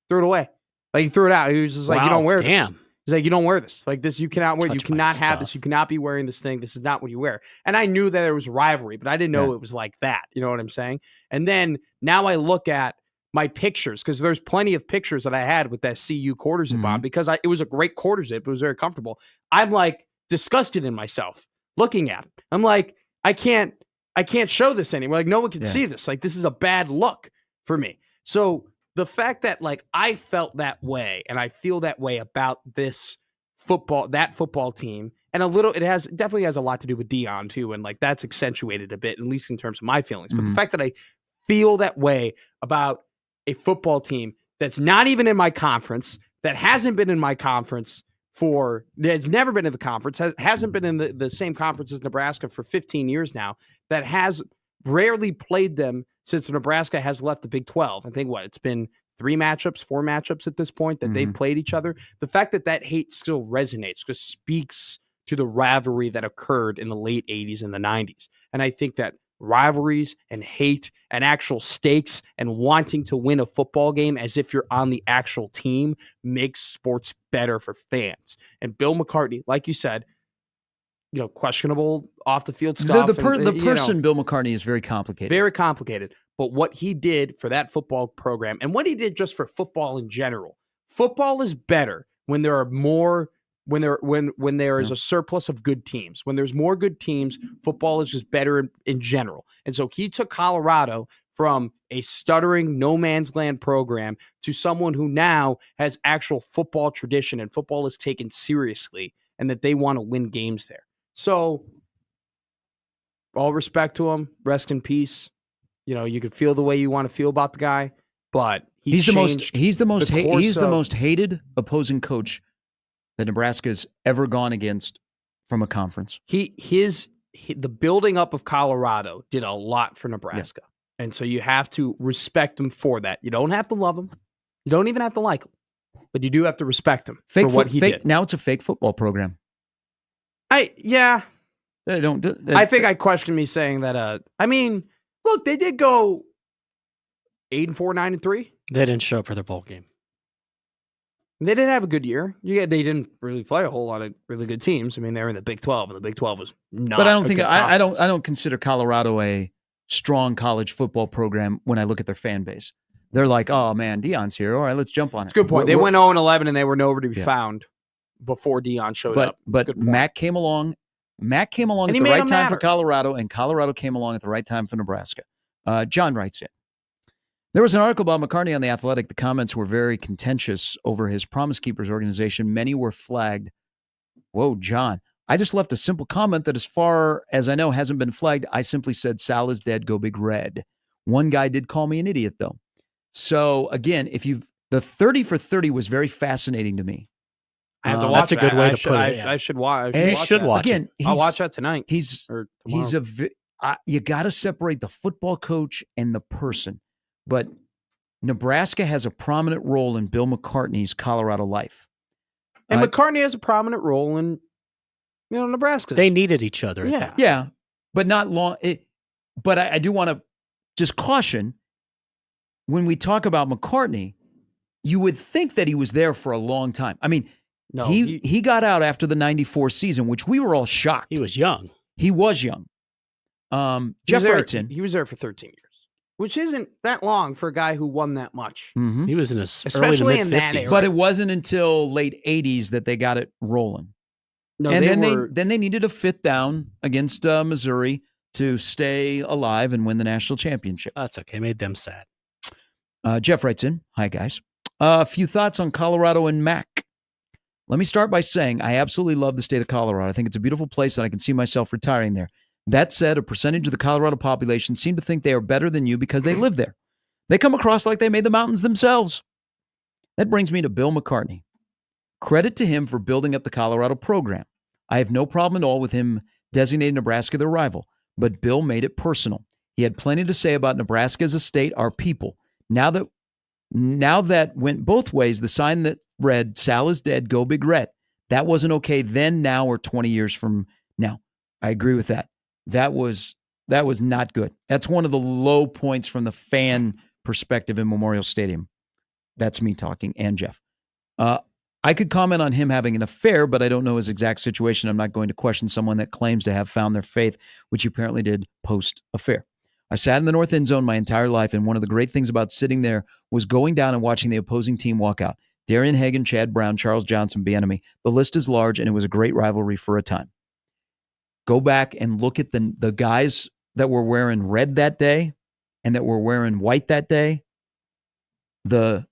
Threw it away. Like, he threw it out. He was just like, "You don't wear this." He's like, "You don't wear this. Like, this you cannot wear. You cannot have this. You cannot be wearing this thing. This is not what you wear." And I knew that there was a rivalry, but I didn't know it was like that. You know what I'm saying? And then now I look at my pictures, because there's plenty of pictures that I had with that CU quarter zip on, because it was a great quarter zip. It was very comfortable. I'm like disgusted in myself looking at it. I'm like, I can't show this anymore. Like, no one can see this. Like, this is a bad look for me. So the fact that, like, I felt that way and I feel that way about that football team, and it definitely has a lot to do with Deion too. And like, that's accentuated a bit, at least in terms of my feelings. But the fact that I feel that way about a football team that's not even in my conference, that hasn't been in my conference that's never been in the conference, hasn't been in the same conference as Nebraska for 15 years now, that has rarely played them since Nebraska has left the Big 12. I think it's been 4 matchups at this point that they've played each other. The fact that hate still resonates just speaks to the rivalry that occurred in the late 80s and the 90s. And I think that rivalries and hate and actual stakes and wanting to win a football game as if you're on the actual team makes sports better for fans. And Bill McCartney, like you said, questionable off the field stuff. The person Bill McCartney is very complicated. Very complicated. But what he did for that football program, and what he did just for football in general, football is better when there are more. When there is a surplus of good teams. When there's more good teams, football is just better in general. And so he took Colorado from a stuttering no man's land program to someone who now has actual football tradition, and football is taken seriously, and that they want to win games there. So all respect to him. Rest in peace. You can feel the way you want to feel about the guy, but he's the most hated opposing coach that Nebraska's ever gone against from a conference. The building up of Colorado did a lot for Nebraska. Yeah. And so you have to respect him for that. You don't have to love him. You don't even have to like him. But you do have to respect him for what he did. Now it's a fake football program. They don't. I think I questioned me saying that. Look, they did go 8-4, 9-3. They didn't show up for their bowl game. They didn't have a good year. They didn't really play a whole lot of really good teams. They were in the Big 12, and the Big 12 was not. But I don't think I don't consider Colorado a strong college football program when I look at their fan base. They're like, "Oh man, Deion's here. All right, let's jump on it." It's a good point. They went 0-11, and they were nowhere to be found before Deion showed up. But Mac came along. Mac came along at the right time for Colorado, and Colorado came along at the right time for Nebraska. John writes in. There was an article about McCartney on The Athletic. The comments were very contentious over his Promise Keepers organization. Many were flagged. Whoa, John. I just left a simple comment that, as far as I know, hasn't been flagged. I simply said, Sal is dead, go Big Red. One guy did call me an idiot, though. So again, the 30 for 30 was very fascinating to me. I have to watch. That's a good way to put it. I should watch. You should watch again. it. I'll watch that tonight. You got to separate the football coach and the person. But Nebraska has a prominent role in Bill McCartney's Colorado life. And McCartney has a prominent role in, Nebraska. They needed each other. Yeah, but not long. But I do want to just caution, when we talk about McCartney, you would think that he was there for a long time. I mean, no, he got out after the 94 season, which we were all shocked. He was young. He was young. Jeff writes in. He was there for 13 years, which isn't that long for a guy who won that much. Mm-hmm. He was in his especially early in mid-50s. that era. But it wasn't until late 80s that they got it rolling. No, and then they needed a fifth down against Missouri to stay alive and win the national championship. That's okay. Made them sad. Jeff writes in, hi guys. A few thoughts on Colorado and Mac. Let me start by saying I absolutely love the state of Colorado. I think it's a beautiful place and I can see myself retiring there. That said, a percentage of the Colorado population seem to think they are better than you because they live there. They come across like they made the mountains themselves. That brings me to Bill McCartney. Credit to him for building up the Colorado program. I have no problem at all with him designating Nebraska their rival, but Bill made it personal. He had plenty to say about Nebraska as a state, our people. Now that went both ways, the sign that read, Sal is dead, go Big Red. That wasn't okay then, now, or 20 years from now. I agree with that. That was not good. That's one of the low points from the fan perspective in Memorial Stadium. That's me talking, and Jeff. I could comment on him having an affair, but I don't know his exact situation. I'm not going to question someone that claims to have found their faith, which he apparently did post-affair. I sat in the north end zone my entire life, and one of the great things about sitting there was going down and watching the opposing team walk out. Darian Hagan, Chad Brown, Charles Johnson, Bieniemy. The list is large, and it was a great rivalry for a time. Go back and look at the guys that were wearing red that day and that were wearing white that day. The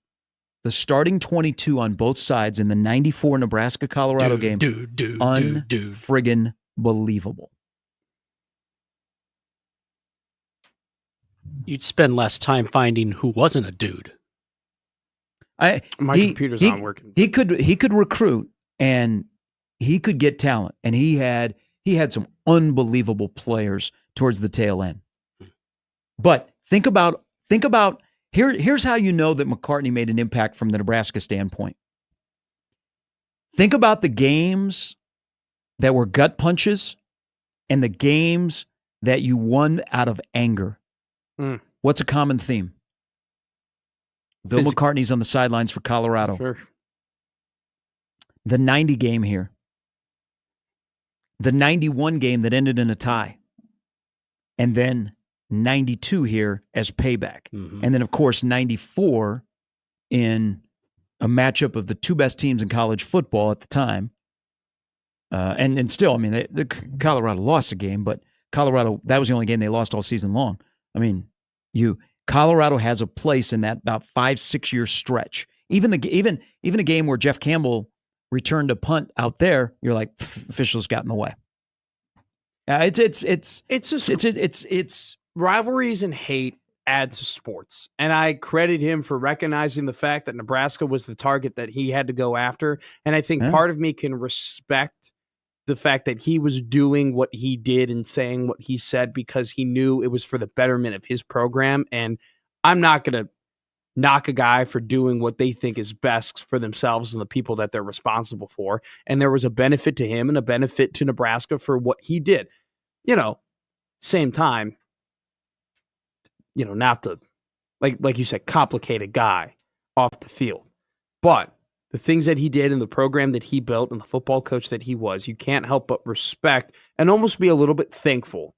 starting 22 on both sides in the 94 Nebraska-Colorado game, unfriggin' believable. You'd spend less time finding who wasn't a dude. My computer's not working. He could recruit and he could get talent, and he had some unbelievable players towards the tail end. But think about here's how you know that McCartney made an impact from the Nebraska standpoint. Think about the games that were gut punches and the games that you won out of anger. What's a common theme? Bill McCartney's on the sidelines for Colorado. Sure. The 90 game here. The 91 game that ended in a tie. And then 92 here as payback. Mm-hmm. And then, of course, 94 in a matchup of the two best teams in college football at the time. And still, I mean, the Colorado lost the game, but Colorado, that was the only game they lost all season long. I mean, Colorado has a place in that about 5-6 year stretch. Even a game where Jeff Campbell returned a punt out there, you're like, officials got in the way. It's rivalries and hate add to sports, and I credit him for recognizing the fact that Nebraska was the target that he had to go after. And I think part of me can respect the fact that he was doing what he did and saying what he said because he knew it was for the betterment of his program. And I'm not going to knock a guy for doing what they think is best for themselves and the people that they're responsible for. And there was a benefit to him and a benefit to Nebraska for what he did. Same time, not the, like you said, complicated guy off the field. But the things that he did in the program that he built and the football coach that he was, you can't help but respect and almost be a little bit thankful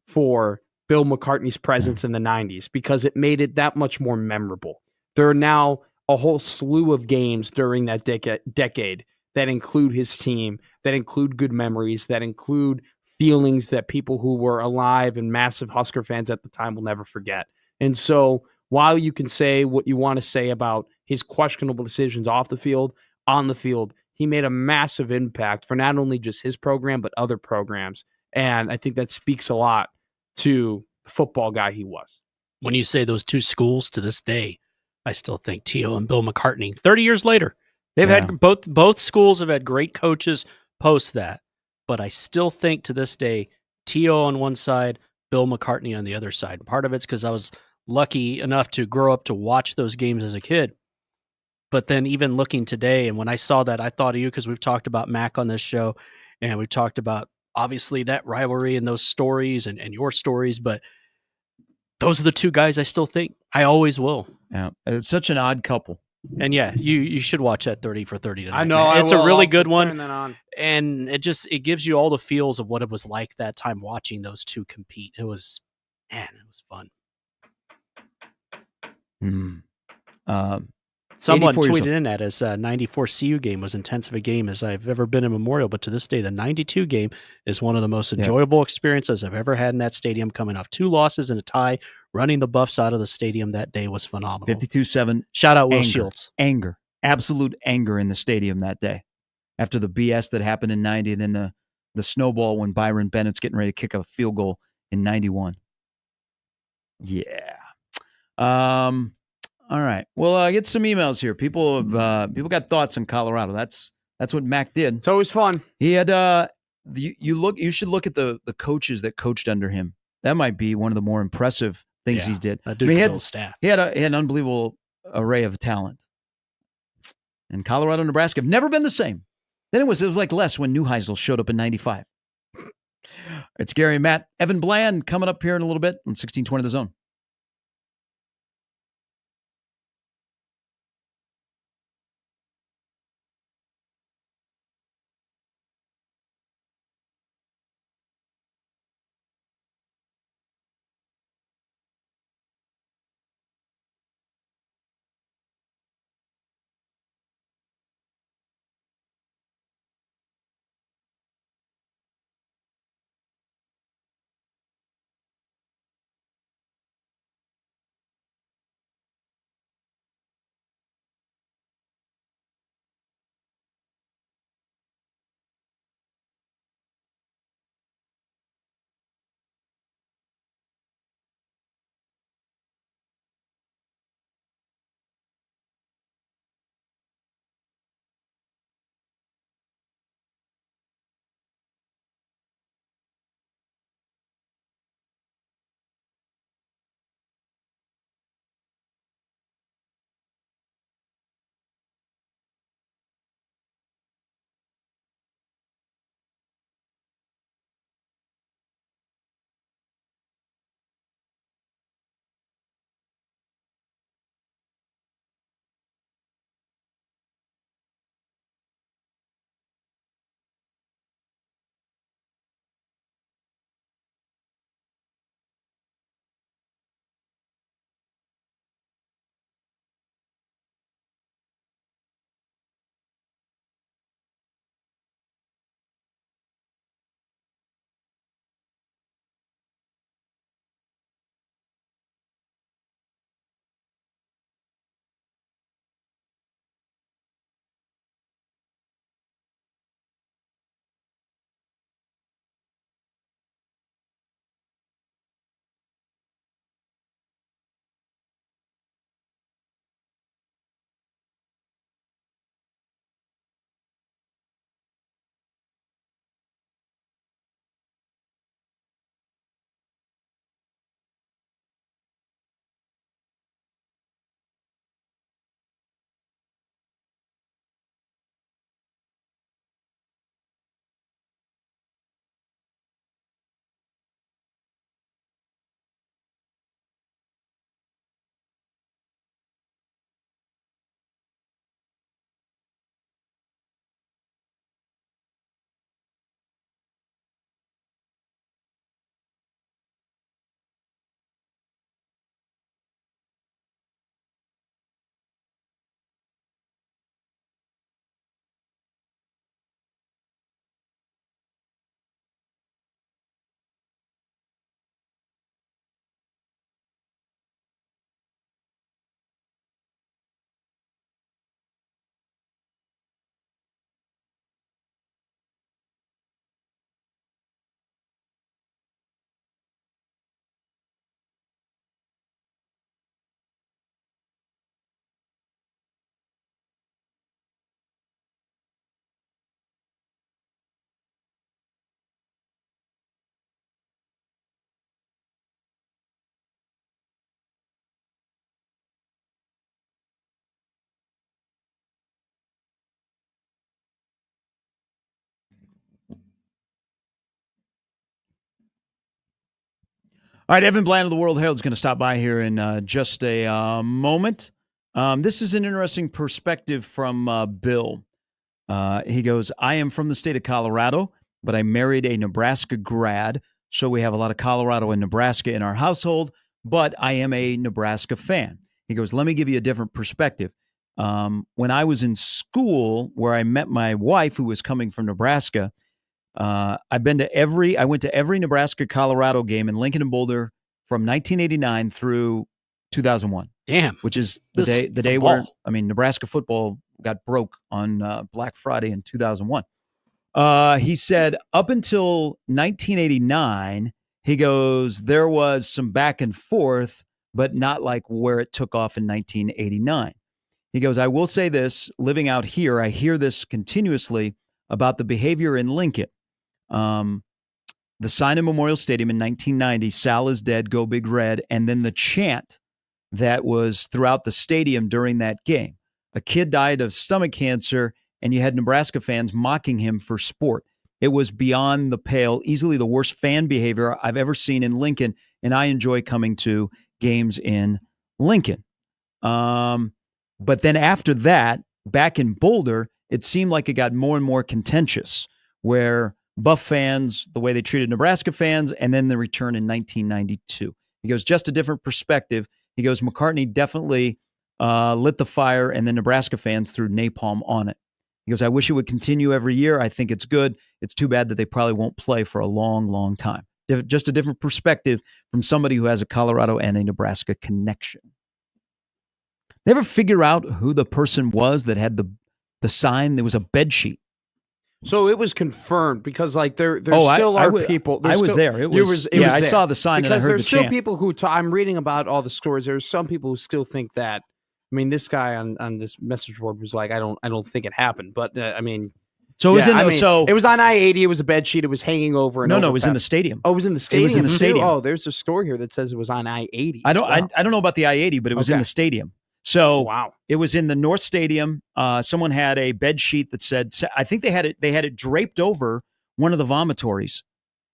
for Bill McCartney's presence in the 90s because it made it that much more memorable. There are now a whole slew of games during that decade that include his team, that include good memories, that include feelings that people who were alive and massive Husker fans at the time will never forget. And so while you can say what you want to say about his questionable decisions off the field, on the field, he made a massive impact for not only just his program, but other programs. And I think that speaks a lot to the football guy he was. When you say those two schools to this day I still think T.O. and Bill McCartney, 30 years later, they've had both schools have had great coaches post that. But I still think to this day, T.O. on one side, Bill McCartney on the other side. Part of it's because I was lucky enough to grow up to watch those games as a kid. But then even looking today, and when I saw that, I thought of you because we've talked about Mac on this show, and we talked about obviously that rivalry and those stories and your stories. But those are the two guys I still think. I always will. Yeah, it's such an odd couple. And yeah, you should watch that 30 for 30 tonight. I know. It's a really good one. Turn that on. And it gives you all the feels of what it was like that time watching those two compete. It was fun. Someone tweeted in at us, 94 CU game was intense of a game as I've ever been in Memorial, but to this day, the 92 game is one of the most enjoyable experiences I've ever had in that stadium, coming off 2 losses and a tie. Running the Buffs out of the stadium that day was phenomenal. 52-7. Shout out Will Shields. Anger. Absolute anger in the stadium that day. After the BS that happened in 90 and then the snowball when Byron Bennett's getting ready to kick a field goal in 91. Yeah. All right. Well, get some emails here. People got thoughts on Colorado. That's what Mac did. It's always fun. He had you should look at the coaches that coached under him. That might be one of the more impressive things he's did. He had an unbelievable array of talent. And Colorado and Nebraska have never been the same. Then it was like less when Neuheisel showed up in 95. It's Gary and Matt. Evan Bland coming up here in a little bit on 1620 The Zone. All right, Evan Bland of the World Herald is going to stop by here in just a moment. This is an interesting perspective from Bill. He goes, I am from the state of Colorado, but I married a Nebraska grad, so we have a lot of Colorado and Nebraska in our household, but I am a Nebraska fan. He goes, let me give you a different perspective. When I was in school where I met my wife, who was coming from Nebraska, I went to every Nebraska-Colorado game in Lincoln and Boulder from 1989 through 2001. Damn. Which is the day where, Nebraska football got broke on Black Friday in 2001. He said up until 1989, he goes, there was some back and forth, but not like where it took off in 1989. He goes, I will say this, living out here, I hear this continuously about the behavior in Lincoln. The sign in Memorial Stadium in 1990, Sal is dead, go Big Red, and then the chant that was throughout the stadium during that game. A kid died of stomach cancer, and you had Nebraska fans mocking him for sport. It was beyond the pale, easily the worst fan behavior I've ever seen in Lincoln, and I enjoy coming to games in Lincoln. But then after that, back in Boulder, it seemed like it got more and more contentious, where Buff fans, the way they treated Nebraska fans, and then the return in 1992. He goes, just a different perspective. He goes, McCartney definitely lit the fire, and then Nebraska fans threw napalm on it. He goes, I wish it would continue every year. I think it's good. It's too bad that they probably won't play for a long, long time. Just a different perspective from somebody who has a Colorado and a Nebraska connection. They ever figure out who the person was that had the sign? There was a bed sheet. So it was confirmed because, like, there still are people. I was there. It was there. I saw the sign because and I heard the chant. There's still people who I'm reading about all the stories. There's some people who still think that. I mean, this guy on this message board was like, I don't think it happened. But so it was in it was on I-80. It was a bed sheet. It was hanging over. No, it was in the stadium. Oh, it was in the stadium. It was in the stadium. Oh, there's a story here that says it was on I-80. I don't know about the I-80, but it was in the stadium. So wow. It was in the North Stadium. Someone had a bed sheet that said, I think they had it draped over one of the vomitories,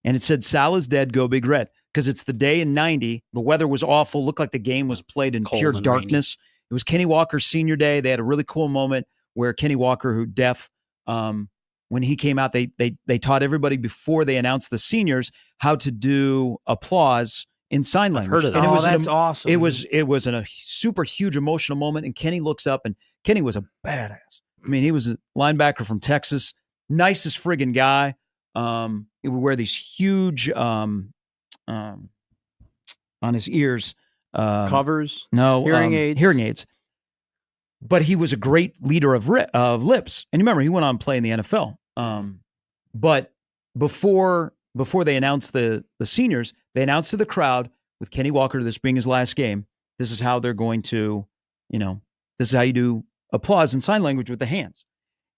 and it said, Sal is dead, go Big Red. Because it's the day in 90. The weather was awful. Looked like the game was played in Cold pure and darkness. Rainy. It was Kenny Walker's senior day. They had a really cool moment where Kenny Walker, who deaf, when he came out, they taught everybody before they announced the seniors how to do applause in sign language. I've heard of that. And that's awesome. It was a super huge emotional moment, and Kenny looks up, and Kenny was a badass. I mean, he was a linebacker from Texas, nicest friggin' guy. He would wear these huge on his ears. Covers? No. Hearing aids? Hearing aids. But he was a great leader of lips. And remember, he went on to play in the NFL. But before they announced the seniors, they announced to the crowd, with Kenny Walker, this being his last game, this is how they're going to, this is how you do applause in sign language with the hands.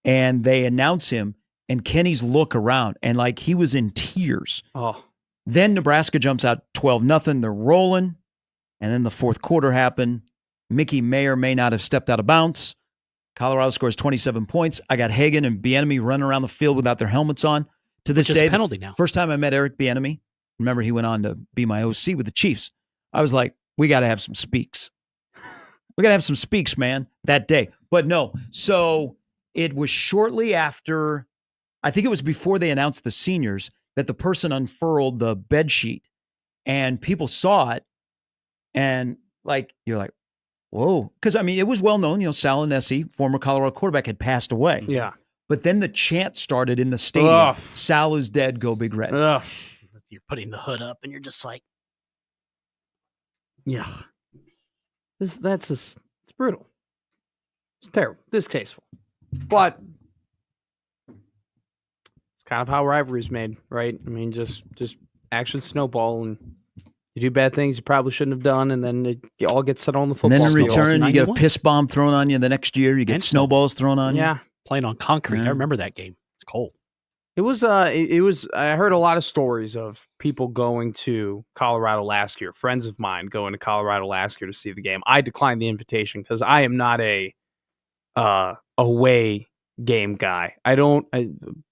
And they announce him, and Kenny's look around, and like he was in tears. Oh. Then Nebraska jumps out 12-0. They're rolling. And then the fourth quarter happened. Mickey may or may not have stepped out of bounds. Colorado scores 27 points. I got Hagan and Bieniemy running around the field without their helmets on. To this day, a penalty now. First time I met Eric Bieniemy, remember he went on to be my OC with the Chiefs. I was like, we got to have some speaks. We got to have some speaks, man, that day. But no, so it was shortly after, I think it was before they announced the seniors, that the person unfurled the bed sheet, and people saw it, and like you're like, whoa, because I mean it was well known. Sal Nessie, former Colorado quarterback, had passed away. Yeah. But then the chant started in the stadium. Ugh. Sal is dead, go Big Red. Ugh. You're putting the hood up, and you're just like, yeah. It's brutal. It's terrible, distasteful, but it's kind of how rivalry is made, right? I mean, just actions snowball, and you do bad things you probably shouldn't have done, and then it all gets set on the football field. And then in return, you get a piss bomb thrown on you the next year. You get snowballs thrown on you. Yeah. Playing on concrete. Yeah. I remember that game. It's cold. It was I heard a lot of stories of people going to Colorado last year, friends of mine going to Colorado last year to see the game. I declined the invitation because I am not a away game guy.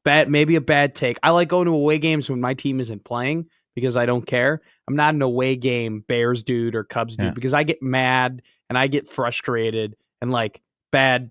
Maybe a bad take. I like going to away games when my team isn't playing because I don't care. I'm not an away game Bears dude or Cubs dude because I get mad and I get frustrated and like bad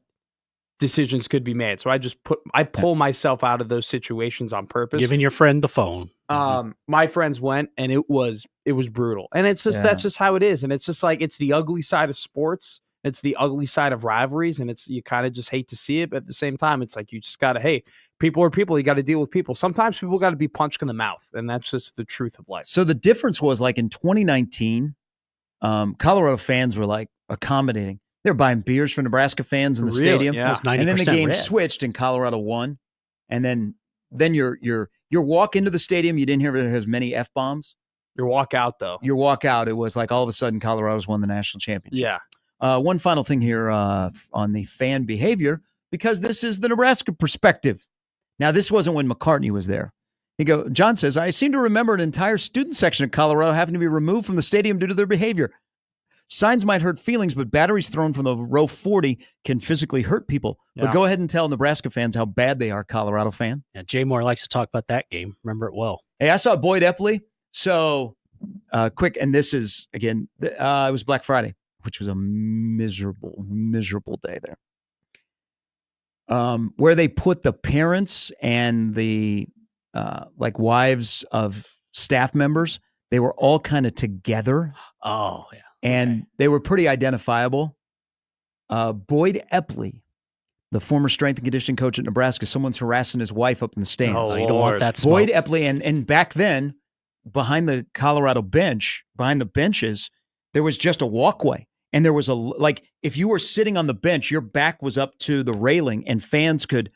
decisions could be made. So I pull myself out of those situations on purpose. Giving your friend the phone. My friends went and it was brutal. And it's just that's just how it is. And it's just like it's the ugly side of sports. It's the ugly side of rivalries, and you kind of just hate to see it. But at the same time, it's like you just gotta, hey, people are people. You got to deal with people. Sometimes people got to be punched in the mouth, and that's just the truth of life. So the difference was like in 2019, Colorado fans were like accommodating. They were buying beers for Nebraska fans in the stadium, yeah. And then the game red. switched and Colorado won. And then your walk into the stadium, you didn't hear as many F-bombs. Your walk out, though. Your walk out, it was like all of a sudden Colorado's won the national championship. Yeah. One final thing here on the fan behavior, because this is the Nebraska perspective. Now, this wasn't when McCartney was there. John says, I seem to remember an entire student section of Colorado having to be removed from the stadium due to their behavior. Signs might hurt feelings, but batteries thrown from the row 40 can physically hurt people. Yeah. But go ahead and tell Nebraska fans how bad they are, Colorado fan. Yeah, Jay Moore likes to talk about that game. Remember it well. Hey, I saw Boyd Epley. So quick, and this is, again, it was Black Friday, which was a miserable, miserable day there. Where they put the parents and the like wives of staff members, they were all kind of together. Oh, yeah. And they were pretty identifiable. Boyd Epley, the former strength and conditioning coach at Nebraska, someone's harassing his wife up in the stands. Oh, you don't want that smoke. Boyd Epley, and back then, behind the Colorado bench, behind the benches, there was just a walkway. And there was if you were sitting on the bench, your back was up to the railing and fans could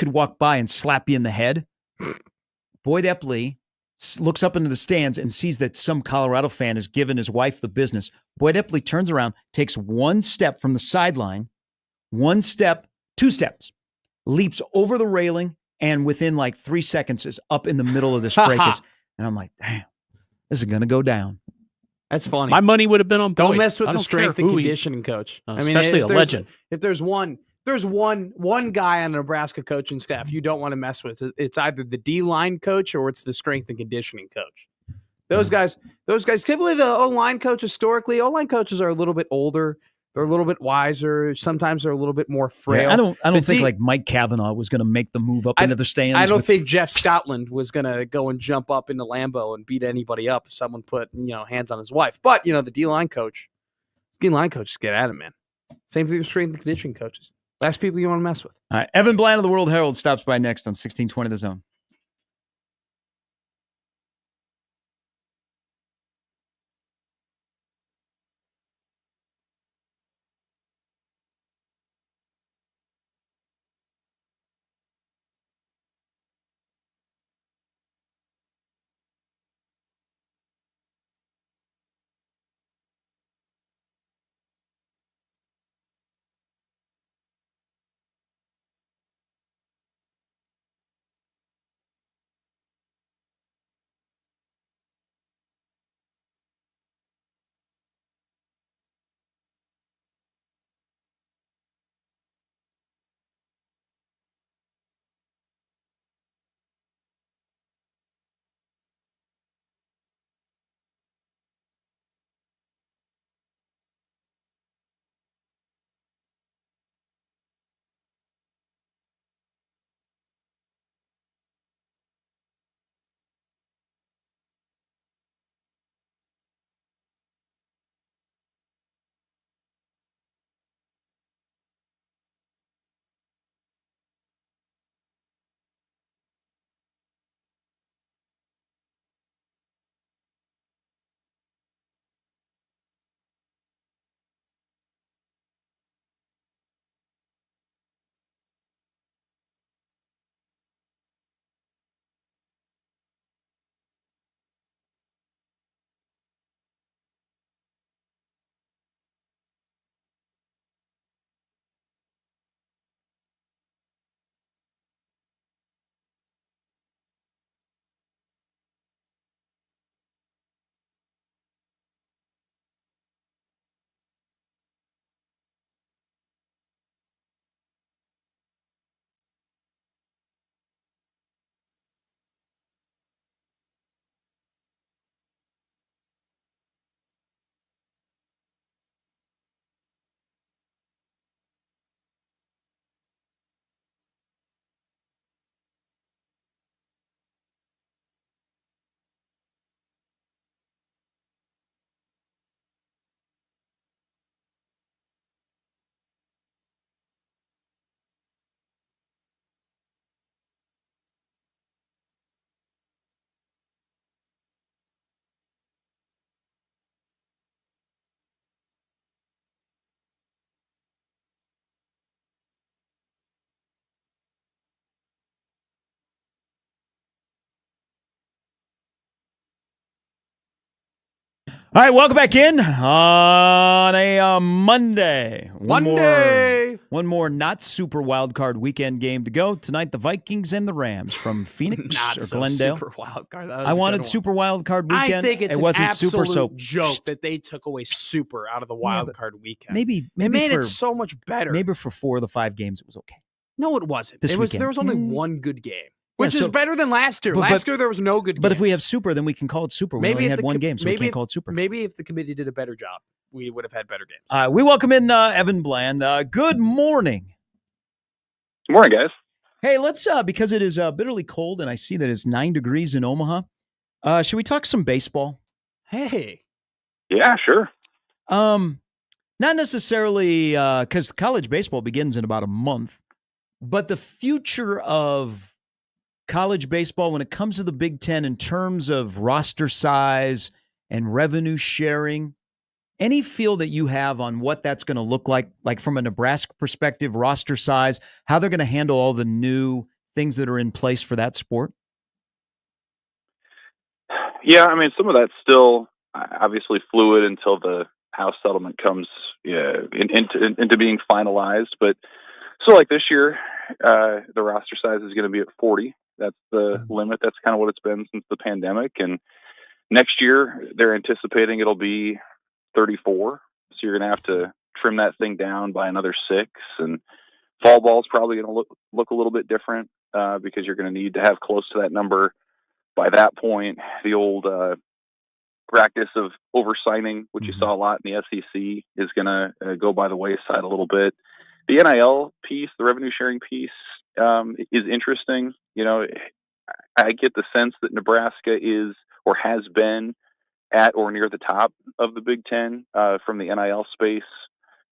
walk by and slap you in the head. Boyd Epley looks up into the stands and sees that some Colorado fan has given his wife the business. Boyd Epley turns around, takes one step from the sideline, 2 steps, leaps over the railing, and within like 3 seconds is up in the middle of this fracas. And I'm like, damn, this is going to go down. That's funny. My money would have been on Boyd. Don't mess with the strength and conditioning coach. Especially a legend. If there's one guy on the Nebraska coaching staff you don't want to mess with, it's either the D-line coach or it's the strength and conditioning coach. Those guys, typically the O-line coach historically, O-line coaches are a little bit older. They're a little bit wiser. Sometimes they're a little bit more frail. Yeah, I don't think like Mike Cavanaugh was going to make the move up into the stands. I don't think Jeff Scotland was going to go and jump up into Lambeau and beat anybody up if someone put hands on his wife. But the D-line coaches get at it, man. Same thing with strength and conditioning coaches. Last people you want to mess with. All right, Evan Bland of the World Herald stops by next on 1620 The Zone. All right, welcome back in on a Monday. One more not super wild card weekend game to go tonight. The Vikings and the Rams from Phoenix Not or so Glendale. super wild card. That was I a good wanted one. super wild card weekend. I think it's it an wasn't absolute super, so joke that they took away super out of the wild card weekend. maybe it made for, it so much better. Maybe for 4 of the 5 games it was okay. No, it wasn't. There was only one good game, Yeah, which is better than last year. Last year there was no good. But games. if we have super, then we can call it super. We only had one game, so we can't call it super. Maybe if the committee did a better job, we would have had better games. We welcome in Evan Bland. Good morning. Good morning, guys. Hey, let's because it is bitterly cold, and I see that it's 9 degrees in Omaha. Should we talk some baseball? Hey. Yeah, sure. Not necessarily because college baseball begins in about a month, but the future of college baseball when it comes to the Big Ten in terms of roster size and revenue sharing, any feel that you have on what that's going to look like from a Nebraska perspective, roster size, how they're going to handle all the new things that are in place for that sport? Yeah, I mean, some of that's still obviously fluid until the House settlement comes into being finalized. But so like this year, the roster size is going to be at 40. That's the limit. That's kind of what it's been since the pandemic. And next year, they're anticipating it'll be 34. So you're going to have to trim that thing down by another 6. And fall ball is probably going to look a little bit different because you're going to need to have close to that number by that point. The old practice of oversigning, which you saw a lot in the SEC, is going to go by the wayside a little bit. The NIL piece, the revenue sharing piece, is interesting. You know, I get the sense that Nebraska is or has been at or near the top of the Big Ten from the NIL space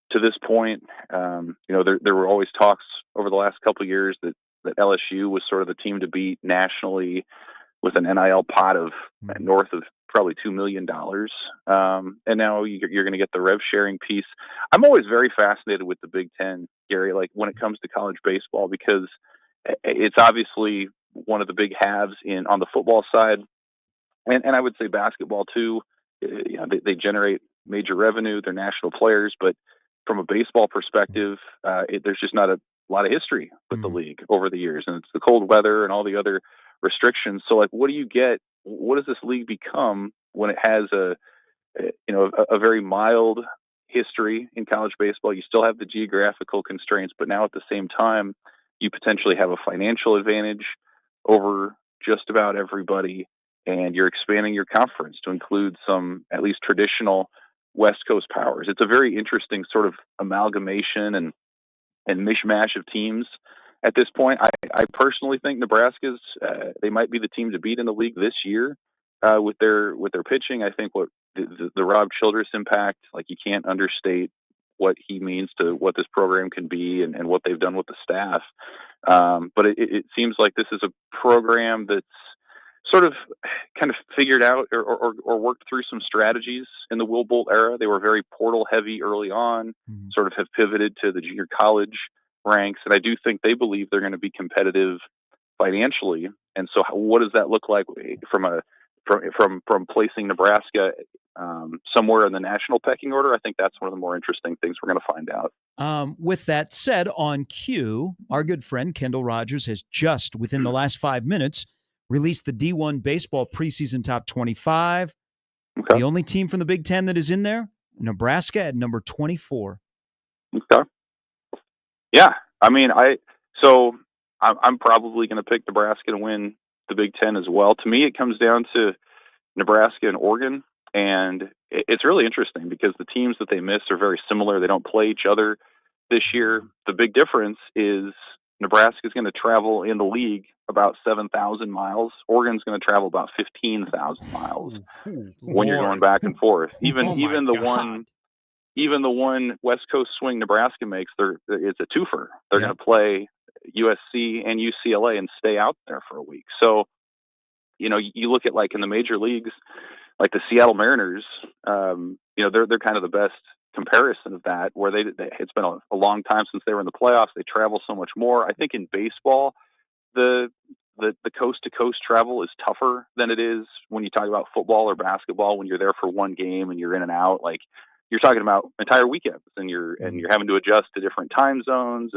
to this point. You know, there were always talks over the last couple of years that LSU was sort of the team to beat nationally with an NIL pot of north of probably $2 million. And now you're going to get the rev sharing piece. I'm always very fascinated with the Big Ten, Gary, like when it comes to college baseball, because it's obviously one of the big halves on the football side. And I would say basketball too. You know, they generate major revenue. They're national players, but from a baseball perspective, there's just not a lot of history with the league over the years, and it's the cold weather and all the other restrictions. So, like, what do you get? What does this league become when it has a very mild history in college baseball? You still have the geographical constraints, but now at the same time, you potentially have a financial advantage over just about everybody. And you're expanding your conference to include some at least traditional West Coast powers. It's a very interesting sort of amalgamation and mishmash of teams at this point. I personally think Nebraska's they might be the team to beat in the league this year with their pitching. I think what the Rob Childress impact, like, you can't understate what he means to what this program can be and what they've done with the staff. But it seems like this is a program that's sort of kind of figured out or worked through some strategies in the Will Bolt era. They were very portal heavy early on, sort of have pivoted to the junior college ranks. And I do think they believe they're going to be competitive financially. And so what does that look like from placing Nebraska somewhere in the national pecking order? I think that's one of the more interesting things we're going to find out. With that said, on cue, our good friend Kendall Rogers has just, within the last 5 minutes, released the D1 baseball preseason top 25. Okay. The only team from the Big Ten that is in there, Nebraska at number 24. Okay. Yeah, I mean, I'm probably going to pick Nebraska to win the Big Ten as well. To me, it comes down to Nebraska and Oregon, and it's really interesting because the teams that they miss are very similar. They don't play each other this year. The big difference is Nebraska is going to travel in the league about 7,000 miles. Oregon's going to travel about 15,000 miles when you're going back and forth. Even the one West Coast swing Nebraska makes, it's a twofer. They're going to play USC and UCLA and stay out there for a week. So, you know, you look at, like, in the major leagues, like the Seattle Mariners, they're kind of the best comparison of that, where it's been a long time since they were in the playoffs. They travel so much more. I think in baseball, the the coast-to-coast travel is tougher than it is when you talk about football or basketball, when you're there for one game and you're in and out. Like, you're talking about entire weekends, and you're having to adjust to different time zones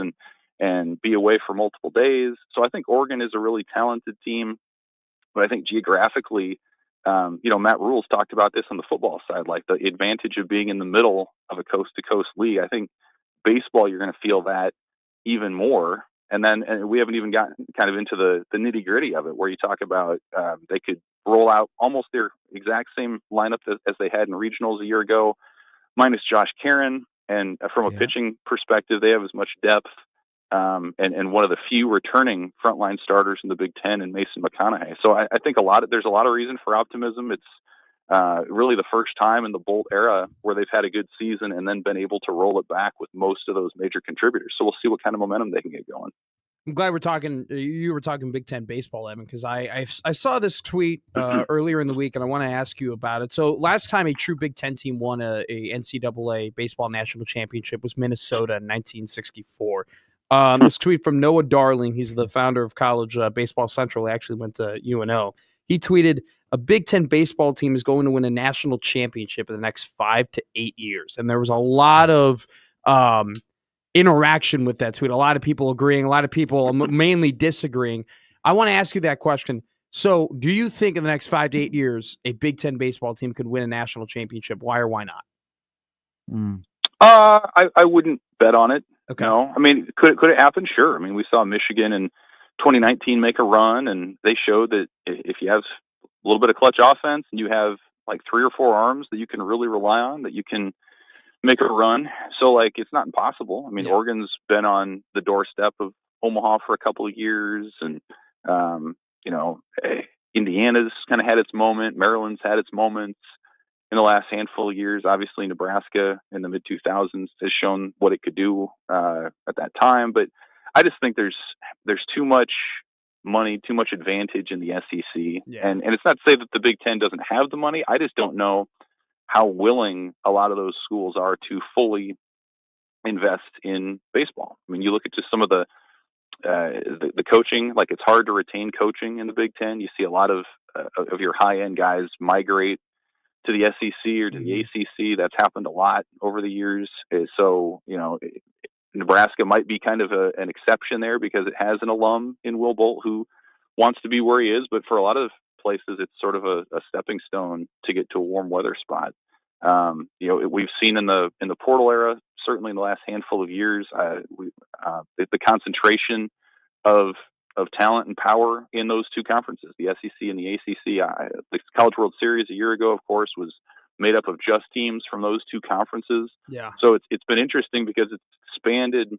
and be away for multiple days. So I think Oregon is a really talented team, but I think geographically, Matt Rule's talked about this on the football side, like the advantage of being in the middle of a coast-to-coast league. I think baseball, you're going to feel that even more. And we haven't even gotten kind of into the nitty-gritty of it, where you talk about they could roll out almost their exact same lineup as they had in regionals a year ago, minus Josh Caron. And from a pitching perspective, they have as much depth and one of the few returning frontline starters in the Big Ten in Mason McConaughey. So I think there's a lot of reason for optimism. It's really the first time in the Bolt era where they've had a good season and then been able to roll it back with most of those major contributors. So we'll see what kind of momentum they can get going. I'm glad you were talking Big Ten baseball, Evan, because I saw this tweet earlier in the week, and I want to ask you about it. So last time a true Big Ten team won a NCAA baseball national championship was Minnesota in 1964. This tweet from Noah Darling, he's the founder of College Baseball Central. He actually went to UNO. He tweeted, a Big Ten baseball team is going to win a national championship in the next 5 to 8 years. And there was a lot of interaction with that tweet. A lot of people agreeing, a lot of people mainly disagreeing. I want to ask you that question. So do you think in the next 5 to 8 years, a Big Ten baseball team could win a national championship? Why or why not? I wouldn't bet on it. Okay. No, I mean, could it happen? Sure. I mean, we saw Michigan in 2019 make a run, and they showed that if you have a little bit of clutch offense and you have like 3 or 4 arms that you can really rely on, that you can make a run. So, like, it's not impossible. I mean, Oregon's been on the doorstep of Omaha for a couple of years, and Indiana's kind of had its moment. Maryland's had its moments in the last handful of years. Obviously, Nebraska in the mid-2000s has shown what it could do at that time. But I just think there's too much money, too much advantage in the SEC. Yeah. And it's not to say that the Big Ten doesn't have the money. I just don't know how willing a lot of those schools are to fully invest in baseball. I mean, you look at just some of the coaching, like it's hard to retain coaching in the Big Ten. You see a lot of your high-end guys migrate to the SEC or to the ACC. That's happened a lot over the years. So, Nebraska might be kind of an exception there because it has an alum in Will Bolt who wants to be where he is. But for a lot of places, it's sort of a stepping stone to get to a warm weather spot. We've seen in the portal era, certainly in the last handful of years, the concentration of talent and power in those two conferences, the SEC and the ACC. The College World Series a year ago, of course, was made up of just teams from those two conferences. Yeah. So it's been interesting because it's expanded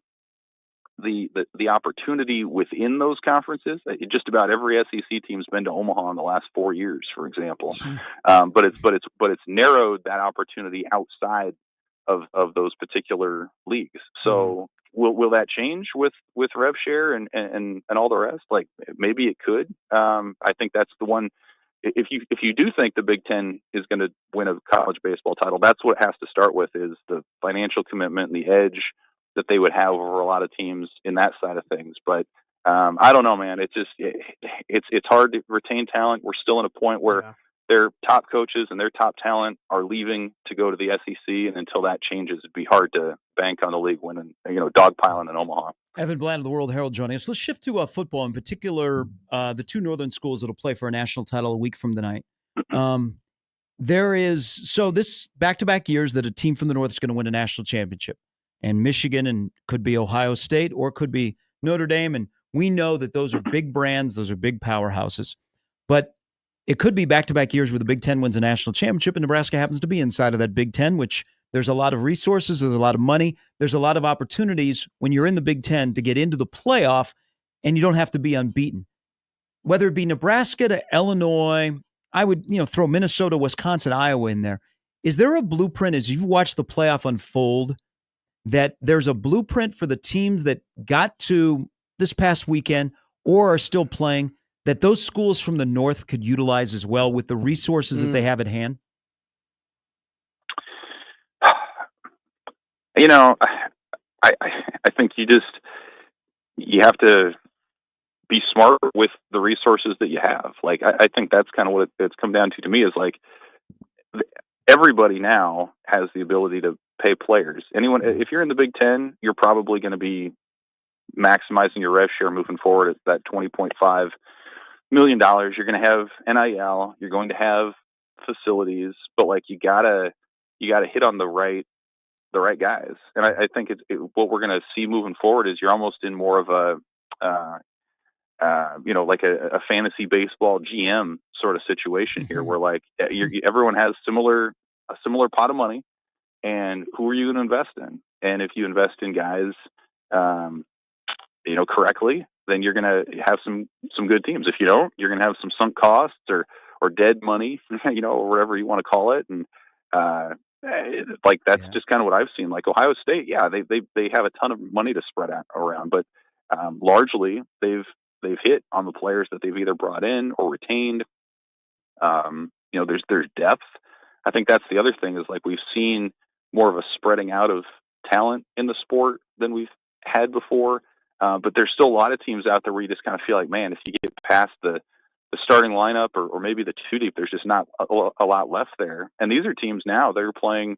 the opportunity within those conferences. Just about every SEC team's been to Omaha in the last 4 years, for example. But it's narrowed that opportunity outside of those particular leagues. So will that change with rev share and all the rest? Like, maybe it could. I think that's the one. If you do think the Big Ten is going to win a college baseball title, that's what it has to start with, is the financial commitment and the edge that they would have over a lot of teams in that side of things. But I don't know, man. It's hard to retain talent. We're still in a point where their top coaches and their top talent are leaving to go to the SEC, and until that changes, it'd be hard to bank on the league winning, dogpiling in Omaha. Evan Bland of the World Herald joining us. Let's shift to football, in particular, the two northern schools that'll play for a national title a week from tonight. This back-to-back years that a team from the north is going to win a national championship, and Michigan and could be Ohio State or could be Notre Dame, and we know that those are big brands, those are big powerhouses, but it could be back-to-back years where the Big Ten wins a national championship, and Nebraska happens to be inside of that Big Ten, which there's a lot of resources, there's a lot of money, there's a lot of opportunities when you're in the Big Ten to get into the playoff, and you don't have to be unbeaten. Whether it be Nebraska to Illinois, I would throw Minnesota, Wisconsin, Iowa in there. Is there a blueprint, as you've watched the playoff unfold, that there's a blueprint for the teams that got to this past weekend or are still playing, that those schools from the north could utilize as well with the resources that they have at hand? I think you have to be smart with the resources that you have. Like, I think that's kind of what it's come down to me is like everybody now has the ability to pay players. Anyone, if you're in the Big Ten, you're probably going to be maximizing your rev share moving forward at that $20.5 million. You're going to have NIL, you're going to have facilities, but like you gotta hit on the right guys. And I think what we're going to see moving forward is you're almost in more of a like a fantasy baseball GM sort of situation here, where like everyone has a similar pot of money, and who are you going to invest in? And if you invest in guys, correctly, then you're going to have some good teams. If you don't, you're going to have some sunk costs or dead money, or whatever you want to call it. And like that's just kind of what I've seen. Like Ohio State, they have a ton of money to spread out around, but largely they've hit on the players that they've either brought in or retained. There's depth. I think that's the other thing is like we've seen more of a spreading out of talent in the sport than we've had before. But there's still a lot of teams out there where you just kind of feel like, man, if you get past the starting lineup or maybe the two deep, there's just not a lot left there. And these are teams now, they're playing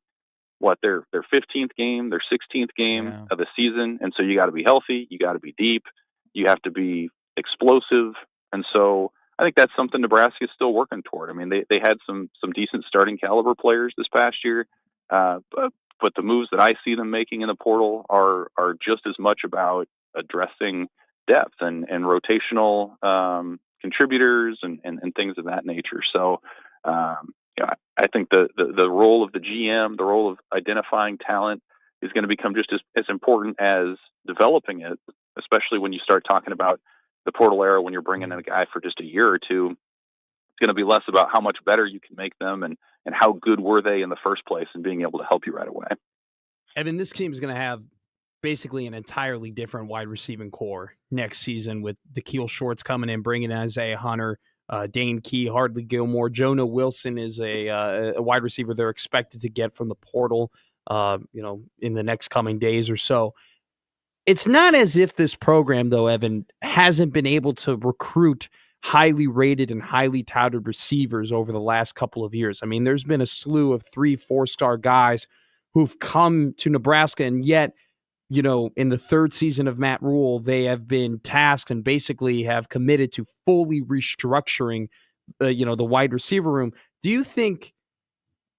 their 15th game, their 16th game of the season. And so you got to be healthy, you got to be deep, you have to be explosive. And so I think that's something Nebraska is still working toward. I mean, they had some decent starting caliber players this past year, but the moves that I see them making in the portal are just as much about addressing depth and rotational contributors and things of that nature. So I think the role of the GM, the role of identifying talent is going to become just as important as developing it, especially when you start talking about the portal era, when you're bringing in a guy for just a year or two. It's going to be less about how much better you can make them and how good were they in the first place and being able to help you right away. Evan, this team is going to have basically an entirely different wide receiving core next season with Da'Keil Shorts coming in, bringing in Isaiah Hunter, Dane Key, Hardly Gilmore. Jonah Wilson is a wide receiver they're expected to get from the portal, in the next coming days or so. It's not as if this program, though, Evan, hasn't been able to recruit highly rated and highly touted receivers over the last couple of years. I mean, there's been a slew of 3-4-star guys who've come to Nebraska, and yet, in the third season of Matt Rule, they have been tasked and basically have committed to fully restructuring, the wide receiver room. Do you think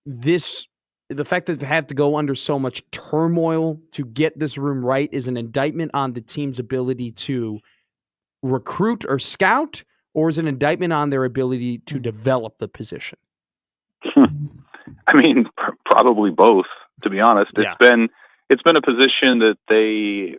the fact that they have to go under so much turmoil to get this room right is an indictment on the team's ability to recruit or scout, or is it an indictment on their ability to develop the position? I mean, probably both, to be honest. It's been a position that they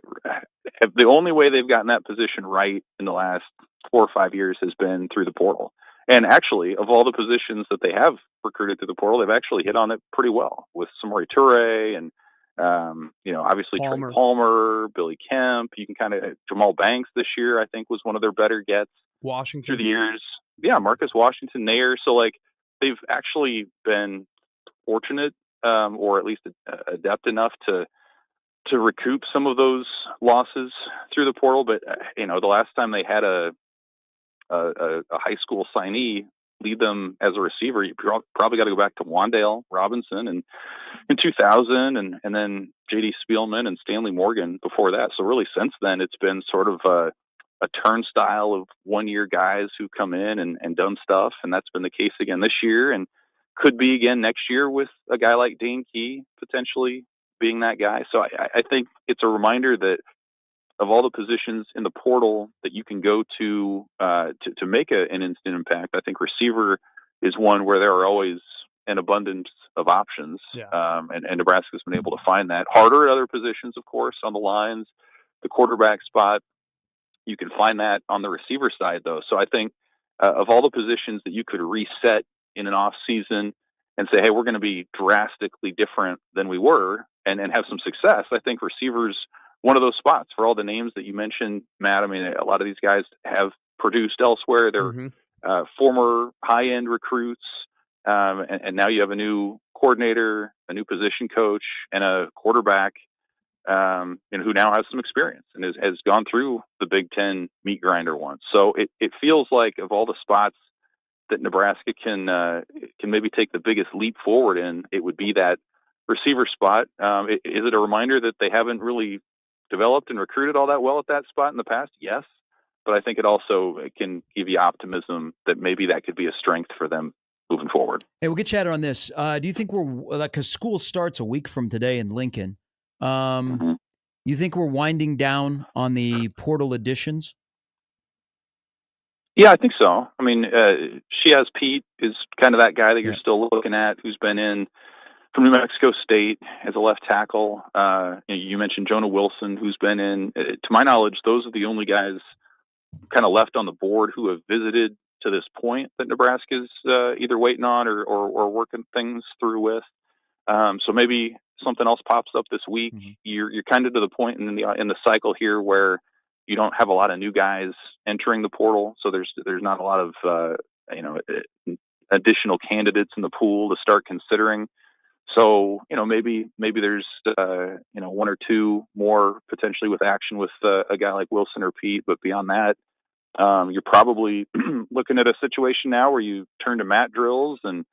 have, the only way they've gotten that position right in the last 4 or 5 years has been through the portal. And actually, of all the positions that they have recruited through the portal, they've actually hit on it pretty well with Samori Toure and, obviously Trey Palmer, Billy Kemp. You can kind of Jamal Banks this year, I think, was one of their better gets. Washington through the years. Yeah, Marcus Washington, Nair. So like they've actually been fortunate, or at least adept enough to recoup some of those losses through the portal. But the last time they had a high school signee lead them as a receiver, you probably got to go back to Wandale Robinson and in 2000, and then J.D. Spielman and Stanley Morgan before that. So really, since then, it's been sort of a turnstile of one-year guys who come in and done stuff, and that's been the case again this year, and could be again next year with a guy like Dane Key potentially being that guy. So I think it's a reminder that of all the positions in the portal that you can go to make an instant impact, I think receiver is one where there are always an abundance of options. And Nebraska's been able to find that. Harder at other positions, of course, on the lines, the quarterback spot. You can find that on the receiver side, though. So I think of all the positions that you could reset in an off season and say, hey, we're going to be drastically different than we were and have some success, I think receivers one of those spots for all the names that you mentioned, Matt. I mean, a lot of these guys have produced elsewhere. They're former high-end recruits, and now you have a new coordinator, a new position coach, and a quarterback who now has some experience and has gone through the Big Ten meat grinder once. So it feels like of all the spots that Nebraska can maybe take the biggest leap forward in, it would be that receiver spot. Is it a reminder that they haven't really developed and recruited all that well at that spot in the past? Yes. But I think it can give you optimism that maybe that could be a strength for them moving forward. Hey, we'll get chatter on this. Do you think we're, because school starts a week from today in Lincoln, you think we're winding down on the portal additions? Yeah, I think so. I mean, she has Pete is kind of that guy that you're still looking at, who's been in from New Mexico State as a left tackle. You mentioned Jonah Wilson, who's been in. To my knowledge, those are the only guys kind of left on the board who have visited to this point that Nebraska's either waiting on or working things through with. So maybe something else pops up this week. Mm-hmm. You're kind of to the point in the cycle here where you don't have a lot of new guys entering the portal, so there's not a lot of additional candidates in the pool to start considering. So maybe there's one or two more potentially with action with a guy like Wilson or Pete, but beyond that, you're probably looking at a situation now where you turn to mat drills and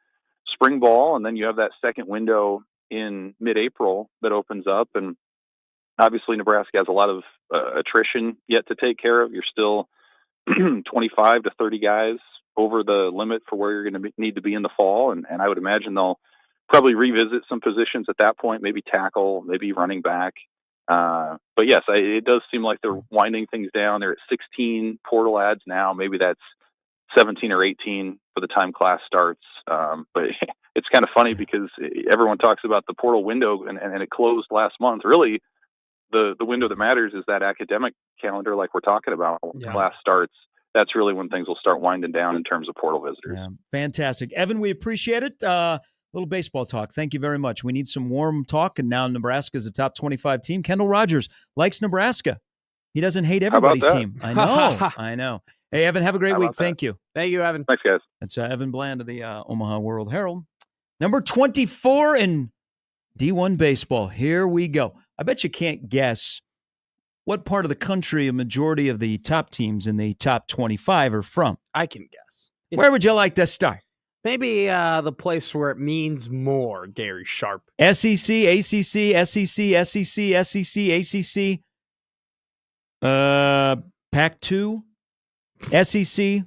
spring ball, and then you have that second window in mid-April that opens up, and obviously Nebraska has a lot of attrition yet to take care of. You're still 25 to 30 guys over the limit for where you're going to need to be in the fall, and I would imagine they'll probably revisit some positions at that point, maybe tackle, maybe running back. But yes, it does seem like they're winding things down. They're at 16 portal ads now. Maybe that's 17 or 18 for the time class starts. But it's kind of funny because everyone talks about the portal window and it closed last month. Really, the window that matters is that academic calendar like we're talking about. When class starts, that's really when things will start winding down in terms of portal visitors. Yeah, fantastic. Evan, we appreciate it. Little baseball talk. Thank you very much. We need some warm talk, and now Nebraska is a top 25 team. Kendall Rogers likes Nebraska. He doesn't hate everybody's team. I know. I know. Hey, Evan, have a great week. Thank you. Thank you, Evan. Thanks, guys. That's Evan Bland of the Omaha World Herald. Number 24 in D1 baseball. Here we go. I bet you can't guess what part of the country a majority of the top teams in the top 25 are from. I can guess. Where would you like to start? Maybe the place where it means more, Gary Sharp. SEC, ACC, SEC, SEC, SEC, ACC, Pac-2, SEC,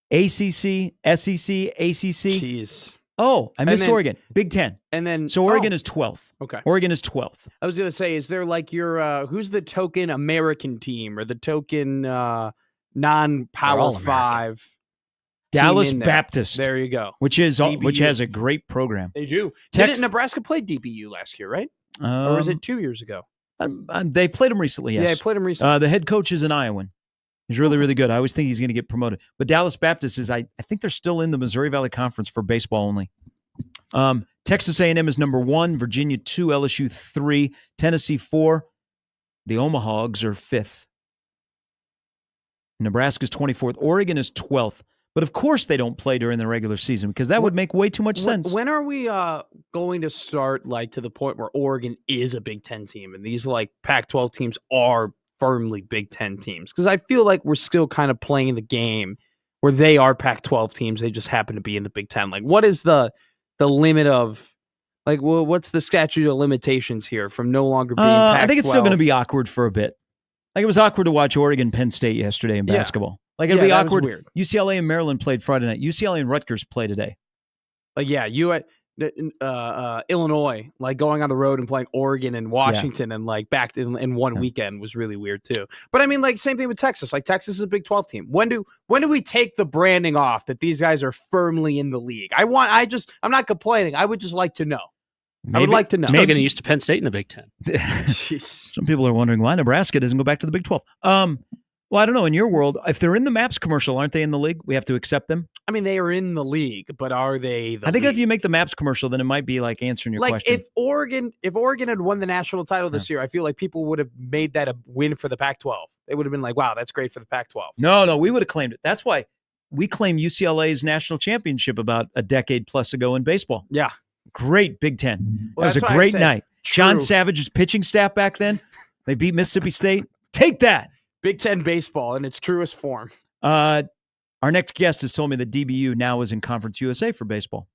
ACC, SEC, ACC. Jeez. Oh, I missed Oregon. Big Ten. And then so Oregon is 12th. Okay. Oregon is 12th. I was going to say, is there like your who's the token American team or the token non-Power 5? Dallas Baptist. There you go. Which has a great program. They do. Didn't Nebraska play DBU last year, right? Or was it 2 years ago? They played him recently, yes. Yeah, they played him recently. The head coach is an Iowan. He's really, really good. I always think he's going to get promoted. But Dallas Baptist is, I think they're still in the Missouri Valley Conference for baseball only. Texas A&M is number 1, Virginia 2, LSU 3, Tennessee 4. The Omaha Hogs are 5th. Nebraska's 24th. Oregon is 12th. But of course they don't play during the regular season because that would make way too much sense. When are we going to start like to the point where Oregon is a Big Ten team and these like Pac-12 teams are firmly Big Ten teams? Because I feel like we're still kind of playing the game where they are Pac-12 teams. They just happen to be in the Big Ten. Like, what is the limit of like? Well, what's the statute of limitations here from no longer being Pac-12? I think it's still going to be awkward for a bit. Like it was awkward to watch Oregon Penn State yesterday in basketball. Like it'll be awkward. Weird. UCLA and Maryland played Friday night. UCLA and Rutgers play today. Like Illinois, like going on the road and playing Oregon and Washington and like back in one weekend was really weird too. But I mean, like same thing with Texas. Like Texas is a Big 12 team. When do we take the branding off that these guys are firmly in the league? I'm not complaining. I would just like to know. Maybe, I would like to know. Still getting used to Penn State in the Big Ten. Some people are wondering why Nebraska doesn't go back to the Big 12. Well, I don't know. In your world, if they're in the Maps commercial, aren't they in the league? We have to accept them? I mean, they are in the league, but are they I think if you make the Maps commercial, then it might be like answering your question. If Oregon had won the national title this year, I feel like people would have made that a win for the Pac-12. They would have been like, wow, that's great for the Pac-12. No, we would have claimed it. That's why we claimed UCLA's national championship about a decade plus ago in baseball. Yeah. Great Big Ten. Well, that was that's a why I great said night. true. John Savage's pitching staff back then, they beat Mississippi State. Take that. Big Ten baseball in its truest form. Our next guest has told me that DBU now is in Conference USA for baseball.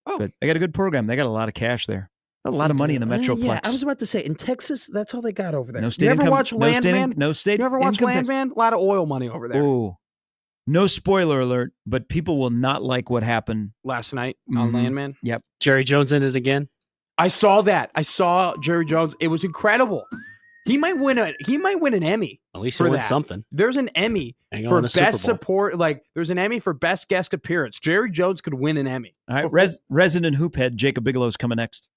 Oh. But they got a good program. They got a lot of cash there. A lot of money in the Metroplex. Yeah, I was about to say, in Texas, that's all they got over there. No state you ever income, watch Landman? No state You ever watch income tax. Landman? A lot of oil money over there. Oh, no spoiler alert, but people will not like what happened. Last night on Mhm. Landman. Yep. Jerry Jones in it again. I saw that. I saw Jerry Jones. It was incredible. He might win an Emmy. At least for he won that. something. There's an Emmy Hang on for a Super best Bowl. support. Like, there's an Emmy for best guest appearance. Jerry Jones could win an Emmy. All right, resident hoophead Jacob Bigelow's coming next.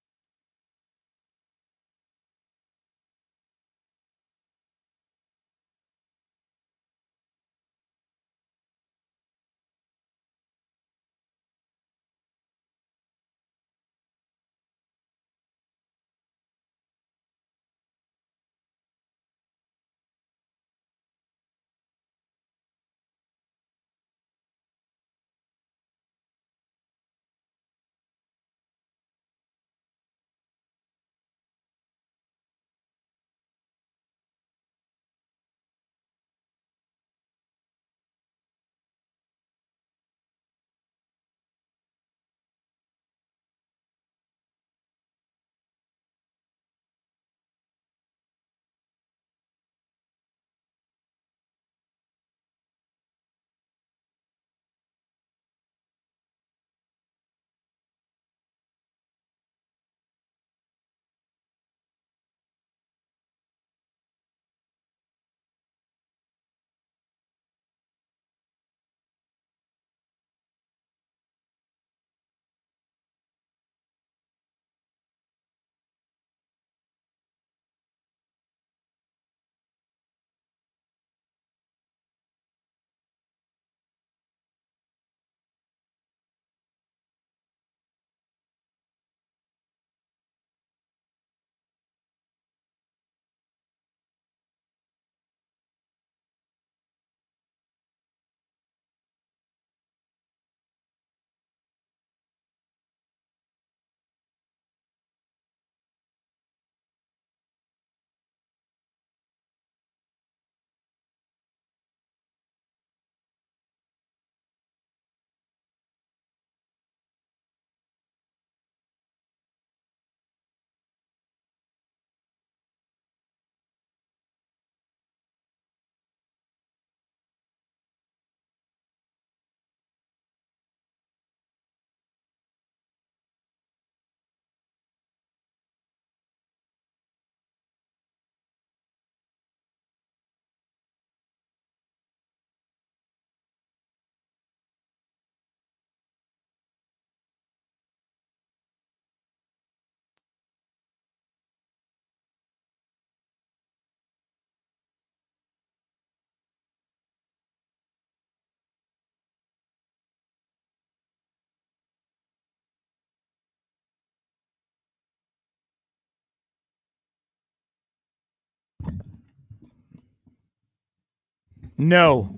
No.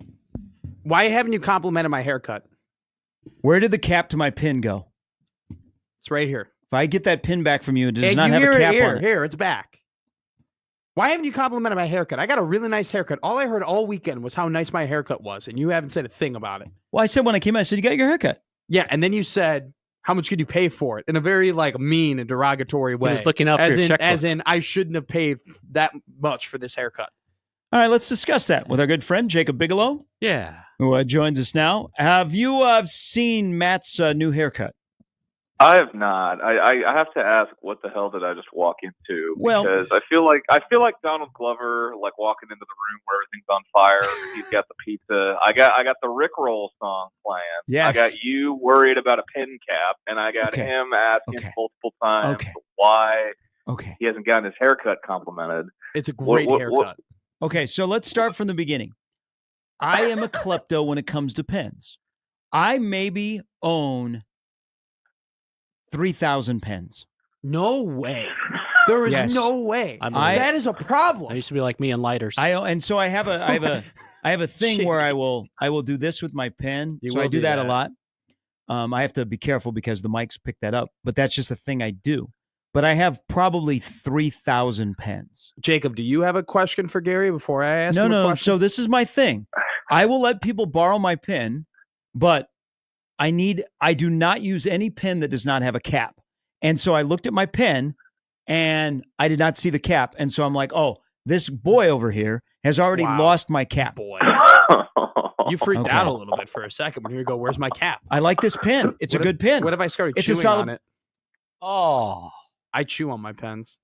Why haven't you complimented my haircut? Where did the cap to my pin go? It's right here. If I get that pin back from you, it does Hey, not you have hear a it cap here, on it. Here, it's back. Why haven't you complimented my haircut? I got a really nice haircut. All I heard all weekend was how nice my haircut was, and you haven't said a thing about it. Well, I said when I came, I said, you got your haircut. Yeah, and then you said, how much could you pay for it? In a very, like, mean and derogatory way. He was looking out for as your in, checkbook. As in, I shouldn't have paid that much for this haircut. All right, let's discuss that with our good friend, Jacob Bigelow, Yeah. who joins us now. Have you seen Matt's new haircut? I have not. I have to ask, what the hell did I just walk into? Well- Because I feel like Donald Glover, like walking into the room where everything's on fire. He's got the pizza. I got the Rickroll song playing. Yes. I got you worried about a pin cap, and I got Okay. him asking Okay. multiple times Okay. why Okay. he hasn't gotten his haircut complimented. It's a great What- haircut. Okay, so let's start from the beginning. I am a klepto when it comes to pens. I maybe own 3,000 pens. No way. There is Yes. no way. I believe- That is a problem. That used to be like me and lighters. And so I have a thing Shit. where I will do this with my pen. You So I will do do that a that. lot. I have to be careful because the mics pick that up, but that's just a thing I do. But I have probably 3,000 pens. Jacob, do you have a question for Gary before I ask him a No. question? So this is my thing. I will let people borrow my pen, but I do not use any pen that does not have a cap. And so I looked at my pen and I did not see the cap. And so I'm like, oh, this boy over here has already lost my cap. Boy. You freaked out a little bit for a second when you go, where's my cap? I like this pen. It's a good pen. What if I started It's a chewing solid- on it? Oh, I chew on my pens.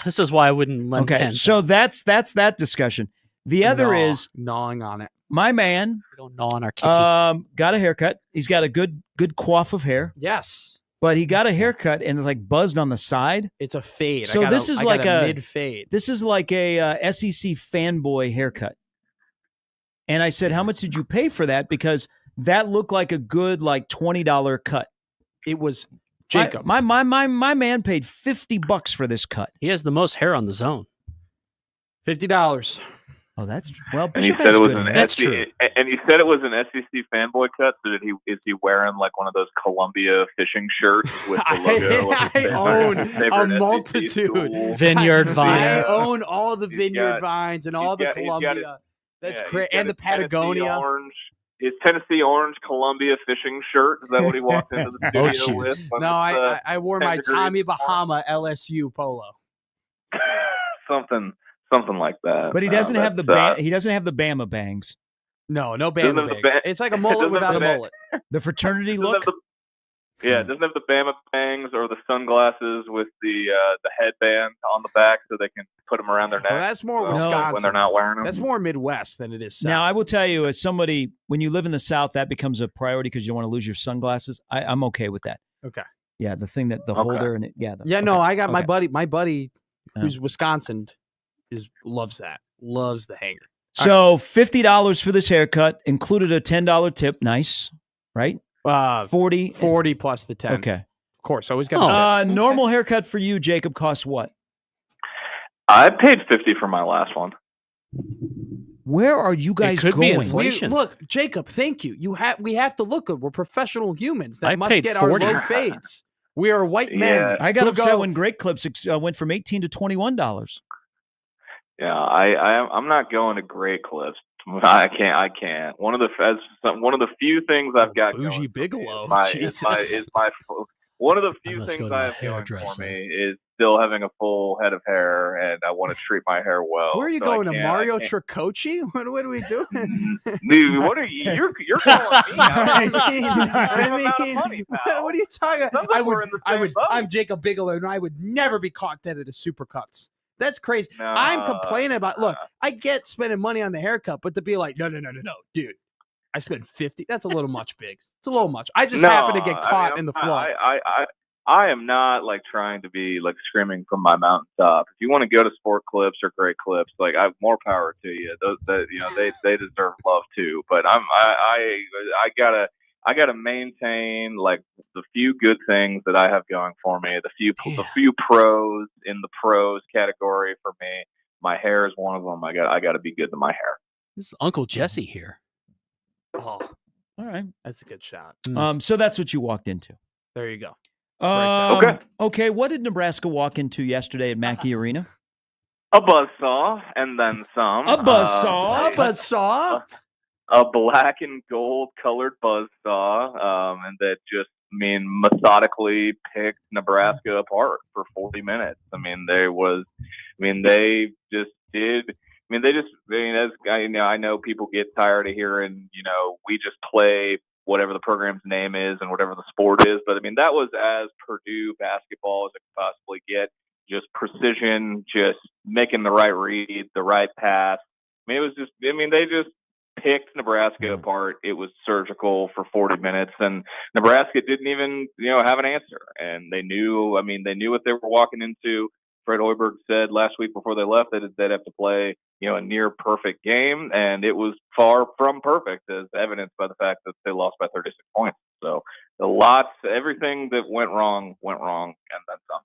this is why I wouldn't lend Okay, pens. so that's that discussion. The other is gnawing on it. my man We don't gnaw on our kitty. got a haircut. He's got a good coif of hair, Yes. but he got a haircut and it's like buzzed on the side. It's a fade. So this is like a mid-fade. This is like a SEC fanboy haircut. And I said, how much did you pay for that? Because that looked like a good like $20 cut. It was Jacob. My man paid $50 for this cut. He has the most hair on the zone. $50. Oh, that's well. And he Bishop said has it was good an hair. That's SEC, true. and he said it was an SEC fanboy cut. So is he wearing like one of those Columbia fishing shirts with the logo? I own a multitude. Vineyard I Vines. own all the He's Vineyard got- Vines and all the he's got Columbia. That's Yeah, great. he's got And the his Tennessee Patagonia. orange, his Tennessee orange Columbia fishing shirt. Is that what he walked into the Boat studio shoes. with? No, I wore my 10 degrees Tommy tomorrow. Bahama LSU polo. something like that. But he doesn't have the he doesn't have the Bama bangs. No Doesn't Bama have the bangs. It's like a mullet doesn't have without a the mullet. The fraternity Doesn't look. have it doesn't have the Bama bangs or the sunglasses with the headband on the back, so they can put them around their neck. Well, that's more No. Wisconsin. when they're not wearing them. That's more Midwest than it is South. Now, I will tell you, as somebody, when you live in the South, that becomes a priority because you don't want to lose your sunglasses. I'm okay with that. Okay. Yeah, the thing that the Okay. holder and it. Yeah. No, I got my Okay. buddy Yeah. who's Wisconsin loves that. Loves the hanger. So $50 for this haircut included a $10 tip. Nice, right? 40 plus the 10. Okay. Of course, always got the normal haircut for you, Jacob, costs what? I paid $50 for my last one. Where are you guys could be going? inflation. Look, Jacob, thank you. We have to look good. We're professional humans that I must paid get 40. our low fades. We are white men. Yeah. I got who upset go- when Great Clips went from $18 to $21. Yeah, I'm not going to Great Clips. I can't. One of the few things I've got Bougie going Bigelow. for me Jesus. is my one of the few must go things to I my have going for hairdresser. me is still having a full head of hair, and I want to treat my hair well. Where are you so I going to can't- I Mario can't- Tricoci? What are we doing? Dude, what are you? You're calling me out. I Same amount of money, pal. what are you talking about? Some of we're in the same boat. I'm Jacob Bigelow, and I would never be caught dead at a Supercuts. That's crazy. I'm complaining about. Look, I get spending money on the haircut, but to be like, no, dude, I spent $50. That's a little much, Biggs. It's a little much. I just happen to get caught in the flood. I am not like trying to be like screaming from my mountaintop. If you want to go to Sport Clips or Great Clips, like I have more power to you. Those that they deserve love too. But I gotta maintain like the few good things that I have going for me. The few pros in the pros category for me. My hair is one of them. I gotta be good to my hair. This is Uncle Jesse here. Oh, All right. that's a good shot. So that's what you walked into. There you go. Okay. Okay. What did Nebraska walk into yesterday at Mackey Arena? A buzzsaw and then some. A buzzsaw. A buzzsaw. A black and gold colored buzzsaw, and that just methodically picked Nebraska apart for 40 minutes. I know people get tired of hearing, we just play whatever the program's name is and whatever the sport is. But that was as Purdue basketball as it could possibly get. Just precision, just making the right read, the right pass. They just picked Nebraska apart. It was surgical for 40 minutes, and Nebraska didn't even, have an answer. And they knew what they were walking into. Fred Hoiberg said last week before they left that they'd have to play, a near perfect game, and it was far from perfect, as evidenced by the fact that they lost by 36 points. So everything that went wrong, and then some.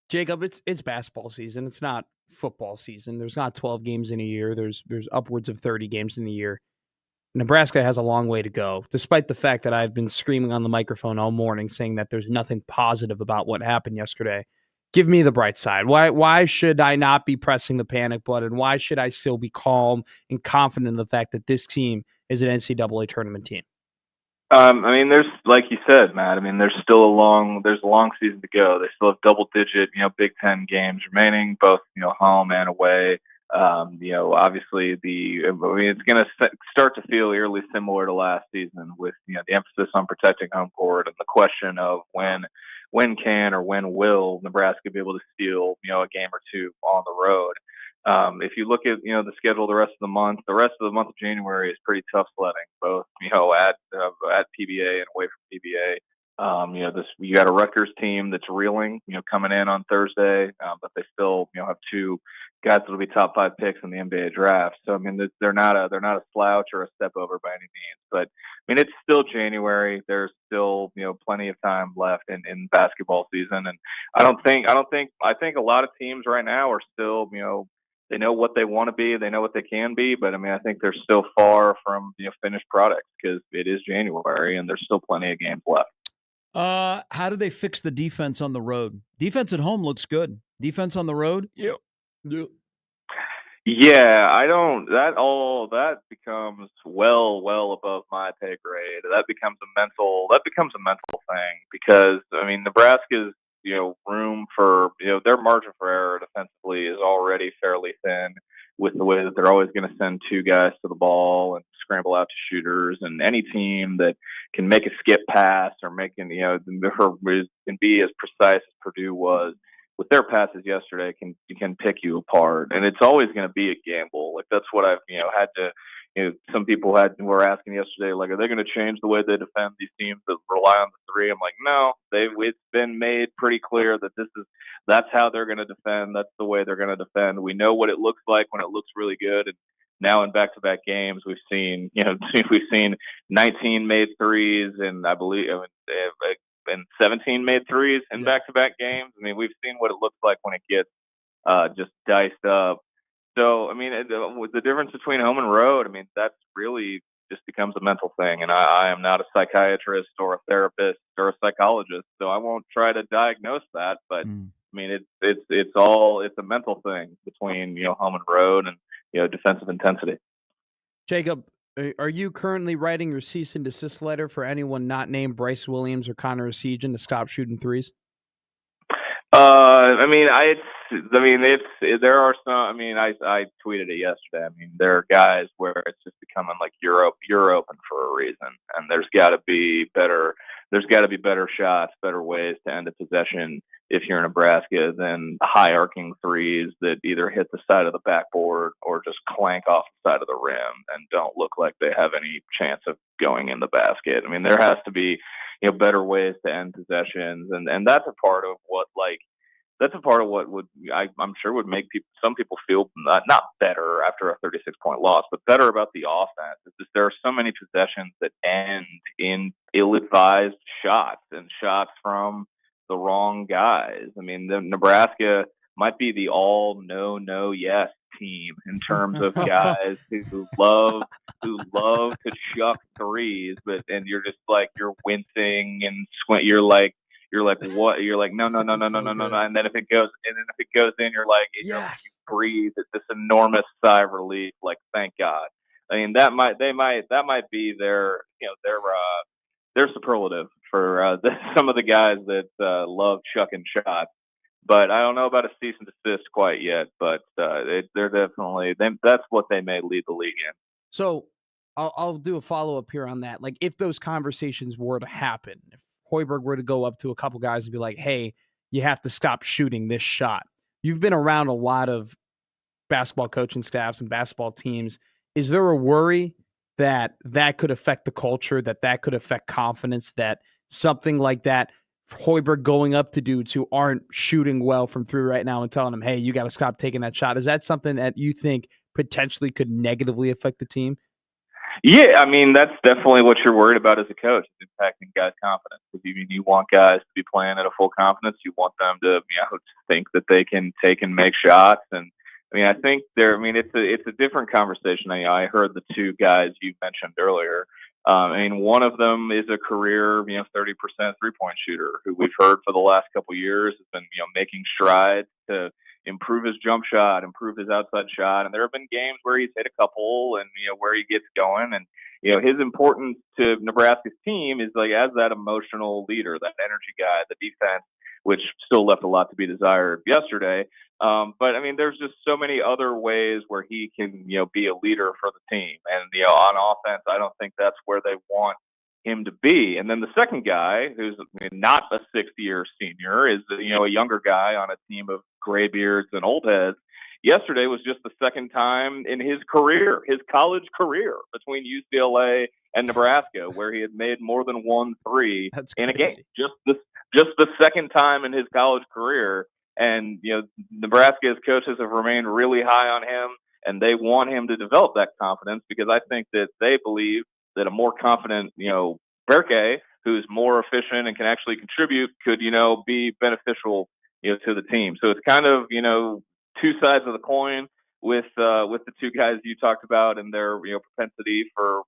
Jacob, it's basketball season. It's not football season. There's not 12 games in a year. There's upwards of 30 games in a year. Nebraska has a long way to go, despite the fact that I've been screaming on the microphone all morning saying that there's nothing positive about what happened yesterday. Give me the bright side. Why should I not be pressing the panic button? Why should I still be calm and confident in the fact that this team is an NCAA tournament team? I mean, there's, like you said, Matt, I mean, there's a long season to go. They still have double-digit, Big Ten games remaining, both, home and away. Obviously it's going to start to feel eerily similar to last season with, the emphasis on protecting home court and the question of when can or when will Nebraska be able to steal, a game or two on the road. If you look at, the schedule the rest of the month of January is pretty tough sledding, both, at PBA and away from PBA. You got a Rutgers team that's reeling, coming in on Thursday, but they still, have two guys that'll be top 5 picks in the NBA draft. So, I mean, they're not a slouch or a step over by any means, but I mean, it's still January. There's still, plenty of time left in basketball season. And I think a lot of teams right now are still, they know what they want to be. They know what they can be. But, I mean, I think they're still far from, finished products because it is January and there's still plenty of games left. How do they fix the defense on the road? Defense at home looks good. Defense on the road? Yeah. That becomes well above my pay grade. That becomes a mental thing because, I mean, Nebraska's, room for, their margin for error defensively is already fairly thin with the way that they're always going to send 2 guys to the ball and scramble out to shooters, and any team that can make a skip pass or can be as precise as Purdue was with their passes yesterday can pick you apart, and it's always going to be a gamble. Like that's what I've had to. Some people were asking yesterday, like, are they going to change the way they defend these teams that rely on the 3? I'm like, no. It's been made pretty clear that that's how they're going to defend. That's the way they're going to defend. We know what it looks like when it looks really good, and now in back-to-back games, we've seen 19 made threes, and I believe and 17 made threes in back-to-back games. I mean, we've seen what it looks like when it gets just diced up. So, I mean, with the difference between home and road, I mean, that's really just becomes a mental thing. And I am not a psychiatrist or a therapist or a psychologist, so I won't try to diagnose that. But I mean, it's a mental thing between home and road and defensive intensity. Jacob, are you currently writing your cease and desist letter for anyone not named Bryce Williams or Connor Essegian to stop shooting threes? There are some. I mean, I tweeted it yesterday. I mean, there are guys where it's just becoming like you're open for a reason, and there's got to be better. There's got to be better shots, better ways to end a possession if you're in Nebraska than high arcing threes that either hit the side of the backboard or just clank off the side of the rim and don't look like they have any chance of going in the basket. I mean, there has to be better ways to end possessions, and that's a part of what I'm sure would make some people feel not better after a 36-point loss, but better about the offense. It's just there are so many possessions that end in ill-advised shots and shots from the wrong guys. I mean, the Nebraska might be the all no yes team in terms of guys who love to chuck threes, and you're just like you're wincing and squint. You're like what? You're like no, and then if it goes in, you're like you breathe this enormous sigh of relief, like thank God. I mean that might be their superlative for some of the guys that love chucking shots. But I don't know about a cease and desist quite yet. But they're definitely that's what they may lead the league in. So I'll do a follow up here on that. Like if those conversations were to happen, if Hoiberg were to go up to a couple guys and be like, hey, you have to stop shooting this shot. You've been around a lot of basketball coaching staffs and basketball teams. Is there a worry that could affect the culture, that could affect confidence, that something like that, Hoiberg going up to dudes who aren't shooting well from 3 right now and telling them, hey, you got to stop taking that shot? Is that something that you think potentially could negatively affect the team? Yeah, I mean, that's definitely what you're worried about as a coach, is impacting guys' confidence. You want guys to be playing at a full confidence. You want them to think that they can take and make shots. And I mean, I think it's a different conversation. I heard the two guys you mentioned earlier. I mean, one of them is a career, 30% 3-point shooter who we've heard for the last couple of years has been, making strides to improve his jump shot, improve his outside shot. And there have been games where he's hit a couple and, where he gets going. And, his importance to Nebraska's team is like as that emotional leader, that energy guy, the defense, which still left a lot to be desired yesterday. But I mean, there's just so many other ways where he can, be a leader for the team. And, on offense, I don't think that's where they want him to be. And then the second guy, who's not a sixth-year senior, is, a younger guy on a team of graybeards and old heads. Yesterday was just the second time in his career, his college career, between UCLA and Nebraska, where he had made more than 1 3 in a game. Just the second time in his college career. And, Nebraska's coaches have remained really high on him, and they want him to develop that confidence because I think that they believe that a more confident, Berke, who's more efficient and can actually contribute, could, be beneficial, to the team. So it's kind of, two sides of the coin with the two guys you talked about and their, propensity for,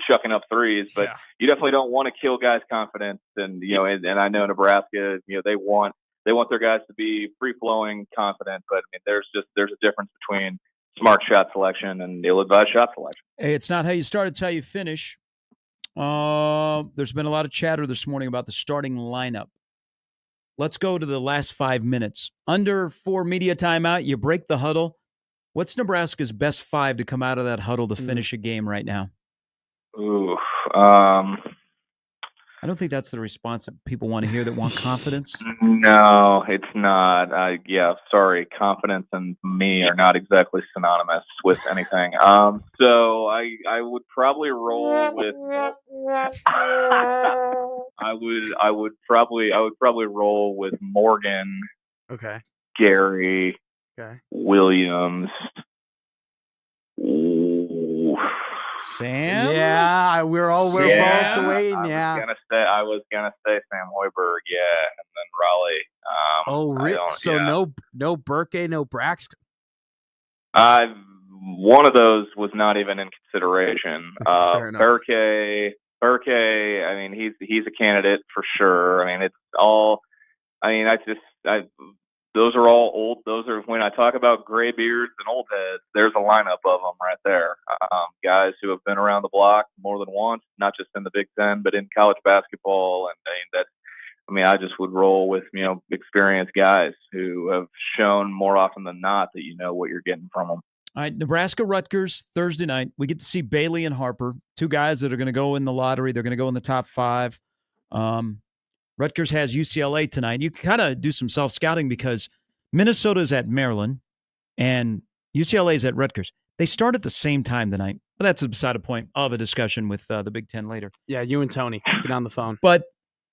chucking up threes. But you definitely don't want to kill guys' confidence. And, and I know Nebraska, they want their guys to be free-flowing, confident, but I mean, there's a difference between smart shot selection and ill-advised shot selection. Hey, it's not how you start, it's how you finish. There's been a lot of chatter this morning about the starting lineup. Let's go to the last 5 minutes. Under 4 media timeout, you break the huddle. What's Nebraska's best 5 to come out of that huddle to finish a game right now? Ooh, I don't think that's the response that people want to hear that want confidence. No, it's not. Sorry. Confidence and me are not exactly synonymous with anything. So I would probably roll with. I would probably roll with Morgan. Okay. Gary. Okay. Williams. Ooh. Sam? Yeah, we're both waiting. Yeah. I was gonna say Sam Hoiberg, and then Raleigh. So no Burke, no Braxton. One of those was not even in consideration. Fair enough. Burke. I mean, he's a candidate for sure. I mean, it's all. I mean, those are all old. Those are when I talk about gray beards and old heads. There's a lineup of them right there. Guys who have been around the block more than once, not just in the Big Ten, but in college basketball. And I just would roll with experienced guys who have shown more often than not that you know what you're getting from them. All right, Nebraska-Rutgers Thursday night. We get to see Bailey and Harper, two guys that are going to go in the lottery. They're going to go in the top 5. Rutgers has UCLA tonight. You kind of do some self-scouting because Minnesota's at Maryland and UCLA's at Rutgers. They start at the same time tonight. But that's beside a point of a discussion with the Big Ten later. Yeah, you and Tony. Get on the phone. But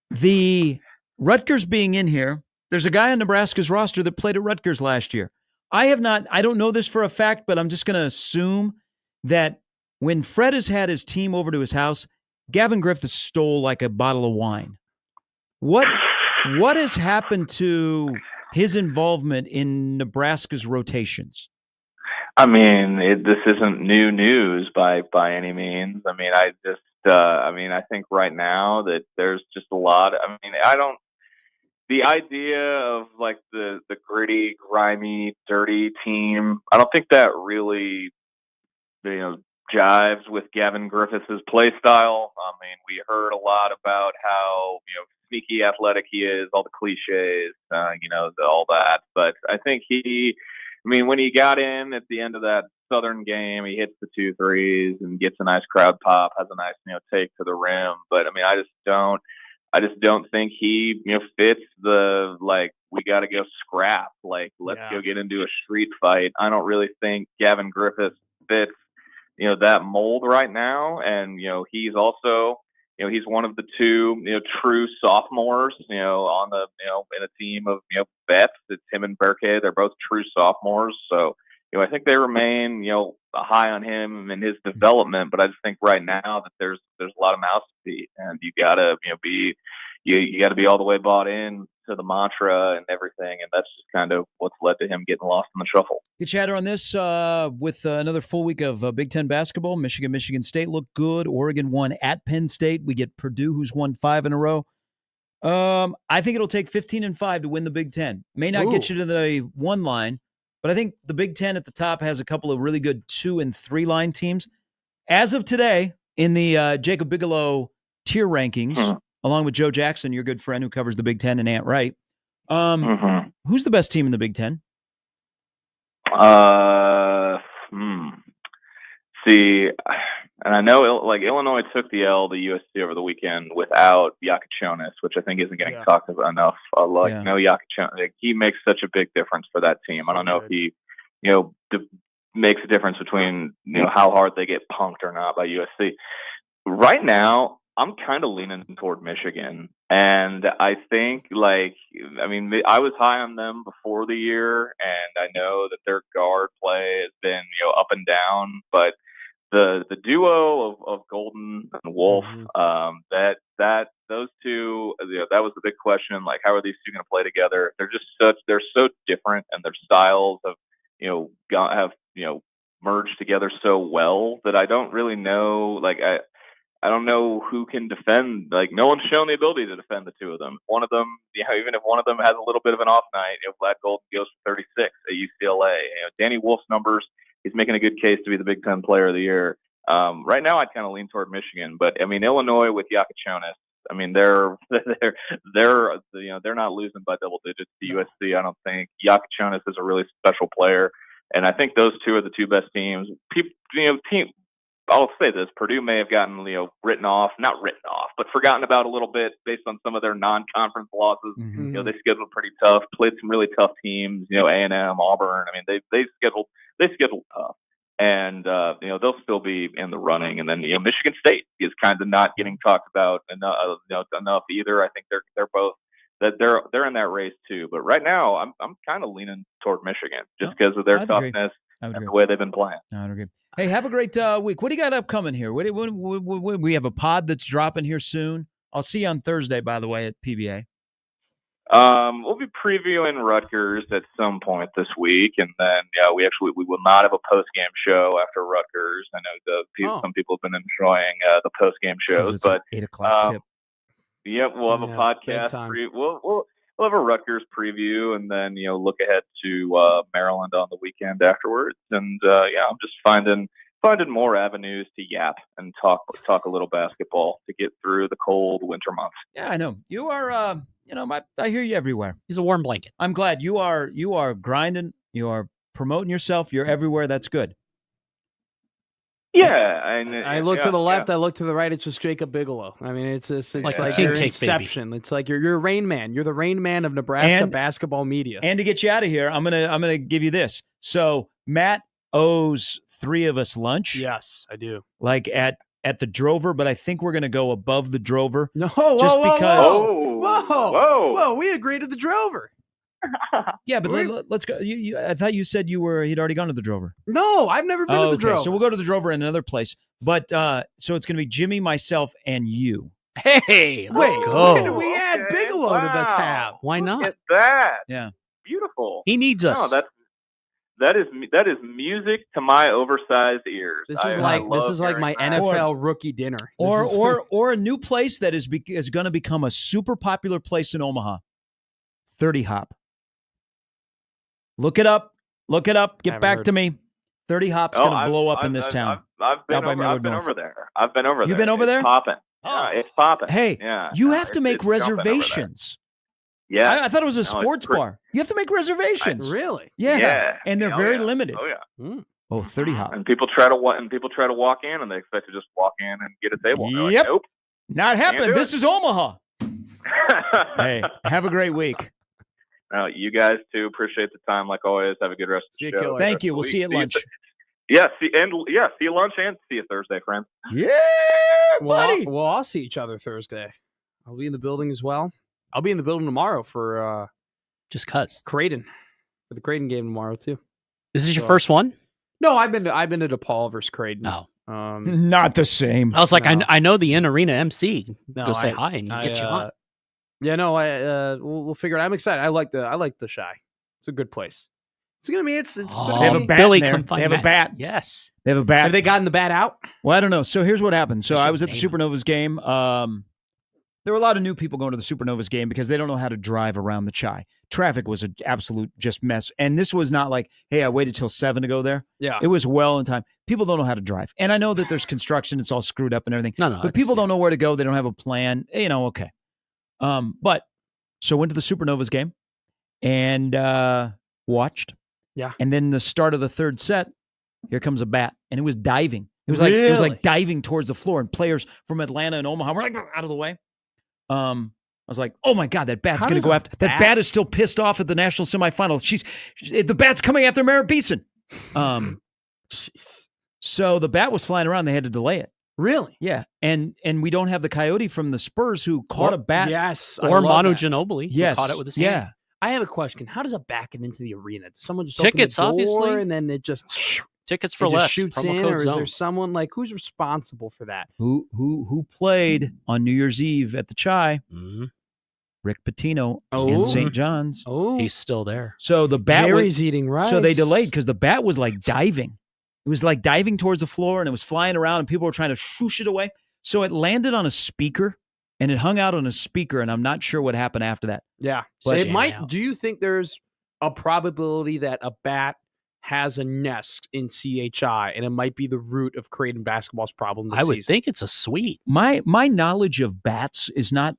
the Rutgers being in here, there's a guy on Nebraska's roster that played at Rutgers last year. I don't know this for a fact, but I'm just going to assume that when Fred has had his team over to his house, Gavin Griffiths stole like a bottle of wine. What has happened to his involvement in Nebraska's rotations? I mean, this isn't new news by any means. I mean, I think right now that there's just a lot. The idea of like the gritty, grimy, dirty team, I don't think that really, jives with Gavin Griffiths' play style. I mean, we heard a lot about how, sneaky athletic he is, all the cliches, all that. But I think when he got in at the end of that Southern game, he hits the 2 threes and gets a nice crowd pop, has a nice, take to the rim. But I mean, I just don't think he, fits the, like, we got to go scrap. Like, let's go get into a street fight. I don't really think Gavin Griffiths fits, that mold right now. And, he's also, he's one of the 2, true sophomores, on the, in a team of, vets. It's him and Berke. They're both true sophomores. So, I think they remain, high on him and his development. But I just think right now that there's a lot of mouths to feed, and you gotta, you gotta be all the way bought in to the mantra and everything, and that's just kind of what's led to him getting lost in the shuffle. Get chatter on this with another full week of Big Ten basketball. Michigan State looked good. Oregon won at Penn State. We get Purdue, who's won 5 in a row. I think it'll take 15-5 to win the Big Ten. May not get you to the 1 line, but I think the Big Ten at the top has a couple of really good 2 and 3 line teams. As of today, in the Jacob Bigelow tier rankings, along with Joe Jackson, your good friend who covers the Big Ten, and Ant Wright, who's the best team in the Big Ten? See, and I know like Illinois took the L to USC over the weekend without Yakachonis, which I think isn't getting talked about enough. Yakachonis, like, he makes such a big difference for that team. I don't know if he, makes a difference between how hard they get punked or not by USC. Right now, I'm kind of leaning toward Michigan, and I think I was high on them before the year, and I know that their guard play has been up and down, but the duo of Golden and Wolf, those two, that was the big question. Like, how are these two going to play together? They're so different, and their styles have merged together so well that I don't really know. I don't know who can defend. Like, no one's shown the ability to defend the two of them. One of them, even if one of them has a little bit of an off night, Vlad Golden goes for 36 at UCLA. Danny Wolf's numbers, he's making a good case to be the Big Ten Player of the Year. Right now, I'd kind of lean toward Michigan, but Illinois with Yakachonis, they're not losing by double digits to USC. I don't think Yakachonis is a really special player, and I think those two are the two best teams. I'll say this: Purdue may have gotten not written off, but forgotten about a little bit based on some of their non-conference losses. They scheduled pretty tough, played some really tough teams. A&M, Auburn. They scheduled tough, and they'll still be in the running. And then Michigan State is kind of not getting talked about enough either. I think they're both they're in that race too. But right now, I'm kind of leaning toward Michigan just because of their toughness and the way they've been playing. I would agree. Hey, have a great week. What do you got upcoming here? We have a pod that's dropping here soon. I'll see you on Thursday, by the way, at PBA. We'll be previewing Rutgers at some point this week, and then we will not have a post-game show after Rutgers. I know some people have been enjoying the post-game shows, but 8 o'clock tip. Yeah, we'll have a podcast. We'll have a Rutgers preview, and then look ahead to Maryland on the weekend afterwards. And I'm just finding more avenues to yap and talk a little basketball to get through the cold winter months. Yeah, I know you are. I hear you everywhere. He's a warm blanket. I'm glad you are grinding. You are promoting yourself. You're everywhere. That's good. Yeah, I look to the left. I look to the right. It's just Jacob Bigelow. it's like your Inception. Baby. It's like you're Rain Man. You're the Rain Man of Nebraska basketball media. And to get you out of here, I'm gonna give you this. So Matt owes 3 of us lunch. Yes, I do. Like at the Drover, but I think we're gonna go above the Drover. No, whoa! We agreed to the Drover. Yeah, but let's go. I thought you said he'd already gone to the Drover. No, I've never been to the Drover. So we'll go to the Drover in another place. But so it's going to be Jimmy, myself, and you. Hey, let's go. When did we add Bigelow to the tab? Why not? Look at that. Yeah, beautiful. He needs us. No, that is music to my oversized ears. This is like my NFL rookie dinner. Or a new place that is going to become a super popular place in Omaha. 30 Hop. Look it up. Get back to me. 30 Hop's going to blow up in this town. I've been over there. You've been over there? It's popping. Yeah, it's popping. Hey, you have to make reservations. Yeah. I thought it was a sports bar. You have to make reservations. Really? Yeah. And they're very limited. Oh, yeah. Oh, 30 Hop. And people try to walk in, and they expect to just walk in and get a table. Yep. Like, nope. Not happening. This is Omaha. Hey, have a great week. You guys too. Appreciate the time, like always. Have a good rest of the show. Thank you. We'll see you at lunch. See you lunch and see you Thursday, friends. Yeah, buddy. Well, I'll see each other Thursday. I'll be in the building as well. I'll be in the building tomorrow for just cuz Creighton for the Creighton game tomorrow too. Is this your first one? No, I've been to DePaul versus Creighton. No, not the same. I was like, I know the in arena MC. Go say hi and get you on. Yeah, no, we'll figure it out. I'm excited. I like the Shy. It's a good place. It's gonna be. It's They have a gonna be- bat Billy, in there. come find They have a Matt. bat. Yes. They have a bat. Have they gotten the bat out? Well, I don't know. So here's what happened. So They I should was at the name him. Supernovas game. There were a lot of new people going to the Supernovas game because they don't know how to drive around the Chi. Traffic was an absolute just mess. And this was not like, hey, I waited till 7 to go there. Yeah. It was well in time. People don't know how to drive. And I know that there's construction. It's all screwed up and everything. No, But people don't know where to go. They don't have a plan. Okay. But so went to the Supernovas game and watched. Yeah. And then the start of the third set, here comes a bat. And it was diving. It was like diving towards the floor. And players from Atlanta and Omaha were like out of the way. I was like, oh my God, that bat's going to go after. That bat is still pissed off at the national semifinal. The bat's coming after Merritt Beeson. So the bat was flying around. They had to delay it. Really? Yeah. And we don't have the coyote from the Spurs who caught a bat. Yes. Or Manu Ginobili. who Yes. Caught it with his Yeah. hand. I have a question. How does a bat get into the arena? Does someone just Tickets, open the door obviously. and then it just Tickets for it just less. shoots Promo in, code or is zone. there someone like who's responsible for that? Who played on New Year's Eve at the Chi? Mhm. Rick Pitino Oh. in St. John's. Oh, He's still there. So the bat Jerry's eating rice. So they delayed because the bat was like diving. It was like diving towards the floor and it was flying around and people were trying to swoosh it away. So it landed on a speaker and it hung out on a speaker and I'm not sure what happened after that. Yeah, But- it might. Out. Do you think there's a probability that a bat has a nest in CHI and it might be the root of Creighton basketball's problem this I would season? think it's a sweet. My knowledge of bats is not,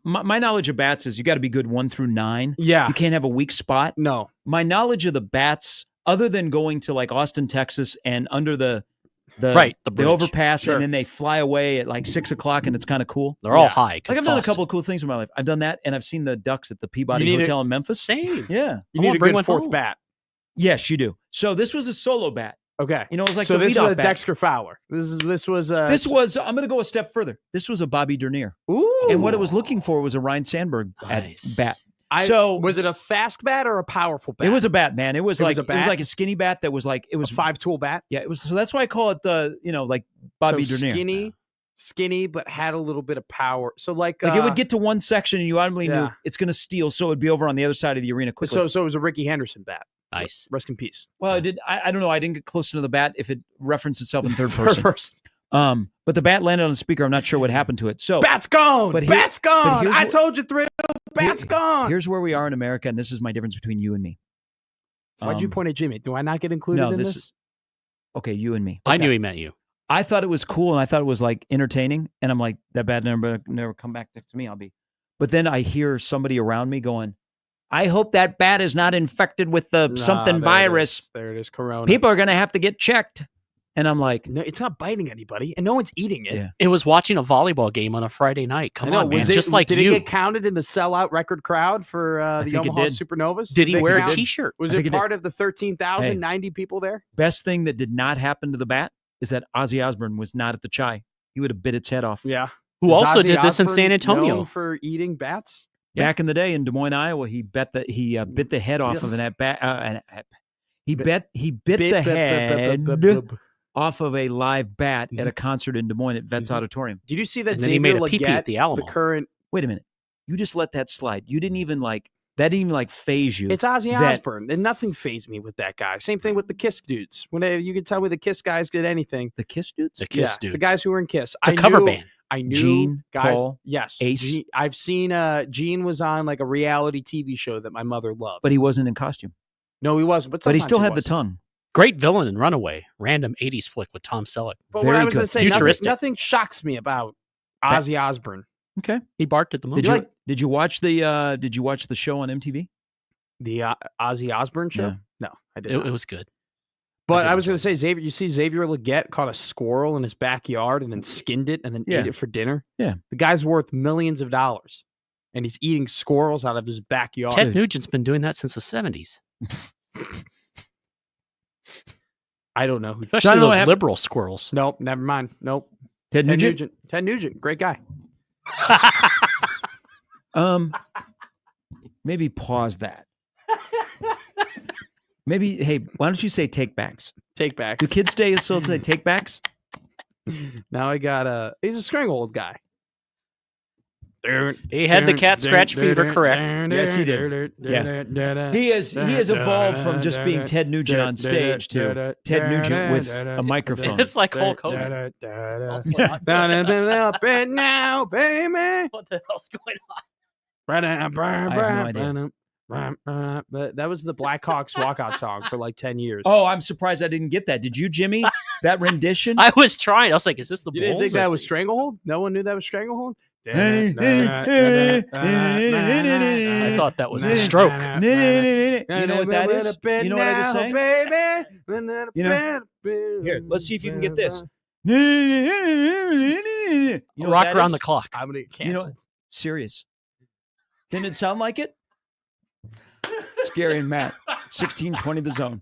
my knowledge of bats is you got to be good 1 through 9. Yeah. You can't have a weak spot. No. My knowledge of the bats, other than going to like Austin, Texas, and under the Right, the the bridge. overpass, Sure. and then they fly away at like 6 o'clock, and it's kind of cool. They're all Yeah. high. 'cause Like I've it's done a Austin. couple of cool things in my life. I've done that, and I've seen the ducks at the Peabody You need Hotel in Memphis. Same. Yeah. You I need wanna a bring good one fourth home. bat. Yes, you do. So this was a solo bat. Okay. You know, it was like so the this leadoff was a bat. Dexter Fowler. This was This was. I'm going to go a step further. This was a Bobby Dernier, Ooh. and what it was looking for was a Ryan Sandberg Nice. bat. So- was it a fast bat or a powerful bat? It was a bat, man. It was It like was a it was bat? like a skinny bat that was like it was a 5-tool bat. Yeah, it was. So that's why I call it the like Bobby so Dernier. skinny, but had a little bit of power. So like Like it would get to one section, and you automatically knew yeah. it's going to steal, so it'd be over on the other side of the arena quickly. so it was a Ricky Henderson bat. Nice. Rest in peace. well, I did. I don't know. I didn't get close to the bat if it referenced itself in third Third person. But the bat landed on the speaker. I'm not sure what happened to it. So Bat's gone. But here- Bat's gone. here's I what- told you, Thrill. Bat's gone. here's where we are in America, and this is my difference between you and me. Why'd you point at Jimmy? Do I not get included No, in this this? is okay. You and me. I Okay. knew he meant you. I thought it was cool, and I thought it was like entertaining, and I'm like, that bat never come back to me. But then I hear somebody around me going, I hope that bat is not infected with the something virus. There it is. Corona. People are going to have to get checked. And I'm like, No, it's not biting anybody, and no one's eating it. Yeah. It was watching a volleyball game on a Friday night. Come I know. on, man. Was it, Just like did you. it get counted in the sellout record crowd for the think it Omaha did. Supernovas? Did he they wear a count? T-shirt? Was I think it it did. part of the 13,090 people there? best thing that did not happen to the bat is that Ozzy Osbourne was not at the Chi. He would have bit its head off. Yeah. Who Is also Ozzy did this in Osbourne San Antonio? known for eating bats? Back in the day in Des Moines, Iowa, he bit the head off of an bat. He bit the head off of a live bat at a concert in Des Moines at Vets Auditorium. Did you see that And then he Xavier made a pee-pee Leggett, at the Alamo. current? Wait a minute. You just let that slide. You didn't even that didn't even phase you. It's Ozzy that- Osbourne, and nothing phased me with that guy. Same thing with the Kiss dudes. When you can tell me the Kiss guys did anything. The Kiss dudes? The Kiss Yeah, dudes. the guys who were in Kiss. It's a cover band. I knew Gene, guys. Paul, Yes, Ace. I've seen. Gene was on like a reality TV show that my mother loved. But he wasn't in costume. No, he wasn't. But But he sometimes still had the was. tongue. Great villain in Runaway. Random 80s flick with Tom Selleck. But what Very I was going to good. say, nothing, Futuristic. nothing shocks me about Ozzy Osbourne. Okay. He barked at the moon. Did you watch the show on MTV? The Ozzy Osbourne show? Yeah. No, I did It not. was good. But did I was enjoy going to say, Xavier, you see Xavier Leggett caught a squirrel in his backyard and then skinned it and then Yeah. ate it for dinner. Yeah. The guy's worth millions of dollars, and he's eating squirrels out of his backyard. Ted Nugent's been doing that since the 70s. I don't know who. Especially I don't know what those happened- liberal squirrels. Nope, never mind. Nope. Ted Nugent? Ted Nugent, great guy. Maybe pause that. Maybe, hey, why don't you say take backs? Take back. Do kids still say take backs? Now I got he's a stranglehold guy. He had the cat scratch fever, correct? Yes, he did. Yeah. He has evolved from just being Ted Nugent on stage to Ted Nugent with a microphone. It's like Hulk Hogan. Up and now, baby. What the hell's going on? I have no idea. That was the Blackhawks walkout song for like 10 years. Oh, I'm surprised I didn't get that. Did you, Jimmy? That rendition? I was trying. I was like, is this the You didn't Bulls? think that was Stranglehold? No one knew that was Stranglehold? I thought that was the stroke. You know what that is? You know what I just sang? Baby. You know? Here, let's see if you can get this. You know Rock what that around is? the clock. I'm gonna cancel. You know, serious. Didn't it sound like it? It's Gary and Matt, 1620 The Zone.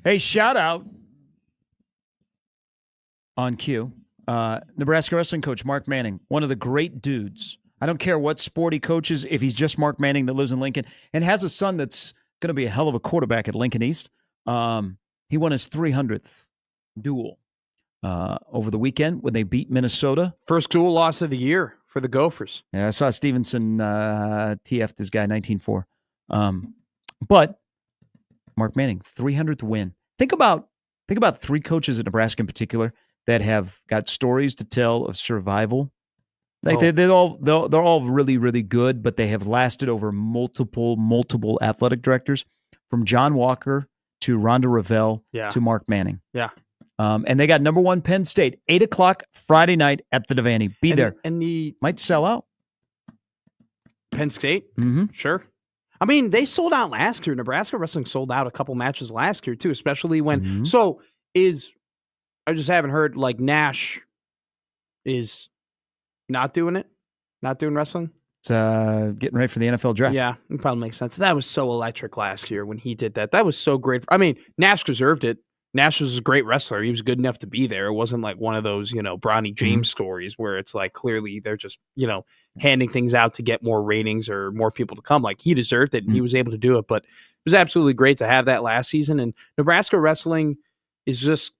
Hey, shout out on cue. Nebraska wrestling coach Mark Manning, one of the great dudes. I don't care what sport he coaches, if he's just Mark Manning that lives in Lincoln and has a son that's going to be a hell of a quarterback at Lincoln East. He won his 300th duel over the weekend when they beat Minnesota. First duel loss of the year for the Gophers. Yeah, I saw Stevenson TF'd this guy 19-4. But Mark Manning, 300th win. Think about three coaches at Nebraska in particular that have got stories to tell of survival. Like they're all really, really good, but they have lasted over multiple athletic directors, from John Walker to Rhonda Revelle to Mark Manning. Yeah. And they got number 1 Penn State, 8:00 Friday night at the Devaney. Be there. And the might sell out. Penn State? Mm-hmm. Sure. I mean, they sold out last year. Nebraska wrestling sold out a couple matches last year too, especially when. Mm-hmm. So I just haven't heard like Nash is not doing it, not doing wrestling. It's getting ready for the NFL draft. Yeah, it probably makes sense. That was so electric last year when he did that. That was so great. I mean, Nash deserved it. Nash was a great wrestler. He was good enough to be there. It wasn't like one of those, Bronny James stories where it's like clearly they're just, handing things out to get more ratings or more people to come. Like he deserved it and he was able to do it. But it was absolutely great to have that last season. And Nebraska wrestling is just,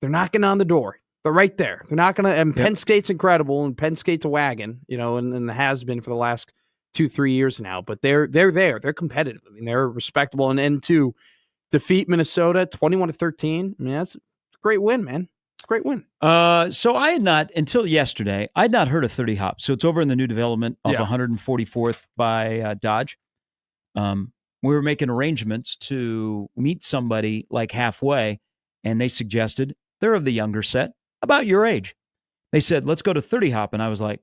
they're knocking on the door. They're right there. They're not going to, and Penn State's incredible and Penn State's a wagon, and has been for the last 2-3 years now. But they're there. They're competitive. I mean, they're respectable. And to defeat Minnesota 21-13. I mean, that's a great win, man. It's a great win. So I had not, until yesterday, I had not heard of 30 Hop. So it's over in the new development of 144th by Dodge. We were making arrangements to meet somebody like halfway, and they suggested, they're of the younger set, about your age. They said, let's go to 30 Hop. And I was like,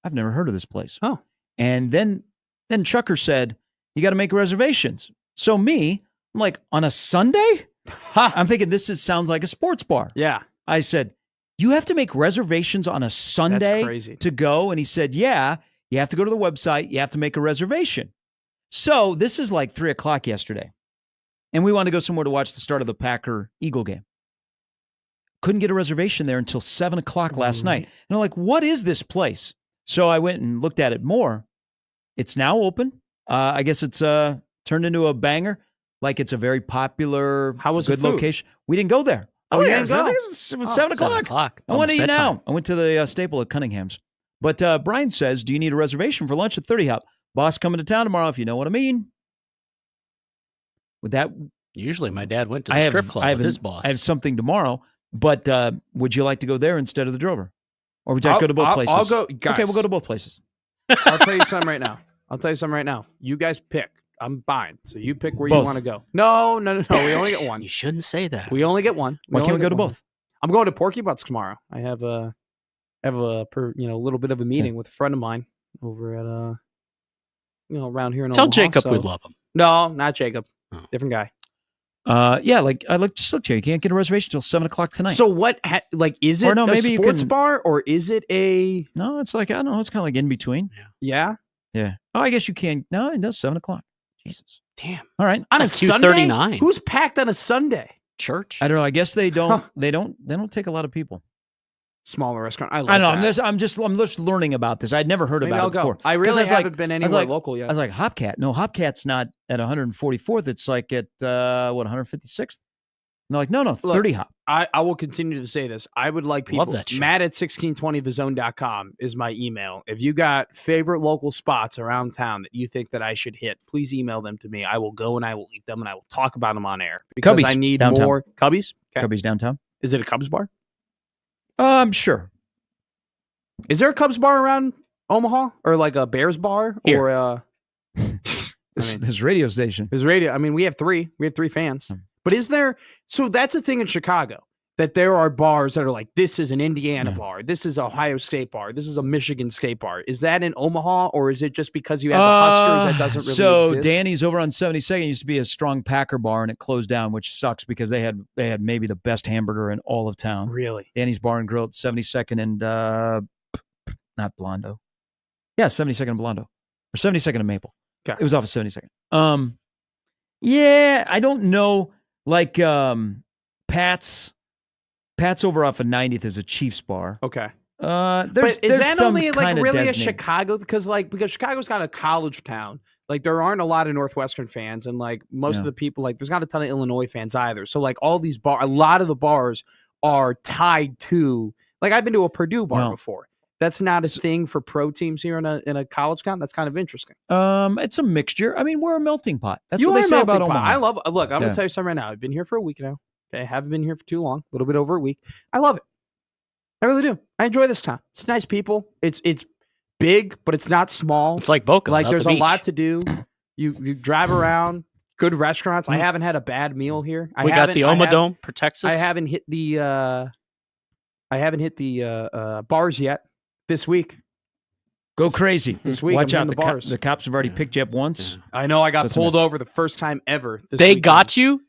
I've never heard of this place. Oh. And then Chucker said, you got to make reservations. So I'm like, on a Sunday? I'm thinking sounds like a sports bar. Yeah. I said, you have to make reservations on a Sunday to go? And he said, yeah, you have to go to the website. You have to make a reservation. So this is like 3:00 yesterday. And we wanted to go somewhere to watch the start of the Packer-Eagle game. Couldn't get a reservation there until 7:00 last night. And I'm like, what is this place? So I went and looked at it more. It's now open. I guess it's turned into a banger. Like it's a very popular, good location. We didn't go there. Oh, yeah. It was 7 o'clock. I want to eat now. I went to the Staple at Cunningham's. But Brian says, do you need a reservation for lunch at 30 Hop? Boss coming to town tomorrow, if you know what I mean. Would that... Usually my dad went to the strip club with his boss. I have something tomorrow, but would you like to go there instead of the Drover? Or would you like to go to both places? I'll go. Guys, okay, we'll go to both places. I'll tell you something right now. You guys pick. I'm fine. So you pick where you want to go. No. We only get one. You shouldn't say that. We only get one. Why can't we go to both? I'm going to Porky Butts tomorrow. I have a little bit of a meeting with a friend of mine over at around here in Tell Omaha. Jacob we love him. No, not Jacob. Different guy. Just looked here. You can't get a reservation until 7:00 tonight. So what? Is it a sports bar or is it a? No, it's like I don't know. It's kind of like in between. Yeah. Yeah. Oh, I guess you can. No, it does 7:00. Jesus. Damn. All right. On a Sunday? 2:39. Who's packed on a Sunday? Church. I don't know. I guess they don't. They don't take a lot of people. Smaller restaurant. I know. I'm just learning about this. I'd never heard about it before. I really haven't been anywhere local yet. I was like, Hopcat. No, Hopcat's not at 144th. It's like at 156th. And they're like, no, 30 Hop. I will continue to say this. I would like people. Matt at 1620thezone.com is my email. If you got favorite local spots around town that you think that I should hit, please email them to me. I will go and I will eat them and I will talk about them on air because Cubbies, I need downtown. more Cubbies. Okay. Cubbies downtown. Is it a Cubs bar? Sure. Is there a Cubs bar around Omaha or like a Bears bar Here. or this radio station? There's radio. I mean, we have three. We have 3 fans. But is there? So that's a thing in Chicago that there are bars that are like, this is an Indiana bar, this is Ohio State bar, this is a Michigan State bar. Is that in Omaha or is it just because you have the Huskers that doesn't really So exist? Danny's over on 72nd used to be a strong Packer bar and it closed down, which sucks because they had maybe the best hamburger in all of town. Really? Danny's Bar and Grill at 72nd and not Blondo. Yeah, 72nd and Blondo. Or 72nd and Maple. Okay. It was off of 72nd. Yeah, I don't know. Like Pat's over off of 90th is a Chiefs bar. Okay. There's is that some only like kinda really a designated. Chicago? Because Chicago's got a college town. Like there aren't a lot of Northwestern fans, and like most of the people, like there's not a ton of Illinois fans either. So like all these a lot of the bars are tied to. Like I've been to a Purdue bar before. That's not a thing for pro teams here in a college town. That's kind of interesting. It's a mixture. I mean, we're a melting pot. That's what they say about Omaha. I love. Look, I'm gonna tell you something right now. I've been here for a week now. Okay, I haven't been here for too long. A little bit over a week. I love it. I really do. I enjoy this town. It's nice people. It's big, but it's not small. It's like Boca. Like there's a lot to do. You drive around. Good restaurants. I haven't had a bad meal here. We got the Dome protects us. I haven't hit the bars yet this week. Go crazy this week. Watch out. The bars. The cops have already picked you up once. I know. I got pulled over the first time ever. They got you?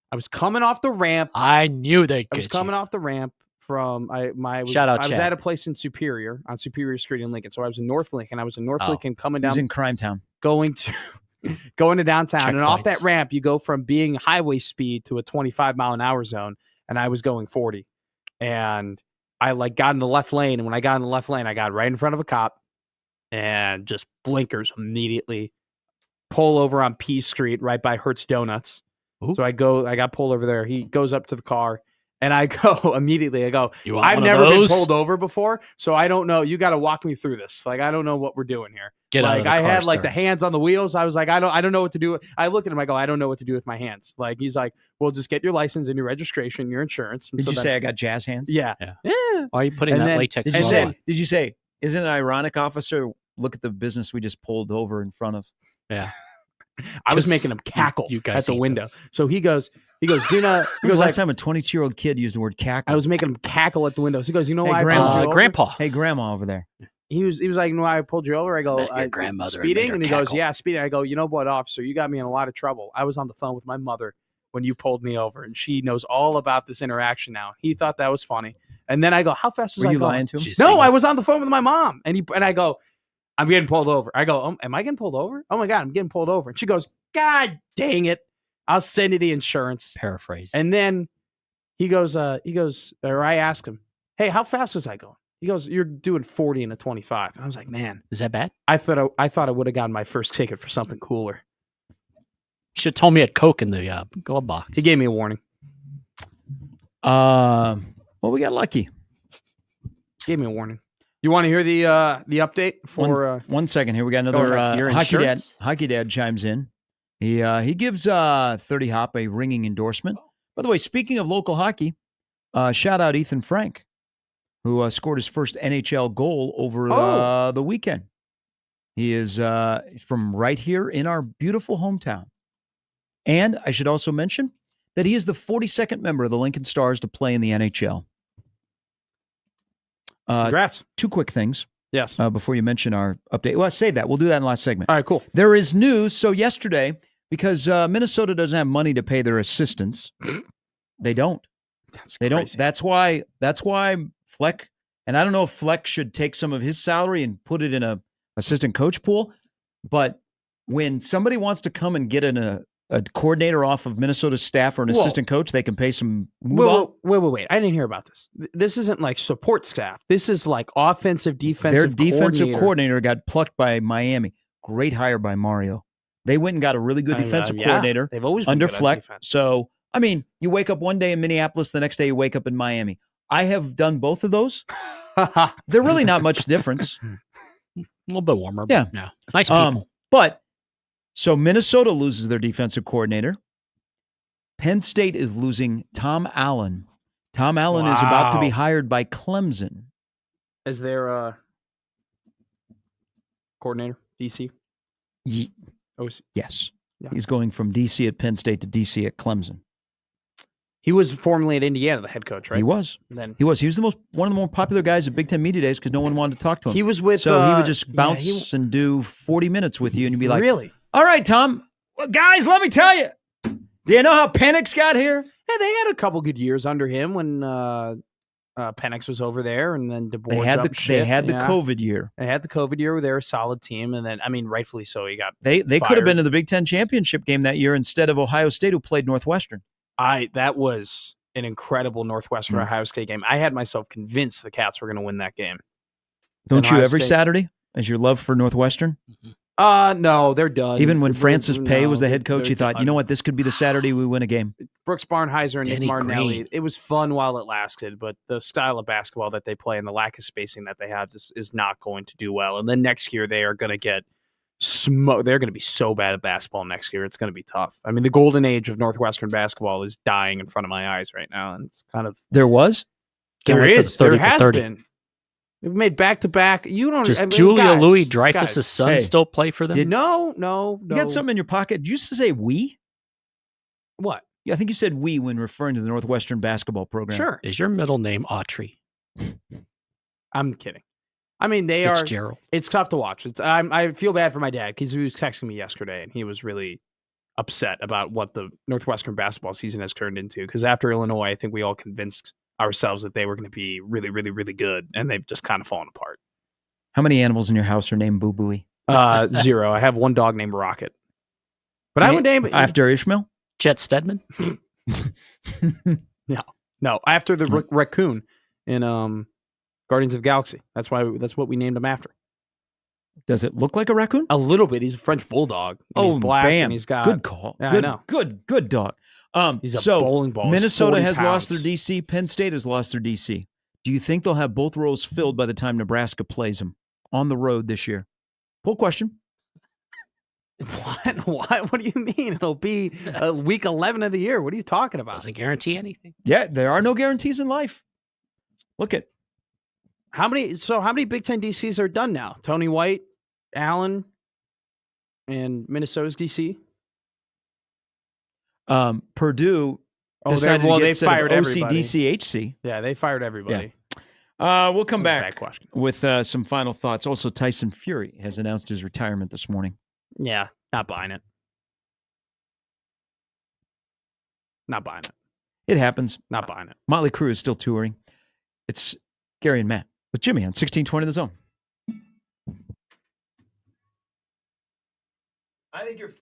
I was coming off the ramp. I knew they'd get you. I was coming off the ramp from Shout out I was Chad. at a place in Superior on Superior Street in Lincoln. So I was in North Lincoln. I was in North Lincoln coming down. He was in Crime Town. Going to downtown. And off that ramp, you go from being highway speed to a 25 mile an hour zone. And I was going 40. And I like got in the left lane. And when I got in the left lane, I got right in front of a cop and just blinkers immediately. Pull over on P Street right by Hertz Donuts. Ooh. So I got pulled over there. He goes up to the car. And I go immediately, I've never been pulled over before, so I don't know. You got to walk me through this. Like, I don't know what we're doing here. Get out of the car, had like sir. the hands on the wheels. I was like, I don't know what to do. I looked at him. I go, I don't know what to do with my hands. Like, he's like, well, just get your license and your registration, your insurance. And Did you say I got jazz hands? Yeah. Why are you putting that latex Did glove on? you say, isn't it ironic, officer? Look at the business we just pulled over in front of. Yeah. I was making him cackle at the window. Those. So he goes, Dina. He goes, last time a 22-year-old kid used the word cackle. I was making him cackle at the window. So he goes, you know why? Grandpa. Hey, grandma over there. He was like, you know why I pulled you over? I go, your grandmother speeding? And he goes, yeah, speeding. I go, you know what, officer? You got me in a lot of trouble. I was on the phone with my mother when you pulled me over, and she knows all about this interaction now. He thought that was funny. And then I go, how fast was I going? Were you lying to him? No, I was on the phone with my mom. And I go, I'm getting pulled over. I go, am I getting pulled over? Oh my God, I'm getting pulled over. And she goes, God dang it. I'll send you the insurance. Paraphrase. And then he goes, or I ask him, hey, how fast was I going? He goes, you're doing 40 in a 25. And I was like, man. Is that bad? I thought I would have gotten my first ticket for something cooler. You should have told me at Coke in the glove box. He gave me a warning. Well, we got lucky. Gave me a warning. You want to hear the update for 1 second here? We got another Hockey Dad chimes in. He gives 30 Hop a ringing endorsement. By the way, speaking of local hockey, shout out Ethan Frank, who scored his first NHL goal over the weekend. He is from right here in our beautiful hometown. And I should also mention that he is the 42nd member of the Lincoln Stars to play in the NHL. Congrats. Two quick things. Yes. Before you mention our update. Well, save that. We'll do that in the last segment. All right, cool. There is news. So yesterday, because Minnesota doesn't have money to pay their assistants, they don't. They don't. That's why Fleck, and I don't know if Fleck should take some of his salary and put it in a assistant coach pool, but when somebody wants to come and get a coordinator off of Minnesota's staff or an assistant coach, they can pay some. Wait. I didn't hear about this. This isn't like support staff. This is like offensive, defensive. Their defensive coordinator got plucked by Miami. Great hire by Mario. They went and got a really good defensive coordinator. They've always been under good Fleck. defense. So, I mean, you wake up one day in Minneapolis, the next day you wake up in Miami. I have done both of those. They're really not much difference. A little bit warmer. Yeah. Nice people. So Minnesota loses their defensive coordinator. Penn State is losing Tom Allen. Tom Allen is about to be hired by Clemson. Is there coordinator, DC? Yes. Yeah. He's going from DC at Penn State to DC at Clemson. He was formerly at Indiana, the head coach, right? He was. He was one of the more popular guys at Big Ten Media Days because no one wanted to talk to him. He was with. So he would just bounce and do 40 minutes with you, and you'd be like, "Really? All right, Tom. Well, guys, let me tell you. Do you know how Penix got here? Yeah, they had a couple good years under him when Penix was over there, and then DeBoer. They had the COVID year. They had the COVID year where they were a solid team, and then rightfully so. He got they could have been to the Big Ten championship game that year instead of Ohio State, who played Northwestern. That was an incredible Northwestern Ohio State game. I had myself convinced the Cats were going to win that game. Don't you every Saturday as your love for Northwestern? No, they're done. Even when Francis Pay was the head coach, you thought, done. you know what, this could be the Saturday we win a game. Brooks Barnheiser and Nick Denny Martinelli. Green. It was fun while it lasted, but the style of basketball that they play and the lack of spacing that they have is not going to do well. And then next year they are going to get smoked. They're going to be so bad at basketball next year. It's going to be tough. I mean, the golden age of Northwestern basketball is dying in front of my eyes right now, and it's kind of there was. There is. There has 30. been. We've made back-to-back. You don't. Does I mean, Julia guys, Louis-Dreyfus' son Hey, still play for them? No. You got something in your pocket? Did you used to say we? What? Yeah, I think you said we when referring to the Northwestern basketball program. Sure. Is your middle name Autry? I'm kidding. I mean, they are. Fitzgerald. It's tough to watch. I feel bad for my dad because he was texting me yesterday and he was really upset about what the Northwestern basketball season has turned into. Because after Illinois, I think we all convinced ourselves that they were going to be really, really, really good, and they've just kind of fallen apart. How many animals in your house are named Boo Booey? 0. I have one dog named Rocket, but I would name it after Ishmael. Chet Stedman. No, after the raccoon in Guardians of the Galaxy. That's what we named him after. Does it look like a raccoon? A little bit. He's a French bulldog. He's black bam. and he's got good call. Yeah, good, I know. Good dog. He's a bowling ball. Minnesota has 40 lost their pounds. DC. Penn State has lost their DC. Do you think they'll have both roles filled by the time Nebraska plays them on the road this year? Poll question. What? What do you mean? It'll be week 11 of the year. What are you talking about? Doesn't guarantee anything. Yeah, there are no guarantees in life. Look at How many Big Ten DCs are done now? Tony White, Allen, and Minnesota's DC. Purdue decided to get fired everybody. OCDCHC. Yeah, they fired everybody. We'll come Bad back question. with some final thoughts. Also, Tyson Fury has announced his retirement this morning. Yeah, not buying it. Not buying it. It happens. Not buying it. Motley Crue is still touring. It's Gary and Matt with Jimmy on 1620 The Zone. I think you're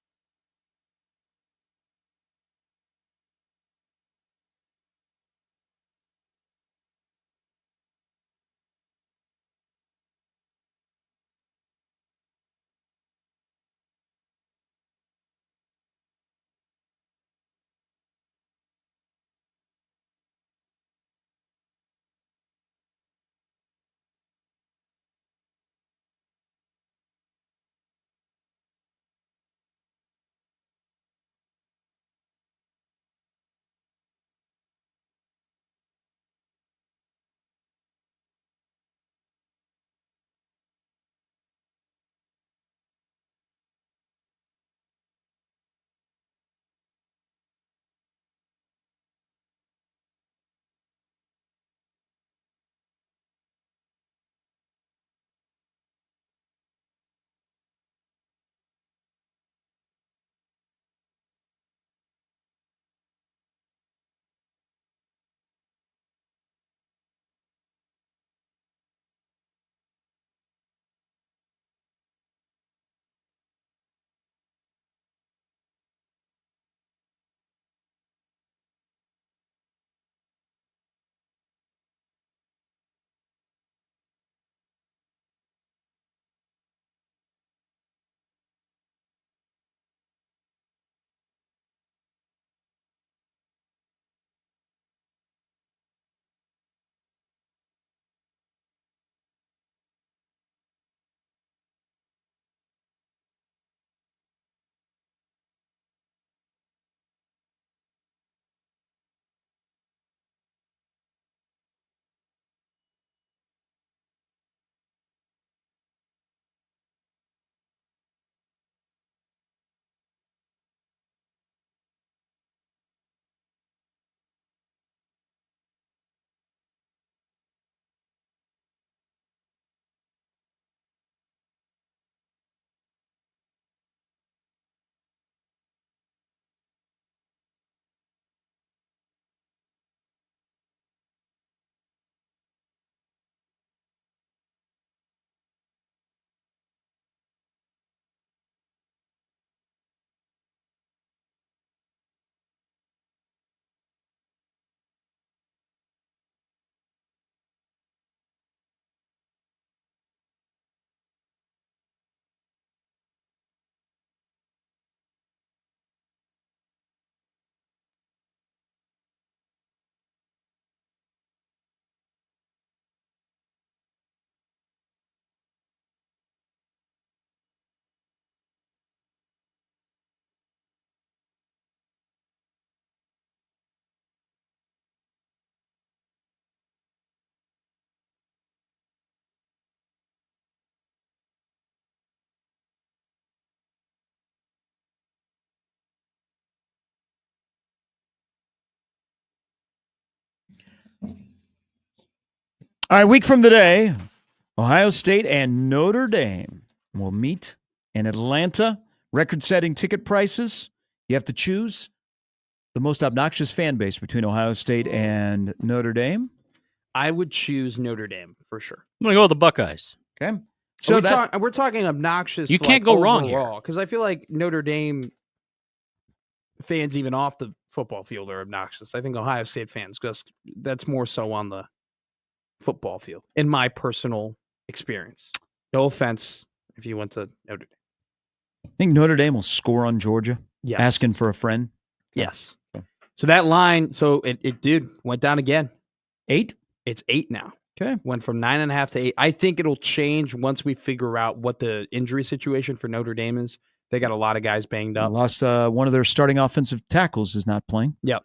All right, week from today, Ohio State and Notre Dame will meet in Atlanta. Record-setting ticket prices. You have to choose the most obnoxious fan base between Ohio State and Notre Dame. I would choose Notre Dame for sure. I'm going to go with the Buckeyes. Okay. So we're talking obnoxious. You can't go wrong here. Because I feel like Notre Dame fans, even off the football field, are obnoxious. I think Ohio State fans, because that's more so on the football field, in my personal experience. No offense if you went to Notre Dame. I think Notre Dame will score on Georgia. Yes. Asking for a friend. Yes. Okay. So that line, it went down again. 8? It's 8 now. Okay. Went from 9.5 to 8. I think it'll change once we figure out what the injury situation for Notre Dame is. They got a lot of guys banged up. Lost one of their starting offensive tackles is not playing. Yep.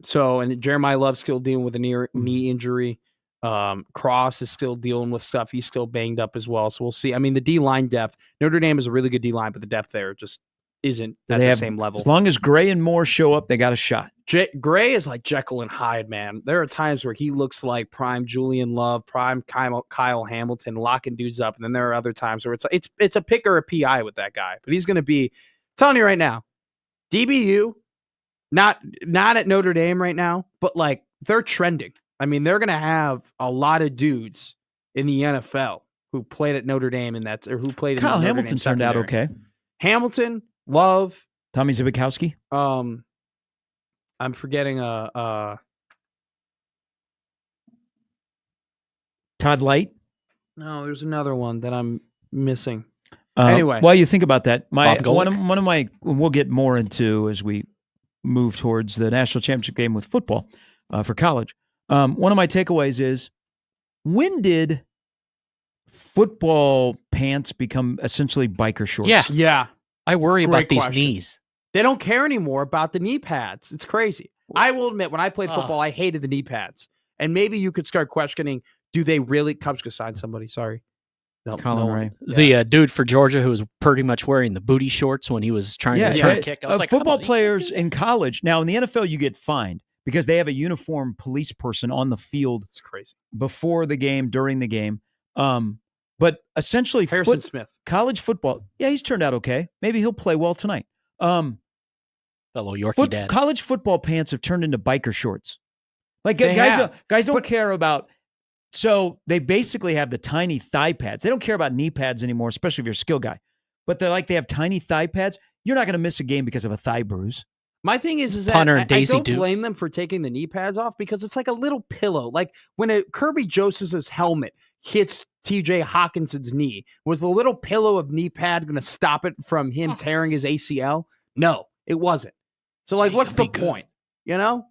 So, and Jeremiah Love's still dealing with a knee injury. Cross is still dealing with stuff. He's still banged up as well. So we'll see. I mean, the D-line depth, Notre Dame is a really good D-line, but the depth there just isn't at the same level. As long as Gray and Moore show up, they got a shot. Gray is like Jekyll and Hyde, man. There are times where he looks like prime Julian Love, prime Kyle Hamilton, locking dudes up. And then there are other times where it's a pick or a PI with that guy. But he's going to be, I'm telling you right now, DBU, not at Notre Dame right now, but like they're trending. I mean, they're going to have a lot of dudes in the NFL who played at Notre Dame, or who played. Kyle in the Hamilton turned out okay. Hamilton, Love, Tommy Zbikowski. I'm forgetting Todd Light. No, there's another one that I'm missing. Anyway, while you think about that, one of my we'll get more into as we move towards the national championship game with football for college. One of my takeaways is, when did football pants become essentially biker shorts? Yeah. I worry about these question. knees. They don't care anymore about the knee pads. It's crazy. I will admit, when I played football, I hated the knee pads. And maybe you could start questioning, do they really? Cubs could sign somebody. Sorry. No, Colin Ray. The dude for Georgia who was pretty much wearing the booty shorts when he was trying to return a kick. I was like, football players in college. Now, in the NFL, you get fined because they have a uniformed police person on the field. It's crazy. Before the game, during the game. But essentially, Harrison Smith. College football, he's turned out okay. Maybe he'll play well tonight. Fellow Yorkie dad. College football pants have turned into biker shorts. Like guys don't care about. So they basically have the tiny thigh pads. They don't care about knee pads anymore, especially if you're a skill guy. But they have tiny thigh pads. You're not going to miss a game because of a thigh bruise. My thing is that I don't blame them for taking the knee pads off, because it's like a little pillow. Like when a Kirby Joseph's helmet hits TJ Hawkinson's knee, was the little pillow of knee pad going to stop it from him tearing his ACL? No, it wasn't. So like, what's the point? You know?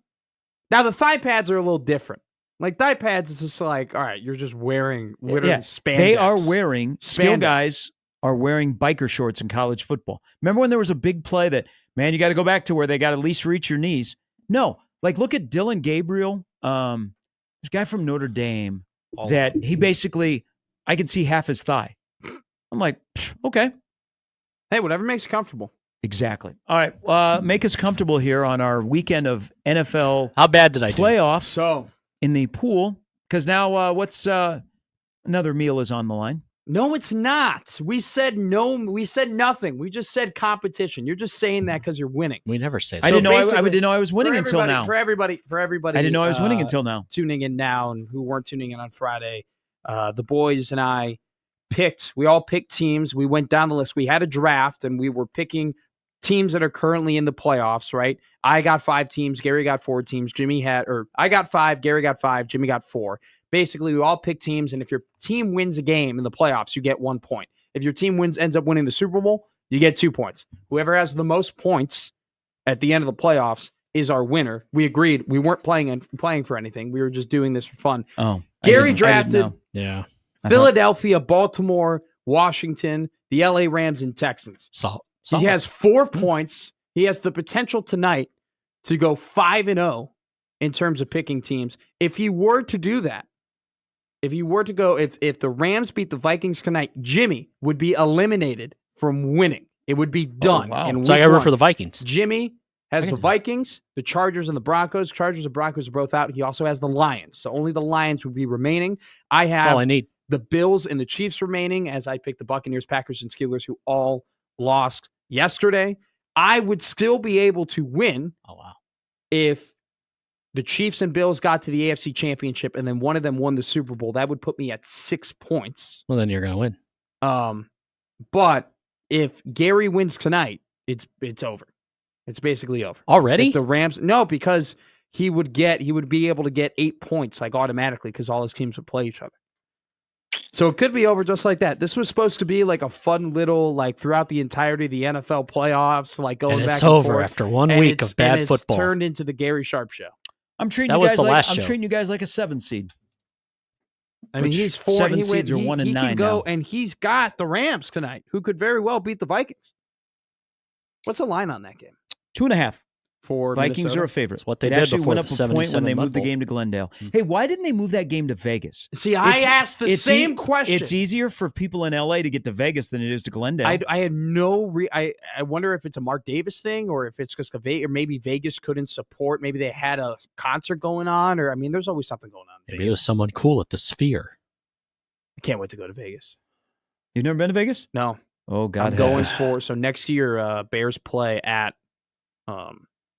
Now the thigh pads are a little different. Like thigh pads, it's just like, all right, you're just wearing literally spandex. They are wearing, skill guys are wearing biker shorts in college football. Remember when there was a big play that, man, you got to go back to where they got to at least reach your knees? No. Like, look at Dylan Gabriel. This guy from Notre Dame that he basically, I can see half his thigh. I'm like, okay. Hey, whatever makes you comfortable. Exactly. All right. Make us comfortable here on our weekend of NFL. How bad did I do? Playoffs. So in the pool, because now what's another meal is on the line. No, it's not. We said no. We said nothing. We just said competition. You're just saying that because you're winning. We never say that. I didn't know I was winning until now. For everybody. I didn't know I was winning until now. Tuning in now and who weren't tuning in on Friday, the boys and I we all picked teams. We went down the list. We had a draft and we were picking teams that are currently in the playoffs, right? I got 5 teams. Gary got 4 teams. I got 5. Gary got 5. Jimmy got 4. Basically, we all pick teams, and if your team wins a game in the playoffs, you get 1 point. If your team ends up winning the Super Bowl, you get 2 points. Whoever has the most points at the end of the playoffs is our winner. We agreed. We weren't playing for anything. We were just doing this for fun. Oh, Gary drafted Philadelphia, Uh-huh. Baltimore, Washington, the LA Rams, and Texans. He has 4 points. He has the potential tonight to go 5-0 in terms of picking teams. If he were to do that, if the Rams beat the Vikings tonight, Jimmy would be eliminated from winning. It would be done. Oh, wow. So I got root for the Vikings. Jimmy Has the Vikings, the Chargers, and the Broncos. Chargers and Broncos are both out. He also has the Lions. So only the Lions would be remaining. I have That's all I need. the Bills and the Chiefs remaining, as I picked the Buccaneers, Packers, and Steelers, who all lost yesterday. I would still be able to win if the Chiefs and Bills got to the AFC Championship and then one of them won the Super Bowl. That would put me at 6 points. Well, then you're going to win. But if Gary wins tonight, it's over. It's basically over. Already? If the Rams, no, because he would be able to get 8 points like automatically because all his teams would play each other. So it could be over just like that. This was supposed to be like a fun little, like throughout the entirety of the NFL playoffs, like going and back it's and over forth. after 1 week of bad football. It's turned into the Gary Sharp show. I'm treating That you was guys the like last I'm show. treating you guys like a 7 seed. I mean, Which he's 4. 7 He seeds are 1 and he 9 can go, now. and he's got the Rams tonight, who could very well beat the Vikings. What's the line on that game? 2.5. For Vikings Minnesota? are a favorite. That's what they it did actually before went up the a point when they 77 moved the Mud Bowl. game to Glendale. Hey, why didn't they move that game to Vegas? See, I asked the same question. It's easier for people in LA to get to Vegas than it is to Glendale. I had no. I wonder if it's a Mark Davis thing or if it's just or maybe Vegas couldn't support. Maybe they had a concert going on, or I mean, there's always something going on. Maybe there's someone cool at the Sphere. I can't wait to go to Vegas. You've never been to Vegas? No. Oh God, I'm going for so next year. Bears play at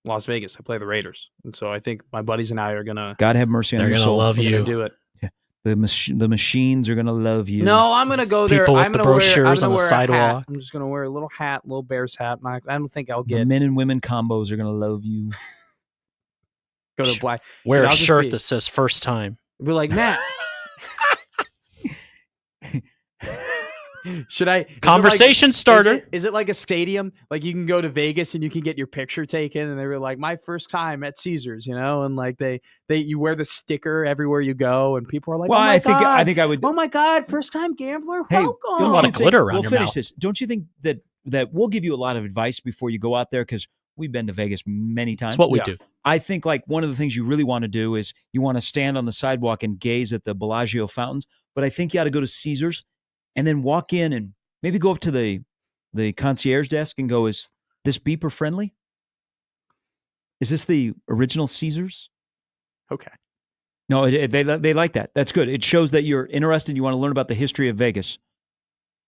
Las Vegas. I play the Raiders, and so I think my buddies and I are gonna. God have mercy on They're your gonna soul. love we're you. gonna do it. The machines are gonna love you. No, I'm gonna go there. People with I'm the gonna wear. I'm brochures gonna on the wear a hat. sidewalk. I'm just gonna wear a little hat, little Bears hat. I don't think I'll The get men and women combos are gonna love you. go to black. Wear Dude, a I'll just shirt be- that says first time. Be like, Matt. Should I Conversation starter. Is it like a stadium? Like you can go to Vegas and you can get your picture taken, and they were like, my first time at Caesars, and like you wear the sticker everywhere you go, and people are like, Well, oh my I think God, I would. oh my God, first time gambler. Hey, Welcome. a lot you of glitter think, around we'll your finish mouth. this. Don't you think that we'll give you a lot of advice before you go out there because we've been to Vegas many times. That's what we Yeah. do. I think like one of the things you really want to do is you want to stand on the sidewalk and gaze at the Bellagio fountains. But I think you ought to go to Caesars and then walk in and maybe go up to the concierge desk and go, is this beeper friendly? Is this the original Caesars? Okay. No, they like that. That's good. It shows that you're interested. You want to learn about the history of Vegas.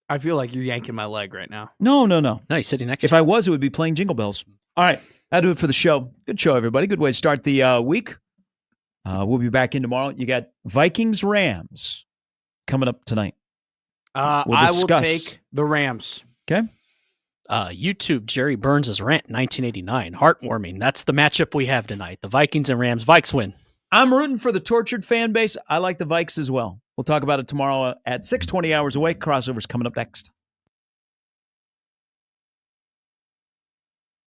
I feel like you're yanking my leg right now. No. No, he's sitting next If to I was, it would be playing Jingle Bells. All right. That'll do it for the show. Good show, everybody. Good way to start the week. We'll be back in tomorrow. You got Vikings-Rams coming up tonight. We'll I will discuss. take the Rams. Okay. YouTube, Jerry Burns' rant, 1989. Heartwarming. That's the matchup we have tonight. The Vikings and Rams. Vikes win. I'm rooting for the tortured fan base. I like the Vikes as well. We'll talk about it tomorrow at 6:20 hours away. Crossovers coming up next.